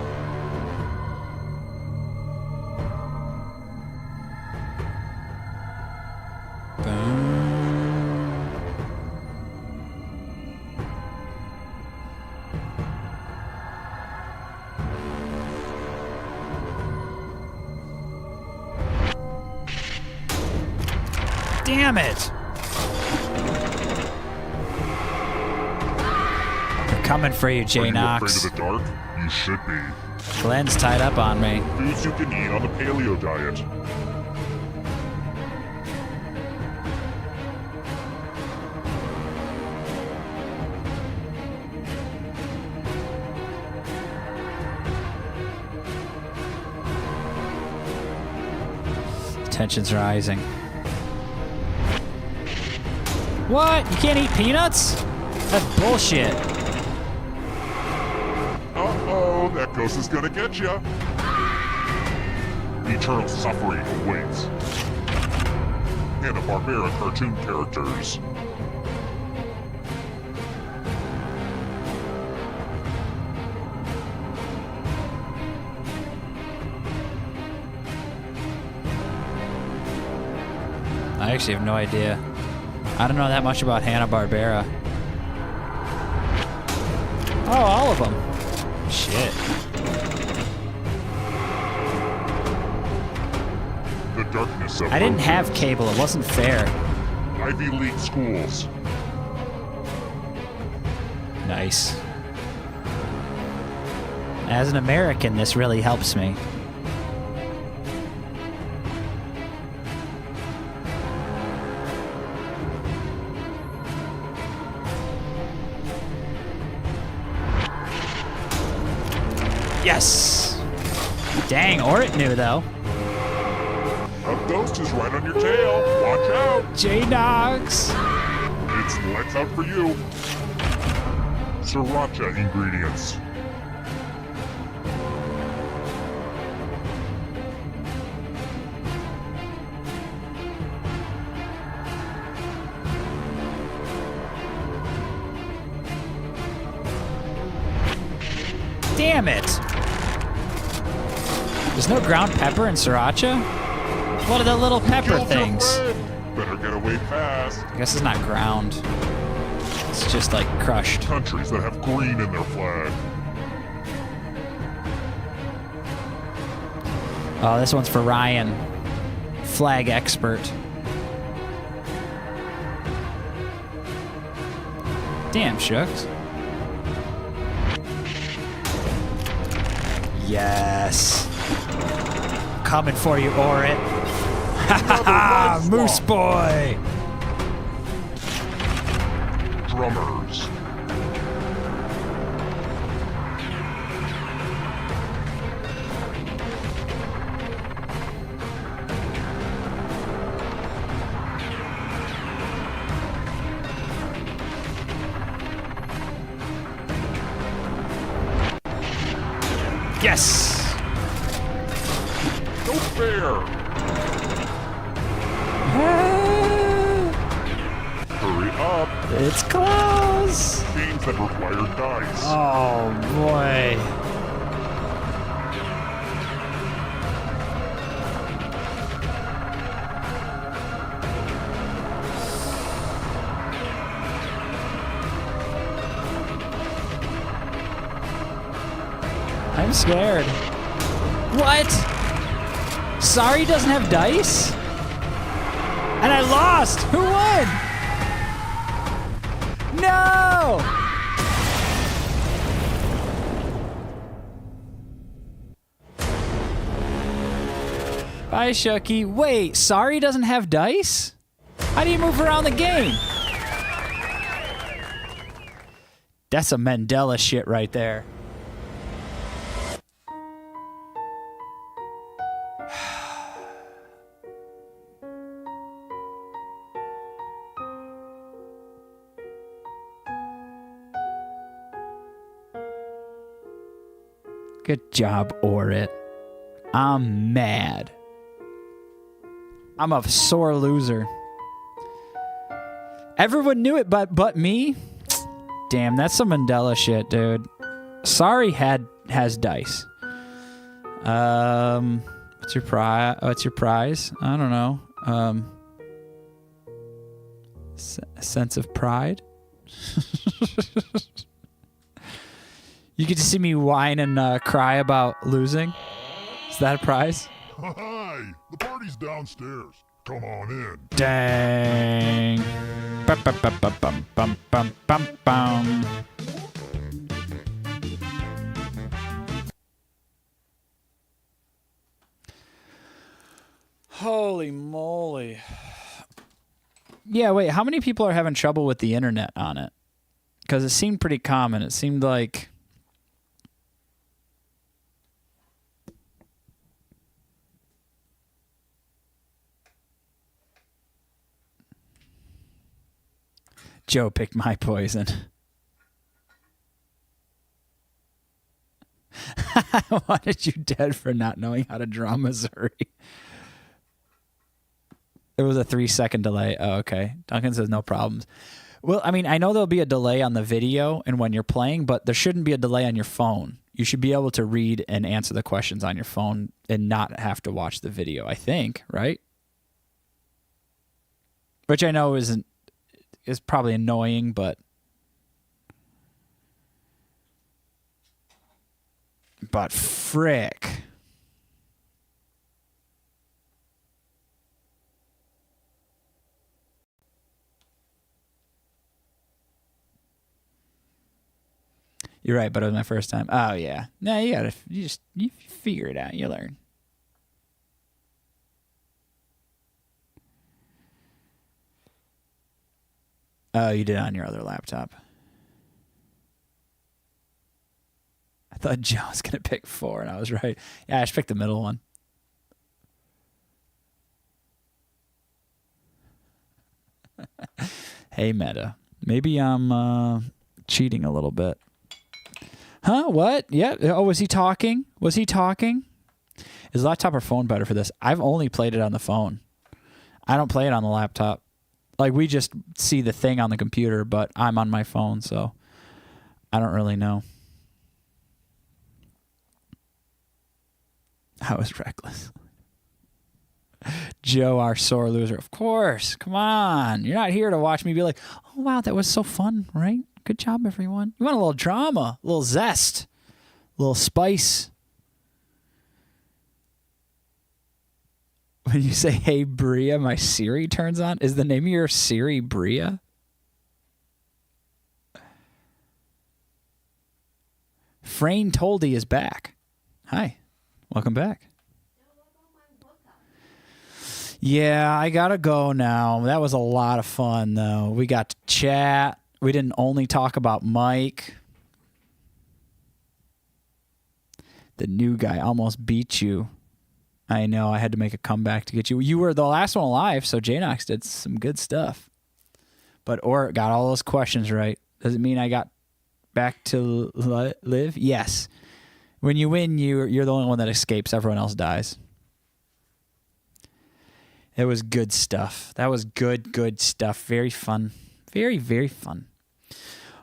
Damn it! They're coming for you, J Knox. Are you afraid of the dark? You should be. Glenn's tied up on me. Foods you can eat on the paleo diet. Tension's rising. What? You can't eat peanuts? That's bullshit. Uh-oh, that ghost is gonna get ya. Eternal suffering awaits. Hanna-Barbera cartoon characters. I actually have no idea. I don't know that much about Hanna-Barbera. Oh, all of them. Shit. The darkness of I didn't have roaches. cable. It wasn't fair. Ivy League schools. Nice. As an American, this really helps me. Yes! Dang, Orit knew though. A ghost is right on your tail. Watch out. J-Nox! It's lights out for you. Sriracha ingredients. Damn it! There's no ground pepper in Sriracha? What are the little pepper Killed your things? friend. Better get away fast. I guess it's not ground. It's just like crushed. Countries that have green in their flag. Oh, this one's for Ryan. Flag expert. Damn, Shucks. Yes. Coming for you, Orit. Ha ha ha! Moose boy! Drummers. Yes! No fair. Hurry up. It's close! Games that require dice. Oh boy. I'm scared. What? Sorry doesn't have dice? And I lost! Who won? No! Bye, Shucky. Wait, Sorry doesn't have dice? How do you move around the game? That's some Mandela shit right there. Good job, Orit. I'm mad. I'm a sore loser. Everyone knew it but me? Damn, that's some Mandela shit, dude. Sorry has dice. What's your prize? What's your prize? I don't know. A sense of pride. You get to see me whine and cry about losing. Is that a prize? Hi, the party's downstairs. Come on in. Dang. Bum, bum, bum, bum, bum, bum, bum, bum, bum. Holy moly. Yeah, wait, how many people are having trouble with the internet on it? Because it seemed pretty common. It seemed like... Joe picked my poison. I wanted you dead for not knowing how to draw Missouri. It was a 3-second delay. Oh, okay. Duncan says no problems. Well, I mean, I know there'll be a delay on the video and when you're playing, but there shouldn't be a delay on your phone. You should be able to read and answer the questions on your phone and not have to watch the video, I think, right? Which I know is probably annoying, but frick. You're right, but it was my first time. Oh yeah. No, you figure it out. You learn. Oh, you did it on your other laptop. I thought Joe was going to pick 4, and I was right. Yeah, I just picked the middle one. Hey, Meta. Maybe I'm cheating a little bit. Huh? What? Yeah. Oh, was he talking? Was he talking? Is laptop or phone better for this? I've only played it on the phone. I don't play it on the laptop. Like, we just see the thing on the computer, but I'm on my phone, so I don't really know. I was reckless. Joe, our sore loser. Of course. Come on. You're not here to watch me be like, oh, wow, that was so fun, right? Good job, everyone. You want a little drama, a little zest, a little spice. When you say, hey, Bria, my Siri turns on. Is the name of your Siri Bria? Frayne Toldy is back. Hi. Welcome back. Yeah, I gotta go now. That was a lot of fun, though. We got to chat. We didn't only talk about Mike. The new guy almost beat you. I know. I had to make a comeback to get you. You were the last one alive, so Janox did some good stuff. But Or got all those questions right. Does it mean I got back to live? Yes. When you win, you're the only one that escapes. Everyone else dies. It was good stuff. That was good stuff. Very fun. Very, very fun.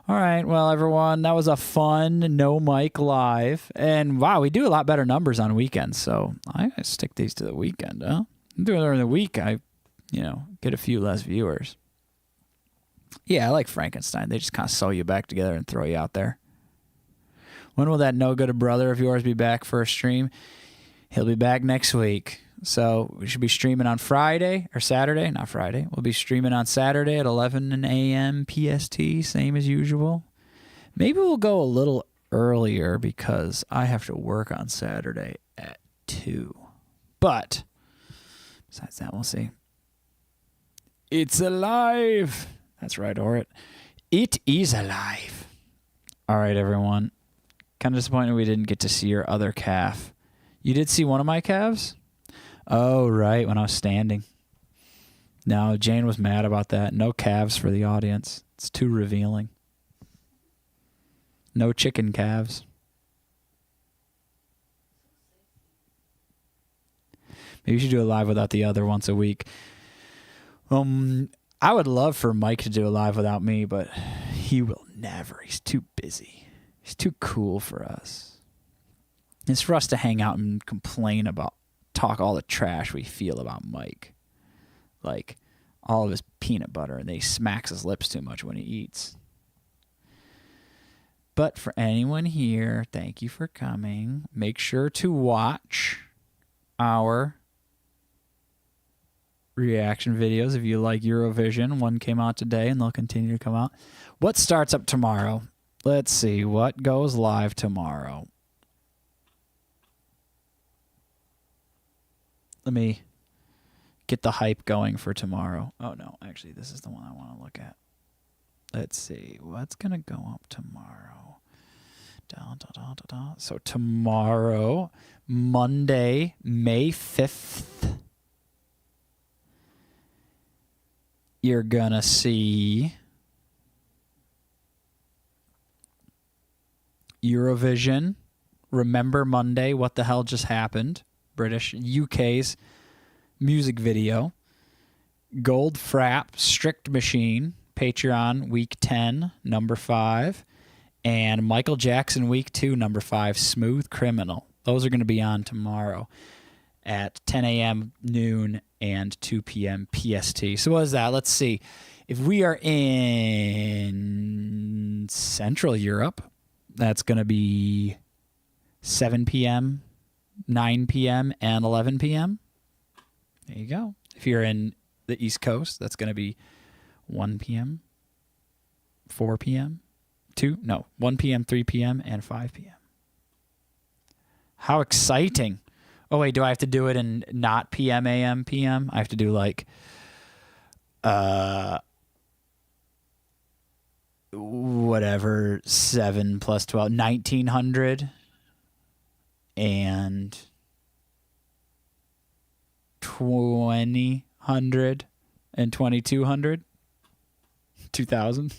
All right, well, everyone, that was a fun No Mic Live. And, wow, we do a lot better numbers on weekends, so I gotta stick these to the weekend, huh? During the week, I, get a few less viewers. Yeah, I like Frankenstein. They just kind of sew you back together and throw you out there. When will that no-good brother of yours be back for a stream? He'll be back next week. So we should be streaming on Friday or Saturday, not Friday. We'll be streaming on Saturday at 11 a.m. PST, same as usual. Maybe we'll go a little earlier because I have to work on Saturday at 2. But besides that, we'll see. It's alive. That's right, Orit. It is alive. All right, everyone. Kind of disappointed we didn't get to see your other calf. You did see one of my calves? Oh, right, when I was standing. No, Jane was mad about that. No calves for the audience. It's too revealing. No chicken calves. Maybe you should do a live without the other once a week. I would love for Mike to do a live without me, but he will never. He's too busy. He's too cool for us. It's for us to hang out and complain about, talk all the trash we feel about Mike. Like all of his peanut butter, and then he smacks his lips too much when he eats. But for anyone here, thank you for coming. Make sure to watch our reaction videos if you like Eurovision. One came out today and they'll continue to come out. What starts up tomorrow? Let's see. What goes live tomorrow? Let me get the hype going for tomorrow. Oh, no. Actually, this is the one I want to look at. Let's see. What's going to go up tomorrow? So tomorrow, Monday, May 5th, you're going to see Eurovision. Remember Monday, What the Hell Just Happened? British, UK's music video. Gold Frap, Strict Machine, Patreon, week 10, number 5. And Michael Jackson, week 2, number 5, Smooth Criminal. Those are going to be on tomorrow at 10 a.m., noon, and 2 p.m. PST. So what is that? Let's see. If we are in Central Europe, that's going to be 7 p.m., 9 p.m., and 11 p.m. There you go. If you're in the East Coast, that's going to be 1 p.m., 4 p.m., 1 p.m., 3 p.m., and 5 p.m. How exciting. Oh, wait, do I have to do it in not p.m., a.m., p.m.? I have to do like whatever, 7 plus 12, 1900 and 2000 and 2200, 2000.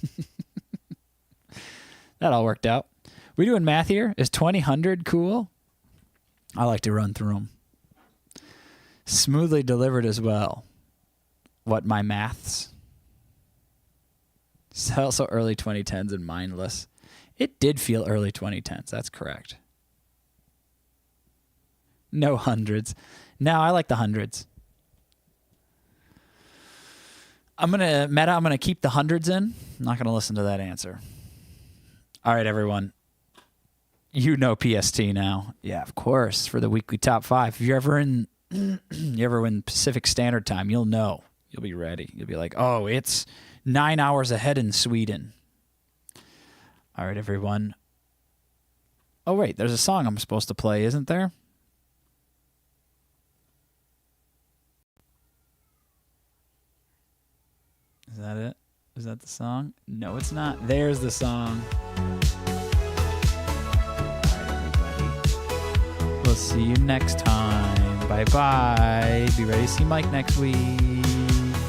That all worked out. We doing math here? Is 2000 cool? I like to run through them. Smoothly delivered as well. What, my maths? It's also early 2010s and mindless. It did feel early 2010s. That's correct. No hundreds. No, I like the hundreds. I'm gonna keep the hundreds in. I'm not gonna listen to that answer. All right, everyone. You know PST now. Yeah, of course, for the weekly top 5. If you're ever in Pacific Standard Time, you'll know. You'll be ready. You'll be like, oh, it's 9 hours ahead in Sweden. All right, everyone. Oh, wait, there's a song I'm supposed to play, isn't there? Is that it? Is that the song? No, it's not. There's the song. We'll see you next time. Bye-bye. Be ready to see Mike next week.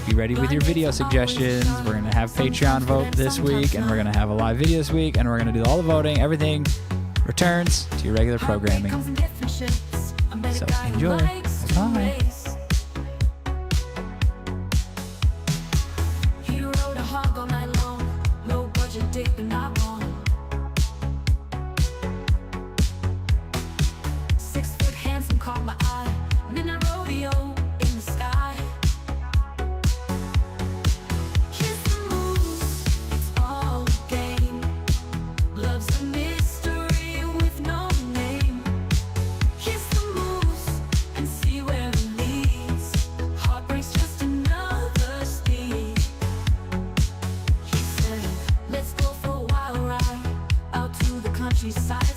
Be ready with your video suggestions. We're going to have Patreon vote this week, and we're going to have a live video this week, and we're going to do all the voting. Everything returns to your regular programming. So enjoy. Bye-bye. Where it leads. silent.